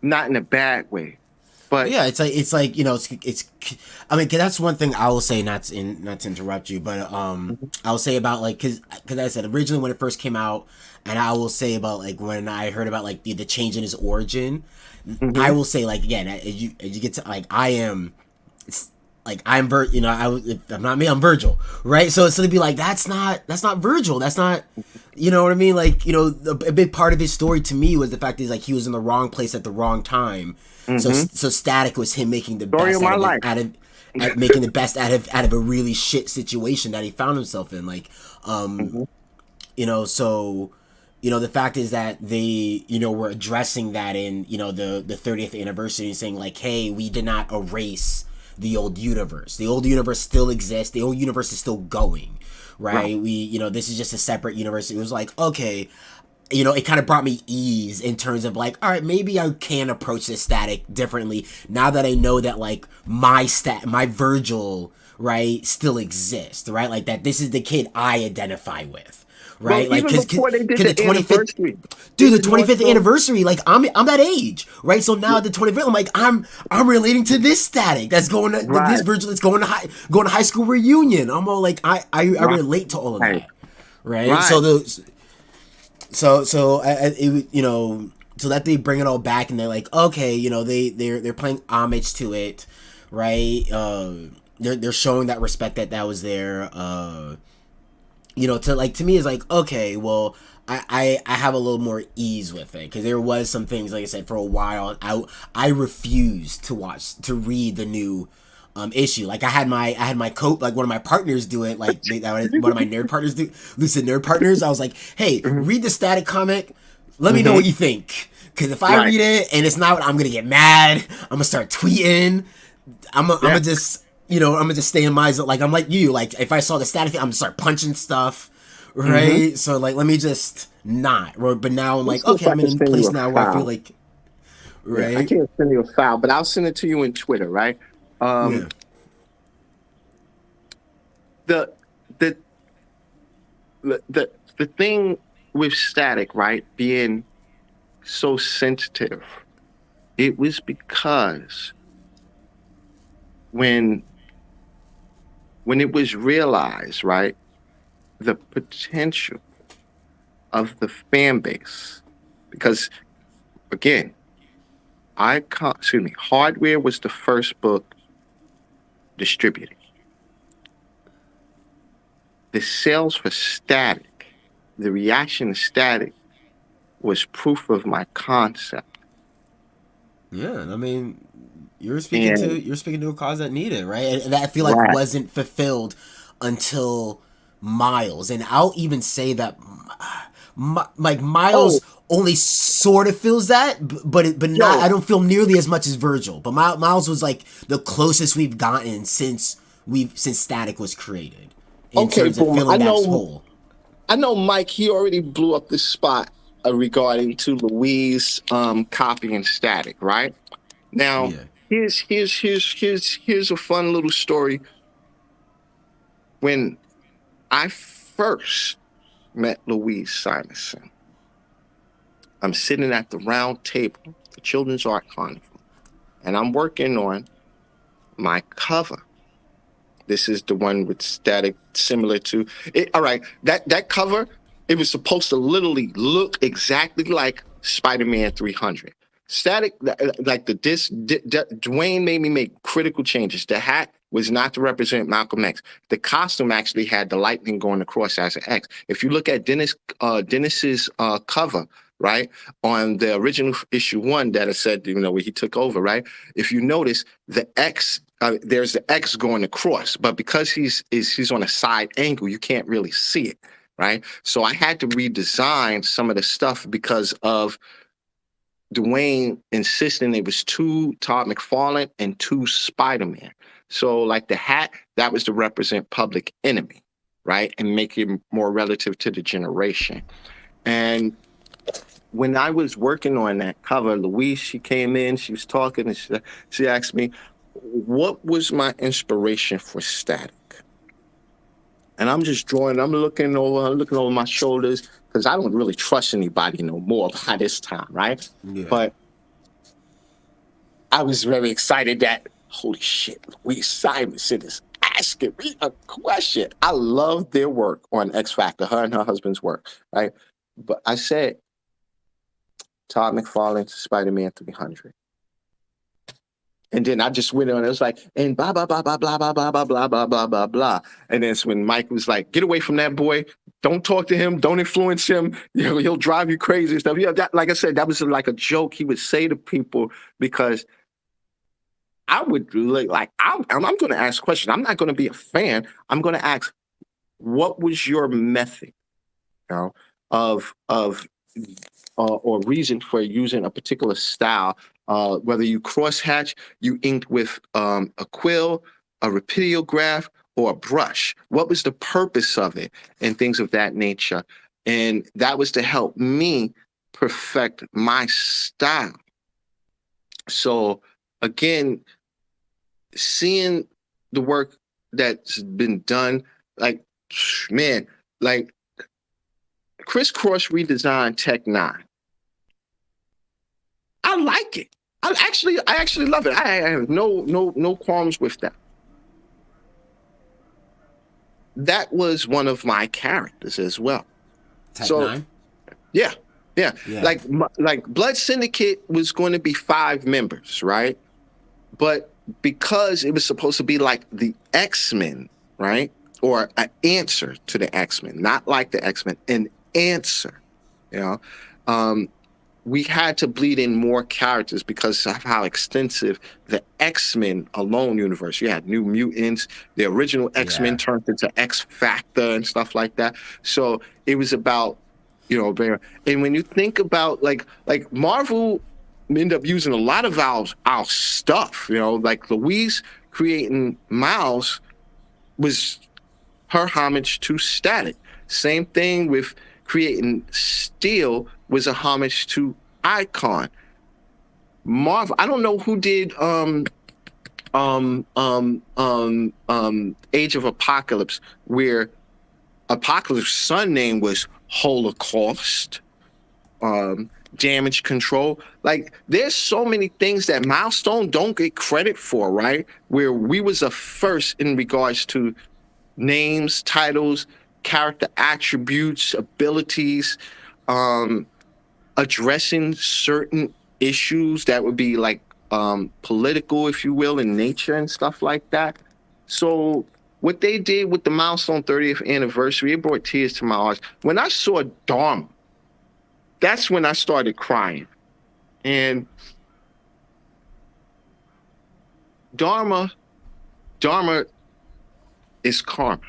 not in a bad way. But yeah, it's like you know, it's. I mean, 'cause that's one thing I will say, not to interrupt you, but I will say about, like, because I said originally when it first came out, and I will say about, like, when I heard about, like, the change in his origin, I will say, like, again, as you get to, like, I'm if I'm not me, I'm Virgil, right? So it's gonna be like, that's not Virgil, that's not, you know what I mean? Like, you know, a big part of his story to me was the fact that, like, he was in the wrong place at the wrong time. So Static was him making the story best of my life. at making the best out of a really shit situation that he found himself in. Like, Mhm. so the fact is that they were addressing that in the 30th anniversary, and saying like, hey, we did not erase the old universe. The old universe still exists. The old universe is still going, Right. right? We this is just a separate universe. It was like, okay, it kind of brought me ease in terms of like, all right, maybe I can approach this static differently now that I know that like my Virgil, right, still exists, right? Like that this is the kid I identify with, Well, right? Like even cause, before they did cause the the 25th, anniversary, dude, the didn't 25th Milestone? anniversary, like I'm that age, right? So now at the 25th, I'm like I'm relating to this static that's going to this Right. Virgil that's going to high school reunion. I'm all like I Right. relate to all of Right. that, right? Right. So that they bring it all back, and they're like, okay, they're paying homage to it, right? They're showing that respect that was there. To me is like, okay, well, I have a little more ease with it, because there was some things, like I said, for a while I refused to read the new issue. Like I had my coat, like one of my partners do it, like one of my nerd partners do, lucid nerd partners. I was like, hey, Mhm. read the static comic, let me know what Mhm. you think, because if I Right. read it and it's not, I'm gonna get mad, I'm gonna start tweeting, I'm Yeah. gonna just I'm gonna just stay in my zone. Like I'm like you. Like if I saw the static, I'm gonna start punching stuff, Hmm. right? So like let me just not. But now I'm Let's like, see if okay, I I'm can in a send you place a now where I feel file. like, Yeah, I right, can't send you a file, but I'll send it to you in Twitter, right? yeah, Um, the the the thing with static, right, being so sensitive, it was because when it was realized, right, the potential of the fan base, because again, excuse me, Hardware was the first book distributed. The sales for Static, the reaction to Static was proof of my concept. yeah. I mean, And you're speaking to a cause that needed, right, and that I feel like right. wasn't fulfilled until Miles. And I'll even say that like Oh, Miles only sort of feels that, but not. yo, I don't feel nearly as much as Virgil. But Miles was like the closest we've gotten since Static was created, in okay, terms of boom. filling that hole. I know Mike, he already blew up the spot regarding to Louise copying Static, right? Now, Yeah, here's a fun little story. When I first met Louise Simonson, I'm sitting at the round table, the Children's Art Carnival, and I'm working on my cover. This is the one with Static, similar to it. All right, that cover, it was supposed to literally look exactly like Spider-Man 300. Static, like Dwayne made me make critical changes. The hat was not to represent Malcolm X. The costume actually had the lightning going across as an X. If you look at Dennis's cover, right, on the original issue 1 that it said, where he took over, right? If you notice, the X, there's the X going across, but because he's on a side angle, you can't really see it, right? So I had to redesign some of the stuff because of Dwayne insisting it was 2 Todd McFarlane and 2 Spider-Man. So like the hat, that was to represent Public Enemy, right? And make it more relative to the generation. And when I was working on that cover, Louise, she came in, she was talking, and she asked me, what was my inspiration for Static? And I'm just drawing, I'm looking over my shoulders, because I don't really trust anybody no more by this time, right? yeah. But I was very excited that, holy shit, Louise Simonson is asking me a question. I love their work on X Factor, her and her husband's work, right? But I said, Todd McFarlane, Spider-Man 300. And then I just went on. It was like, and blah blah blah blah blah blah blah blah blah blah blah blah blah. And then it's when Mike was like, "Get away from that boy! Don't talk to him! Don't influence him! He'll drive you crazy and stuff." Yeah, that, like I said, that was like a joke he would say to people because I would like I'm going to ask questions. I'm not going to be a fan. I'm going to ask, what was your method, you know, of or reason for using a particular style? Whether you crosshatch, you inked with a quill, a rapidograph, or a brush. What was the purpose of it, and things of that nature? And that was to help me perfect my style. So again, seeing the work that's been done, like, man, like Crisscross redesigned Tech 9. I like it. I actually love it. I have no qualms with that. That was one of my characters as well. Tech So 9? yeah, yeah. Yeah. Like Blood Syndicate was going to be 5 members, right? But because it was supposed to be like the X-Men, right? Or an answer to the X-Men, not like the X-Men, an answer, you know? We had to bleed in more characters because of how extensive the X-Men alone universe. You had New Mutants, the original X-Men Yeah. turned into X Factor and stuff like that. So it was about, and when you think about like Marvel end up using a lot of our stuff, like Louise creating Miles was her homage to Static. Same thing with creating Steel was a homage to Icon. Marvel, I don't know who did Age of Apocalypse, where Apocalypse's son name was Holocaust. Damage control. Like, there's so many things that Milestone don't get credit for, right? Where we was a first in regards to names, titles, character attributes, abilities, addressing certain issues that would be like political, if you will, in nature and stuff like that. So what they did with the Milestone 30th anniversary, it brought tears to my eyes. When I saw Dharma, that's when I started crying. And Dharma is karma.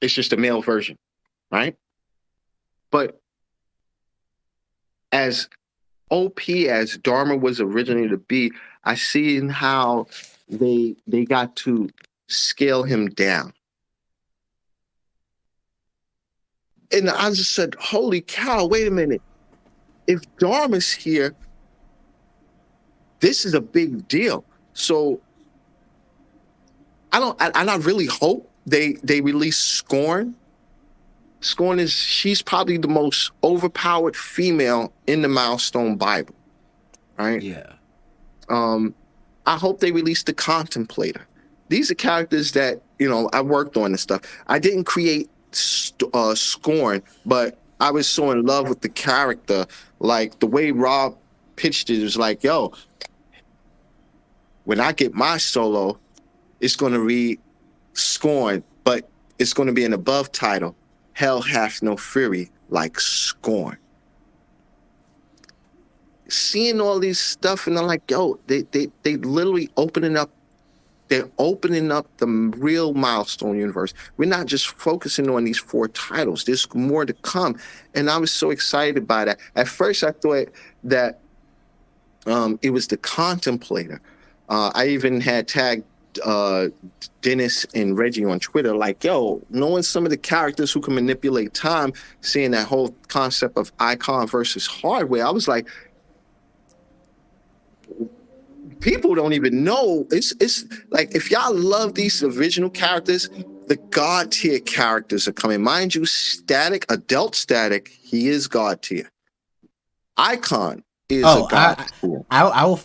It's just a male version, right? But as OP as Dharma was originally to be, I see in how they got to scale him down. And I just said, holy cow, wait a minute. If Dharma's here, this is a big deal. So I really hope they release Scorn. Scorn she's probably the most overpowered female in the Milestone Bible, right? Yeah. I hope they release the Contemplator. These are characters that, I worked on and stuff. I didn't create Scorn, but I was so in love with the character. Like, the way Rob pitched it was like, yo, when I get my solo, it's going to read Scorn, but it's going to be an above title. Hell hath no fury like Scorn. Seeing all these stuff, and I'm like, yo, they literally they're opening up the real Milestone universe. We're not just focusing on these 4 titles. There's more to come. And I was so excited by that. At first, I thought that it was the Contemplator. I even had tagged Dennis and Reggie on Twitter, like, yo, knowing some of the characters who can manipulate time, seeing that whole concept of Icon versus Hardware, I was like, people don't even know. It's like, if y'all love these original characters, the God tier characters are coming. Mind you, Static, Adult Static, he is God tier. Icon is a God tier. I will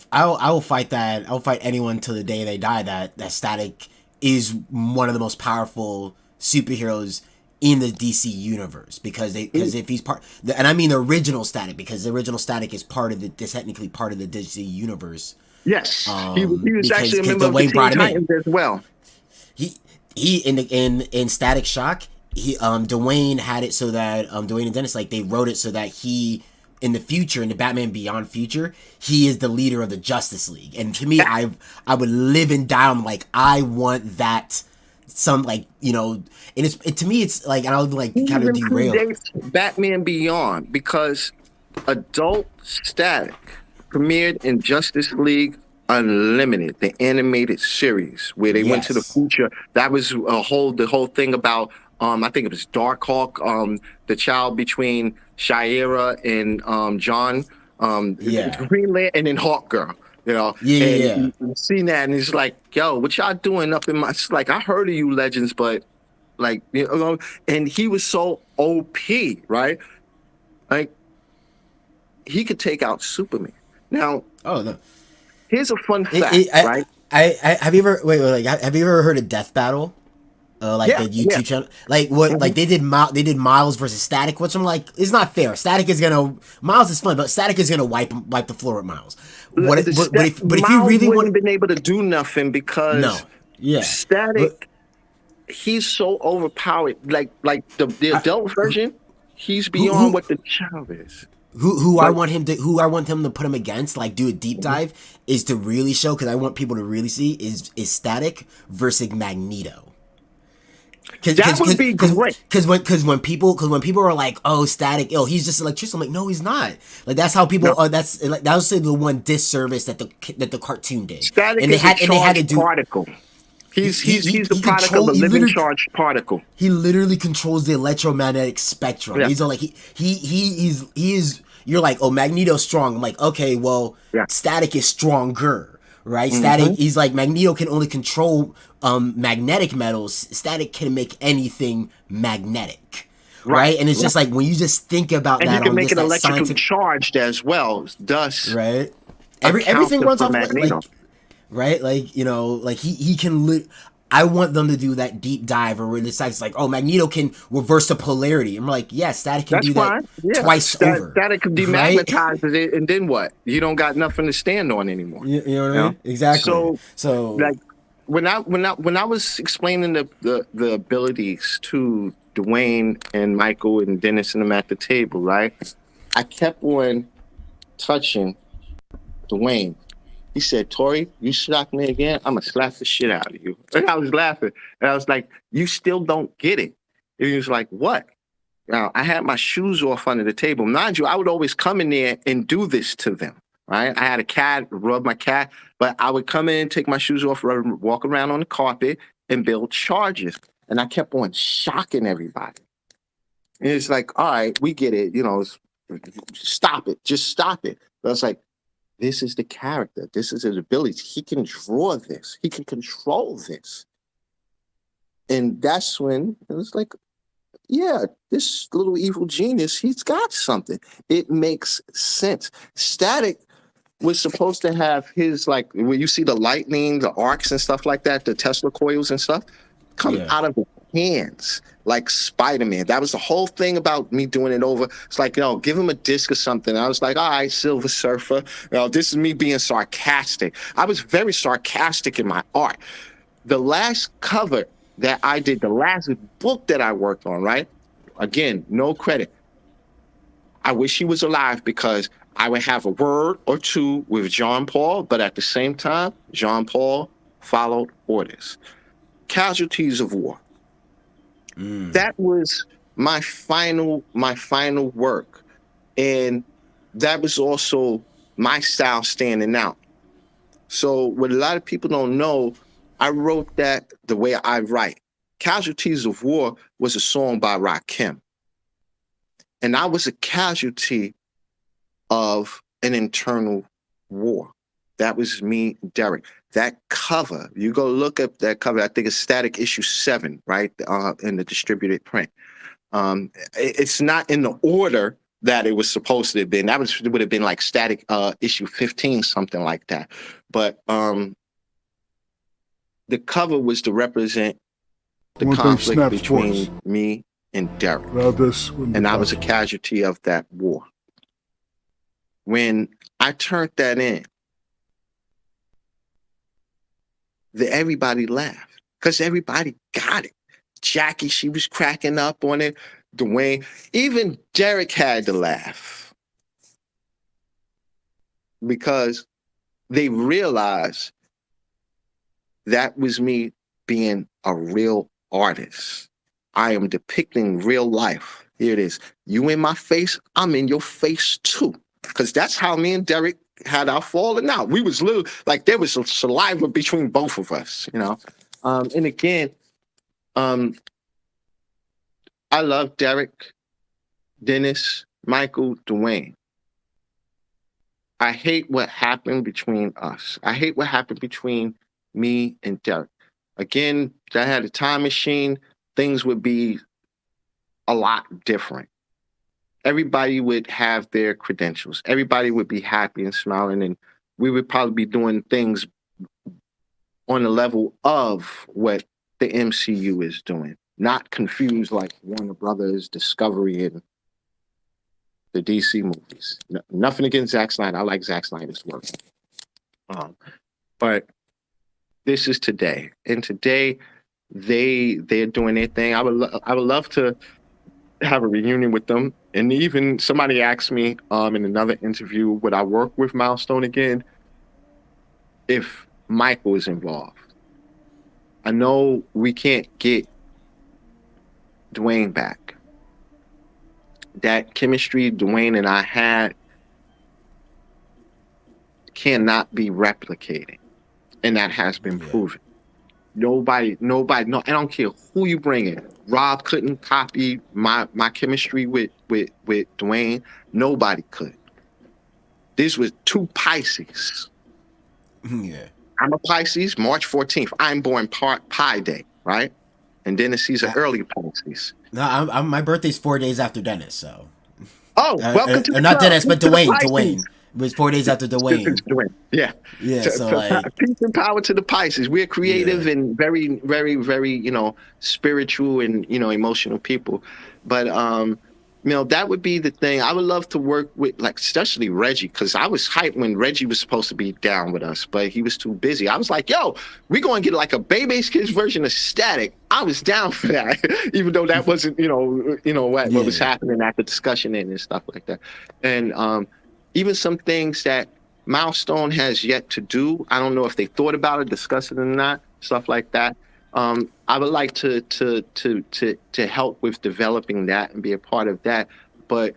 fight that. I will fight anyone till the day they die that Static is one of the most powerful superheroes in the DC universe, because if he's part, and I mean the original Static, because the original Static is technically part of the DC universe. Yes, he was actually a member of the Teen Titans as well. He in Static Shock, Dwayne had it so that Dwayne and Dennis, like, they wrote it so that he in the future, in the Batman Beyond future, he is the leader of the Justice League. And to me, I would live and die on like I want that. Some like and to me it's like, and I'll like He kind of even derail. predates Batman Beyond because Adult Static premiered in Justice League Unlimited, the animated series where they went to the Yes. future. That was the whole thing about I think it was Darkhawk, the child between Shira and John, Yeah. Green Lantern, and then Hawkgirl. Yeah. And you seen that, and it's like, yo, what y'all doing up in my? It's like I heard of you, Legends, but like and he was so OP, right? Like he could take out Superman. Now, Oh no. here's a fun fact, right? I have you ever like have you ever heard of Death Battle? Like Yeah, the yeah. YouTube channel, like what, like Mhm. they did Miles versus Static, which I'm like, it's not fair. Static is gonna Miles is fun, but Static is gonna wipe the floor with Miles. What? But if you Miles really wouldn't want, have been able to do nothing because no, yeah, but Static, he's so overpowered. Like the I, adult version, he's who beyond what the child is. who I But want him to put him against, like do a deep dive, is to really show, because I want people to really see is Static versus Magneto. that would be great. Because when people are like, oh, Static, oh, he's just electricity, I'm like, no, he's not. Like that's how people No, that's like, that was the one disservice that the cartoon did. Static and they is a had to charged do particle. He's the he product of control a he living literally charged particle. he literally controls the electromagnetic spectrum. Yeah, He's all like he is. You're like, oh, Magneto's strong. I'm like, okay, well, yeah. Static is stronger, right? Static, Hmm. he's like, Magneto can only control magnetic metals. Static can make anything magnetic, Right, right? And it's right. just like when you just think about And he that can on make just it that electrically scientific, charged as well, thus right? Everything accounting runs for off like, Magneto. right? Like, like he can I want them to do that deep dive where it's like, oh, Magneto can reverse the polarity. And we're like, yeah, Static can That's do that fine. Yeah, twice over, Static right? demagnetizes it, and then what? You don't got nothing to stand on anymore. You know what You I know. mean? Exactly. So, So like, when I was explaining the abilities to Dwayne and Michael and Dennis and them at the table, right? I kept on touching Dwayne. He said, Torrey, you slap me again, I'm gonna slap the shit out of you. And I was laughing. And I was like, you still don't get it. And he was like, what? Now, I had my shoes off under the table. Mind you, I would always come in there and do this to them, right? I had a cat, rub my cat, but I would come in, take my shoes off, walk around on the carpet, and build charges. And I kept on shocking everybody. And it's like, all right, we get it. Stop it. Just stop it. But I was like, this is the character. This is his ability. He can draw this. He can control this. And that's when it was like, yeah, this little evil genius, he's got something. It makes sense. Static was supposed to have his, like, when you see the lightning, the arcs and stuff like that, the Tesla coils and stuff, come yeah, out of his hands like Spider-Man. That was the whole thing about me doing it over. It's like, give him a disc or something. I was like, all right, Silver Surfer. This is me being sarcastic. I was very sarcastic in my art. The last cover that I did, the last book that I worked on, right? Again, no credit. I wish he was alive because I would have a word or two with Jean Paul, but at the same time, Jean Paul followed orders. Casualties of War. That was my final work. And that was also my style standing out. So what a lot of people don't know, I wrote that the way I write. Casualties of War was a song by Rakim. And I was a casualty of an internal war. That was me, Derek. That cover, you go look up that cover. I think it's Static issue 7, right? In the distributed print. It's not in the order that it was supposed to have been. It would have been like Static issue 15, something like that. But the cover was to represent the conflict between me and Derek. And I was a casualty of that war. When I turned that in, everybody laughed because everybody got it. Jackie, she was cracking up on it. Dwayne, even Derek had to laugh. because they realized that was me being a real artist. I am depicting real life. Here it is. You in my face, I'm in your face too. Because that's how me and Derek had our falling out. We was little, like there was saliva between both of us, you know. And again, um, I love Derek, Dennis, Michael, Dwayne. I hate what happened between us. I hate what happened between me and Derek. Again, if I had a time machine, things would be a lot different. Everybody would have their credentials. Everybody would be happy and smiling, and we would probably be doing things on the level of what the MCU is doing, not confused like Warner Brothers, Discovery, and the DC movies. Nothing against Zack Snyder. I like Zack Snyder's work. But this is today, and today they're doing their thing. I would love to have a reunion with them. And even somebody asked me in another interview, would I work with Milestone again if Michael is involved? I know we can't get Dwayne back. That chemistry Dwayne and I had cannot be replicated. And that has been proven. Nobody, no, I don't care who you bring in. Rob couldn't copy my chemistry with Dwayne. Nobody could. This was two Pisces. Yeah. I'm a Pisces, March 14th. I'm born Pi Day, right? And Dennis, he's an early Pisces. No, I'm my birthday's 4 days after Dennis, so. Oh, welcome to the not club. Dennis, but To the Dwayne. Pisces. Dwayne. It was 4 days after Dwayne. Yeah. Yeah, so like, peace and power to the Pisces. We're creative and very, very, very, spiritual and, emotional people. But, that would be the thing. I would love to work with, like, especially Reggie, because I was hyped when Reggie was supposed to be down with us, but he was too busy. I was like, yo, we're going to get like a Baby's Kids version of Static. I was down for that, even though that wasn't, what was happening at the discussion and stuff like that. And even some things that Milestone has yet to do. I don't know if they thought about it, discussed it or not, stuff like that. I would like to help with developing that and be a part of that. But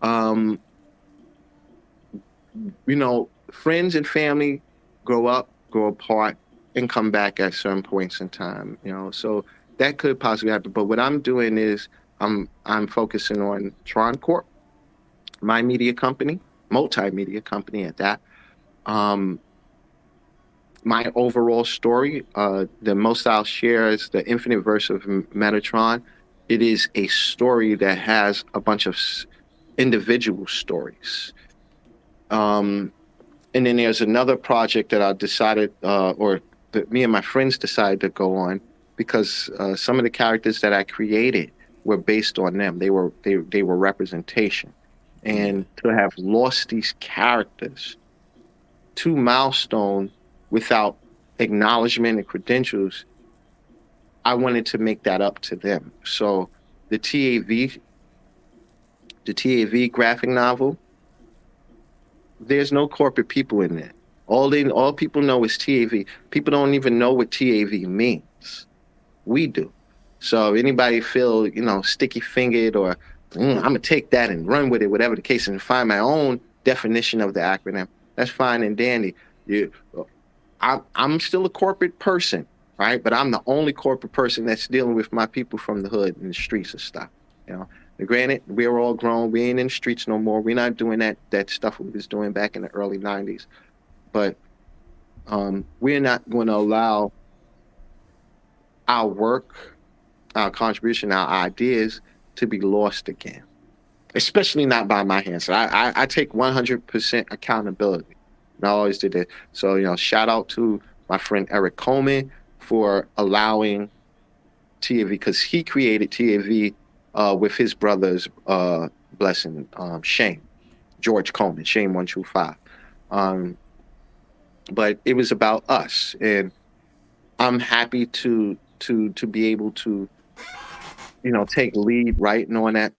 friends and family grow up, grow apart, and come back at certain points in time. So that could possibly happen. But what I'm doing is I'm focusing on Tron Corp, my media company, multimedia company at that. My overall story, the most I'll share is the Infinite Verse of Metatron. It is a story that has a bunch of individual stories. And then there's another project that I decided, me and my friends decided to go on because some of the characters that I created were based on them. They were representation. And to have lost these characters to Milestone without acknowledgement and credentials, I wanted to make that up to them. So the TAV graphic novel, there's no corporate people in there. All people know is TAV. People don't even know what TAV means. We do. So if anybody feel, sticky fingered or I'm gonna take that and run with it, whatever the case, and find my own definition of the acronym, that's fine and dandy. I'm still a corporate person, right? But I'm the only corporate person that's dealing with my people from the hood and the streets and stuff. And granted, we're all grown. We ain't in the streets no more. We're not doing that stuff we was doing back in the early 90s. But we're not going to allow our work, our contribution, our ideas to be lost again, especially not by my hands. So I take 100% accountability. And I always did it. So, shout out to my friend Eric Coleman for allowing TAV, because he created TAV with his brother's blessing, Shane, George Coleman, Shane 125. But it was about us. And I'm happy to be able to, take lead writing on that,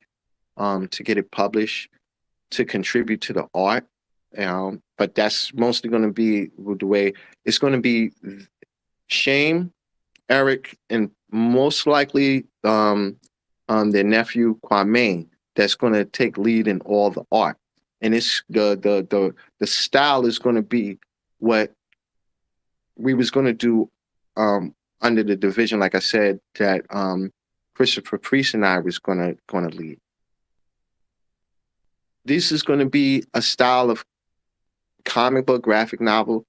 to get it published, to contribute to the art. But that's mostly going to be the way it's going to be. Shame, Eric, and most likely their nephew Kwame that's going to take lead in all the art, and it's the style is going to be what we was going to do under the division, like I said, that Christopher Priest and I was going to lead. This is going to be a style of comic book graphic novel,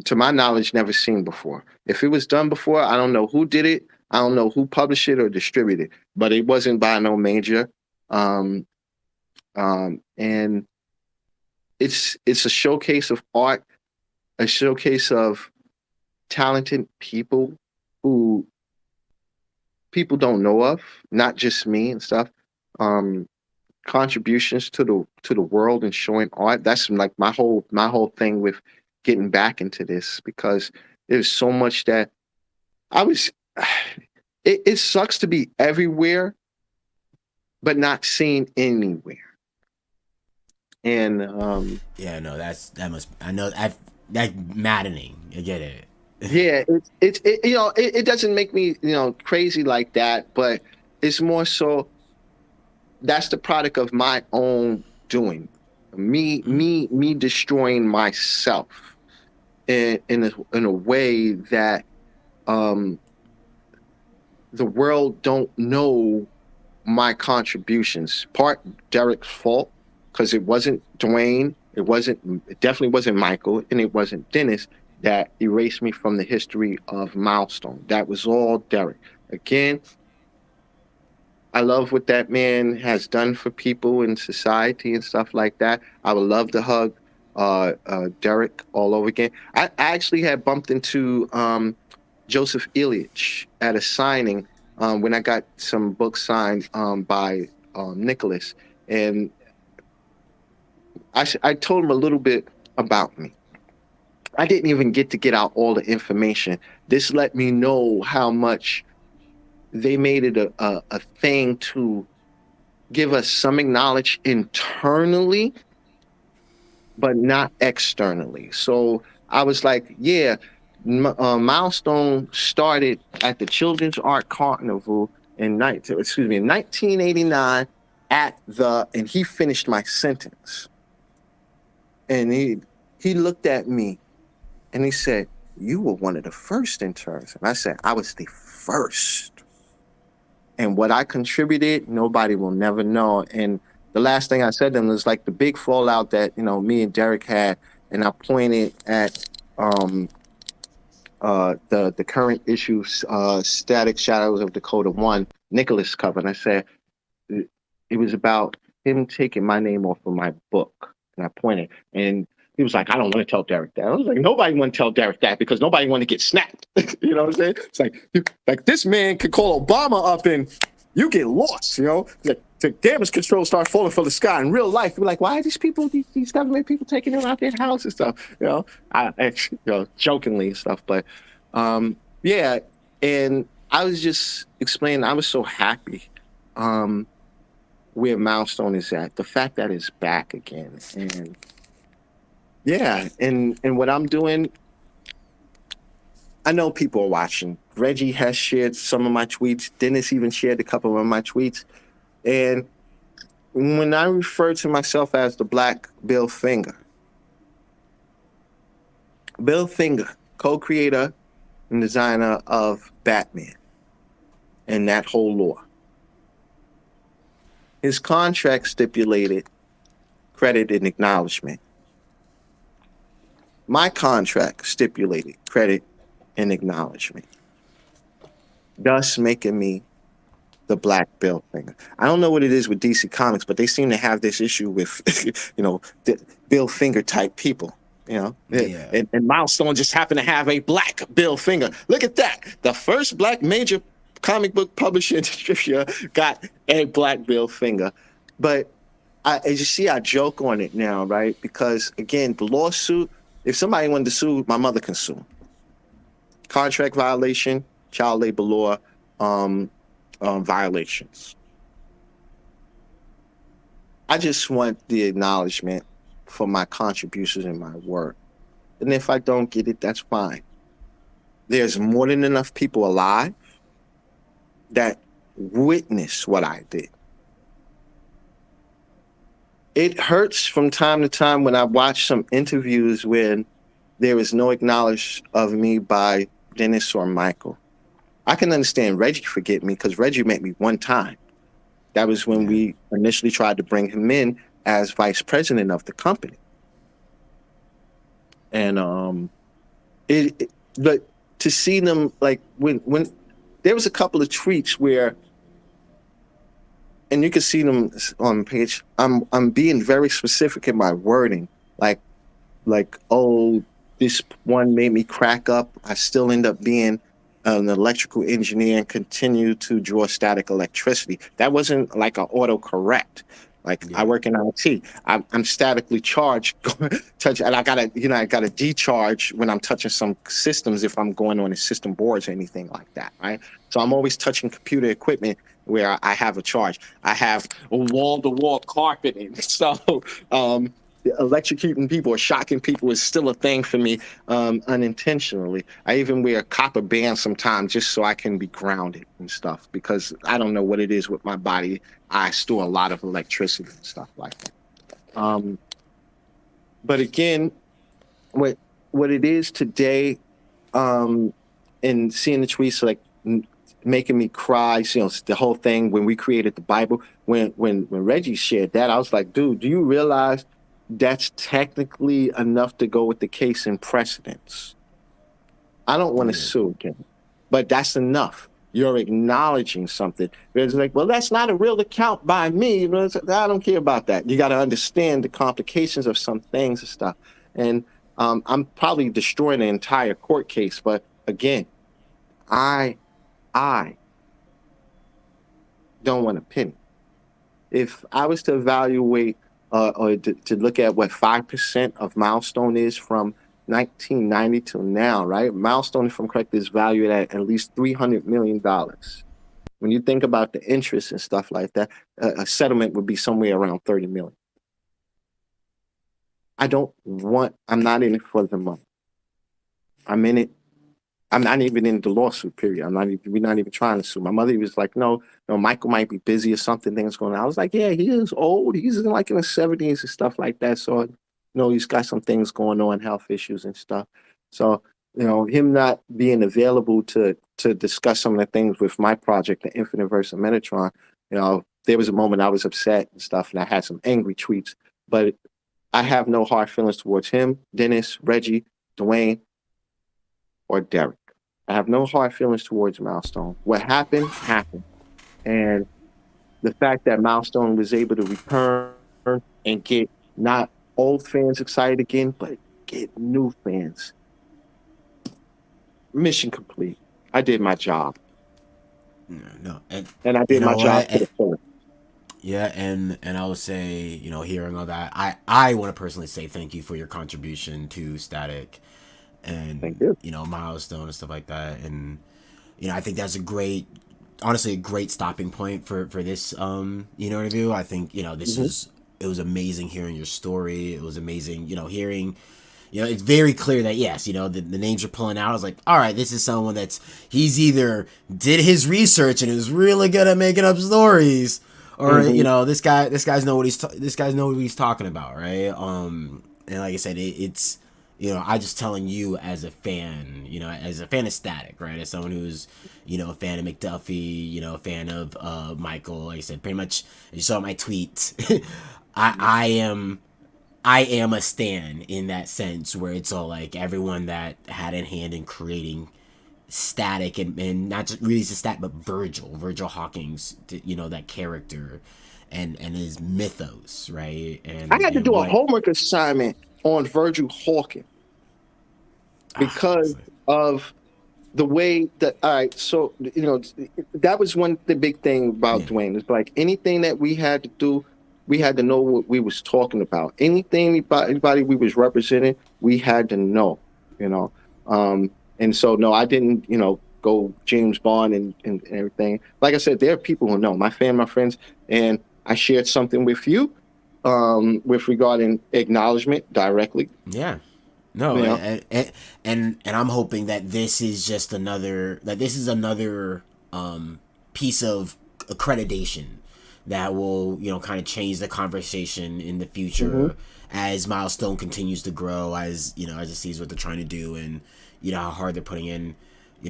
to my knowledge, never seen before. If it was done before, I don't know who did it. I don't know who published it or distributed it, but it wasn't by no major. And it's a showcase of art, a showcase of talented people who people don't know of, not just me and stuff. Contributions to the world and showing art. That's like my whole thing with getting back into this, because there's so much that I was. It sucks to be everywhere, but not seen anywhere. And Yeah, no, that must. I know that's maddening. I get it. yeah, it doesn't make me crazy like that, but it's more so that's the product of my own doing, me destroying myself in a way that the world don't know my contributions. Part Derek's fault, because it wasn't Dwayne, it definitely wasn't Michael, and it wasn't Dennis that erased me from the history of Milestone. That was all Derek. Again, I love what that man has done for people in society and stuff like that. I would love to hug Derek all over again. I actually had bumped into Joseph Ilyich at a signing when I got some books signed by Nicholas. And I told him a little bit about me. I didn't even get to get out all the information. This let me know how much they made it a thing to give us some knowledge internally, but not externally. So I was like, yeah, Milestone started at the Children's Art Carnival in 1989 and he finished my sentence. And he looked at me and he said, "You were one of the first interns." And I said, "I was the first." And what I contributed, nobody will never know. And the last thing I said to them was like the big fallout that, me and Derek had. And I pointed at the current issue, Static Shadows of Dakota 1, Nicholas cover. And I said, it was about him taking my name off of my book. And I pointed. And he was like, "I don't want to tell Derek that." I was like, nobody want to tell Derek that because nobody want to get snapped. You know what I'm saying? It's like this man could call Obama up and you get lost, The damage control starts falling from the sky. In real life, we're like, why are these people, these government people taking them out their house and stuff? I actually, jokingly and stuff. But yeah, and I was just explaining, I was so happy where Milestone is at. The fact that it's back again. And yeah, and what I'm doing, I know people are watching. Reggie has shared some of my tweets. Dennis even shared a couple of my tweets. And when I refer to myself as the Black Bill Finger, co-creator and designer of Batman and that whole lore. His contract stipulated credit and acknowledgement. My contract stipulated credit and acknowledgement, thus making me the Black Bill Finger. I don't know what it is with DC Comics, but they seem to have this issue with, the Bill Finger type people. Yeah. And Milestone just happened to have a Black Bill Finger. Look at that. The first Black major comic book publisher and distributor got a Black Bill Finger. But as you see, I joke on it now, right? Because again, the lawsuit, if somebody wanted to sue, my mother can sue. Contract violation, child labor law, violations. I just want the acknowledgement for my contributions in my work. And if I don't get it, that's fine. There's more than enough people alive that witness what I did. It hurts from time to time when I watch some interviews when there is no acknowledgement of me by Dennis or Michael. I can understand Reggie forget me because Reggie met me one time. That was when we initially tried to bring him in as vice president of the company. And but to see them like when there was a couple of tweets where, and you can see them on the page. I'm being very specific in my wording, like oh, this one made me crack up. I still end up being an electrical engineer and continue to draw static electricity. That wasn't like an autocorrect. Like I work in IT. I'm statically charged, touch, and I gotta decharge when I'm touching some systems if I'm going on the system boards or anything like that, right? So I'm always touching computer equipment where I have a charge. I have wall-to-wall carpeting, so electrocuting people or shocking people is still a thing for me, unintentionally. I even wear copper bands sometimes just so I can be grounded and stuff because I don't know what it is with my body. I store a lot of electricity and stuff like that. But again, what it is today, and seeing the tweets like making me cry, the whole thing when we created the Bible, when Reggie shared that, I was like, dude, do you realize that's technically enough to go with the case in precedence? I don't want to sue again, but that's enough. You're acknowledging something. It's like, well, that's not a real account by me. I don't care about that. You got to understand the complications of some things and stuff. And I'm probably destroying the entire court case. But again, I don't want a penny. If I was to evaluate or to look at what 5% of Milestone is from 1990 till now, right? Milestone, if I'm correct, is valued at least $300 million. When you think about the interest and stuff like that, a settlement would be somewhere around 30 million. I'm not in it for the money. I'm in it. I'm not even in the lawsuit period. We're not even trying to sue. My mother was like, no, Michael might be busy or something, things going on. I was like, yeah, he is old. He's in like in his 70s and stuff like that. So, he's got some things going on, health issues and stuff. So, him not being available to discuss some of the things with my project, the Infinite Verse of Metatron, there was a moment I was upset and stuff, and I had some angry tweets. But I have no hard feelings towards him, Dennis, Reggie, Dwayne, or Derek. I have no hard feelings towards Milestone. What happened, happened. And the fact that Milestone was able to return and get not old fans excited again, but get new fans. Mission complete. I did my job. No, and I did my job to the fullest. Yeah, and I would say, hearing all that, I want to personally say thank you for your contribution to Static and Thank you. Milestone and stuff like that. And I think that's honestly a great stopping point for this interview. I think it was amazing hearing your story. It was amazing hearing it's very clear that yes, the names you're pulling out. I was like, all right, this is someone he's either did his research and is really good at making up stories, or this guy's know what he's talking about, right? And like I said, it's I just telling you as a fan, as a fan of Static, right? As someone who's, a fan of McDuffie, a fan of Michael, like I said, pretty much, you saw my tweet. I am a stan in that sense where it's all like everyone that had a hand in creating Static and not just really just Static, but Virgil Hopkins, that character and his mythos, right? And I had to do a homework assignment on Virgil Hawkins because of the way that, all right, so, that was the big thing about Dwayne. It's like anything that we had to do, we had to know what we was talking about. Anybody we was representing, we had to know, and so, no, I didn't, go James Bond and everything. Like I said, there are people who know, my friends, and I shared something with you. with regarding acknowledgement directly. Yeah. No, You know, and I'm hoping that this is just another piece of accreditation that will, kind of change the conversation in the hmm future as Milestone continues to grow, as it sees what they're trying to do, and how hard they're putting in.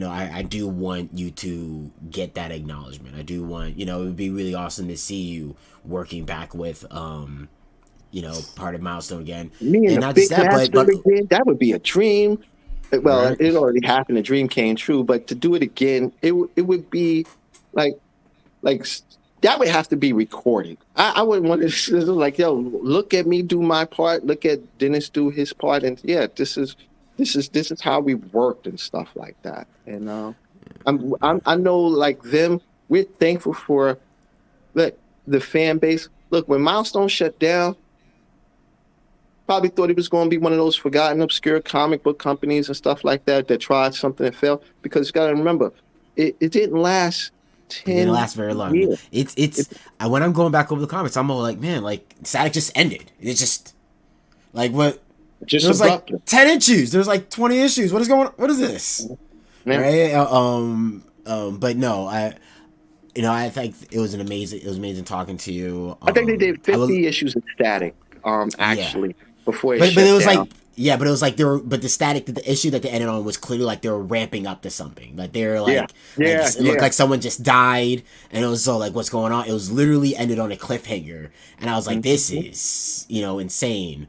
I do want you to get that acknowledgement. I do want, it would be really awesome to see you working back with part of Milestone again. me and And the not just big that, but master but again, that would be a dream. Well, right. it already happened. The dream came true, but to do it again, it would be like like s- that would have to be recorded. I wouldn't want to like, yo, look at me do my part, look at Dennis do his part, and yeah, this is how we worked and stuff like that. And I know like them, we're thankful for the fan base. Look, when Milestone shut down, probably thought it was going to be one of those forgotten, obscure comic book companies and stuff like that that tried something and failed. Because you got to remember, it didn't last It didn't 10 last very long. years. It's It when I'm going back over the comics, I'm all like, man, like Static just ended. It's just like what there just was like abruptly. 10 issues. There's like 20 issues. What is going? What is this? Yeah. Right? But no, I think it was amazing talking to you. I think they did I will 50 issues of Static, yeah. actually, before it But it shut was down. like yeah, but it was like the issue that they ended on was clearly like they were ramping up to something. Like they were Yeah. like Yeah. it looked Yeah. like someone just died, and it was so like what's going on. It was literally ended on a cliffhanger, and I was like, this Mhm. is insane.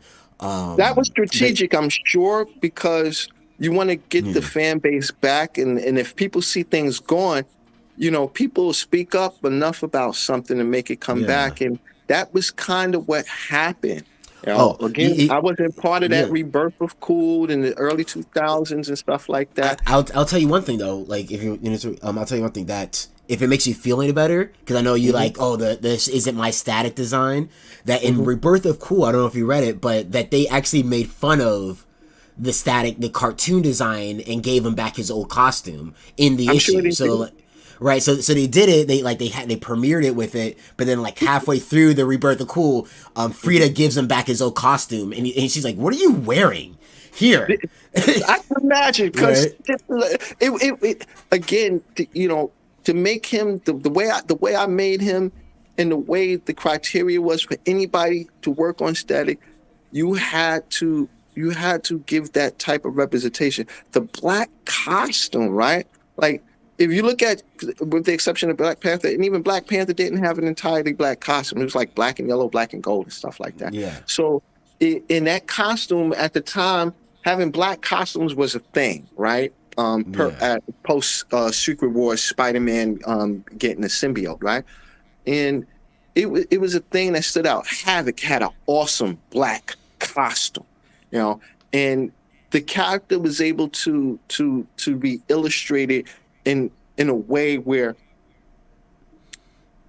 That was But strategic, I'm sure, because you want to get the yeah, fan base back, and if people see things going, people will speak up enough about something to make it come yeah. back, and that was kind of what happened. Oh, Again, I wasn't part of that yeah. rebirth of Cool in the early 2000s and stuff like that. I'll tell you one thing though. Like if I'll tell you one thing that if it makes you feel any better, because I know you hmm like, oh, this isn't my static design. That in hmm Rebirth of Cool, I don't know if you read it, but that they actually made fun of the cartoon design and gave him back his old costume in the I'm sure issue. they So did. like, right, so they did it. They premiered it with it, but then like halfway through the Rebirth of Cool, Frida gives him back his old costume, and she's like, "What are you wearing here?" I can imagine because Right. again, to make him the way I made him, and the way the criteria was for anybody to work on Static, you had to you had to give that type of representation. The black costume, right? Like if you look at, with the exception of Black Panther, and even Black Panther didn't have an entirely black costume. It was like black and yellow, black and gold, and stuff like that. Yeah. So in that costume at the time, having black costumes was a thing, right? Yeah. Post Secret Wars, Spider-Man getting the symbiote, right? And it was a thing that stood out. Havoc had an awesome black costume, you know, and the character was able to be illustrated in a way where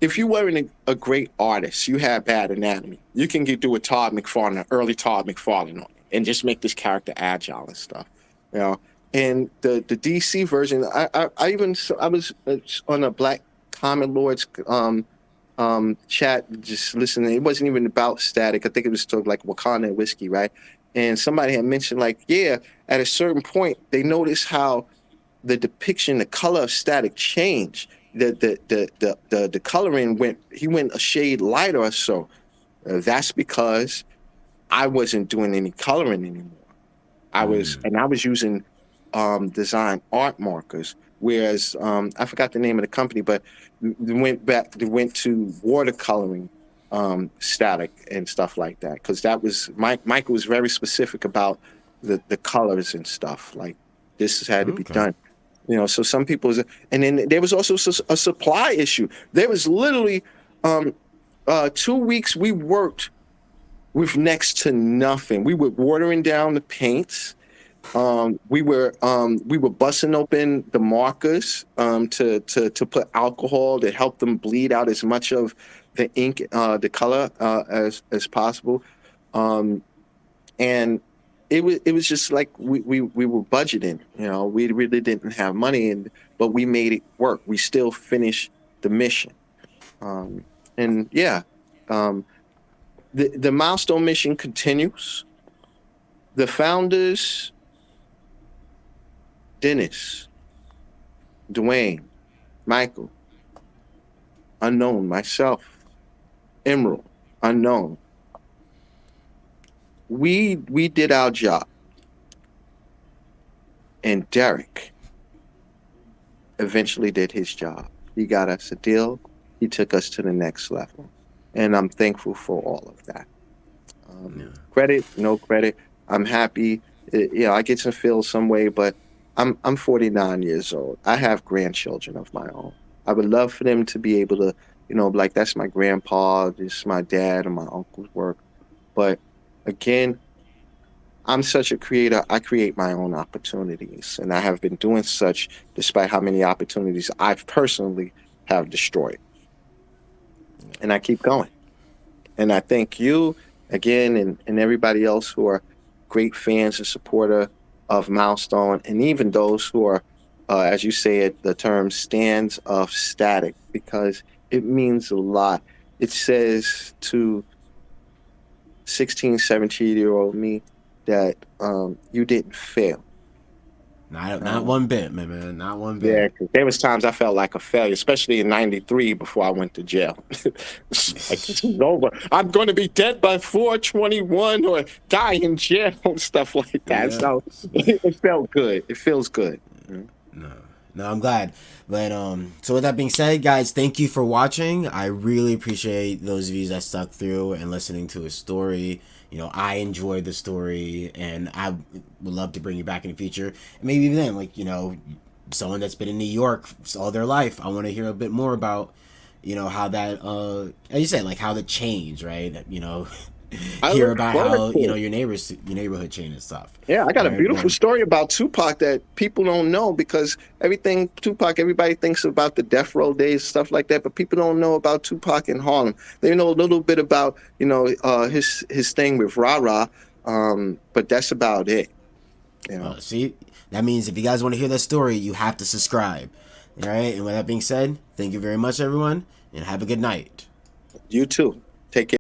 if you weren't a great artist, you had bad anatomy. You can do a Todd McFarlane, early Todd McFarlane on it, and just make this character agile and stuff. You know, and the DC version, I was on a Black Comic Lords chat, just listening. It wasn't even about Static. I think it was still like Wakanda and whiskey, right? And somebody had mentioned like, yeah, at a certain point, they noticed how the depiction, the color of Static changed. The coloring went a shade lighter or so. That's because I wasn't doing any coloring anymore. I was using design art markers. Whereas I forgot the name of the company, but they went to watercoloring Static and stuff like that, because that was Michael was very specific about the colors and stuff. Like this had to be Okay. done. So some people, and then there was also a supply issue. There was literally 2 weeks we worked with next to nothing. We were watering down the paints. We were busting open the markers to put alcohol to help them bleed out as much of the ink, the color, as possible. Um, and it was just like we were budgeting. We really didn't have money, but we made it work. We still finished the mission. Um, and yeah, um, the Milestone mission continues. The founders, Dennis, Dwayne, Michael, unknown, myself, Emerald, unknown. We did our job. And Derek eventually did his job. He got us a deal. He took us to the next level. And I'm thankful for all of that. Credit, no credit. I'm happy. I get to feel some way, but I'm 49 years old. I have grandchildren of my own. I would love for them to be able to, like that's my grandpa, this is my dad and my uncle's work. But again, I'm such a creator. I create my own opportunities, and I have been doing such despite how many opportunities I've personally have destroyed. And I keep going. And I thank you again and everybody else who are great fans and supporter of Milestone, and even those who are, as you say it, the term stands of static, because it means a lot. It says to 16, 17-year-old me that you didn't fail. Not one bit, man. Not one bit. Yeah, 'cause there was times I felt like a failure, especially in '93 before I went to jail. Like, this is over. I'm going to be dead by 421 or die in jail and stuff like that. Yeah. So it felt good. It feels good. No, I'm glad. But so with that being said, guys, thank you for watching. I really appreciate those of you that stuck through and listening to his story. I enjoyed the story, and I would love to bring you back in the future. And maybe even then, like, someone that's been in New York all their life, I want to hear a bit more about, how that, as you said, like how the change, right? Hear about how your neighborhood changed and stuff. Yeah, I got a beautiful story about Tupac that people don't know, because everybody thinks about the death row days, stuff like that, but people don't know about Tupac in Harlem. They know a little bit about his thing with Rah, but that's about it. See, that means if you guys want to hear that story, you have to subscribe. All right, and with that being said, thank you very much, everyone, and have a good night. You too. Take care.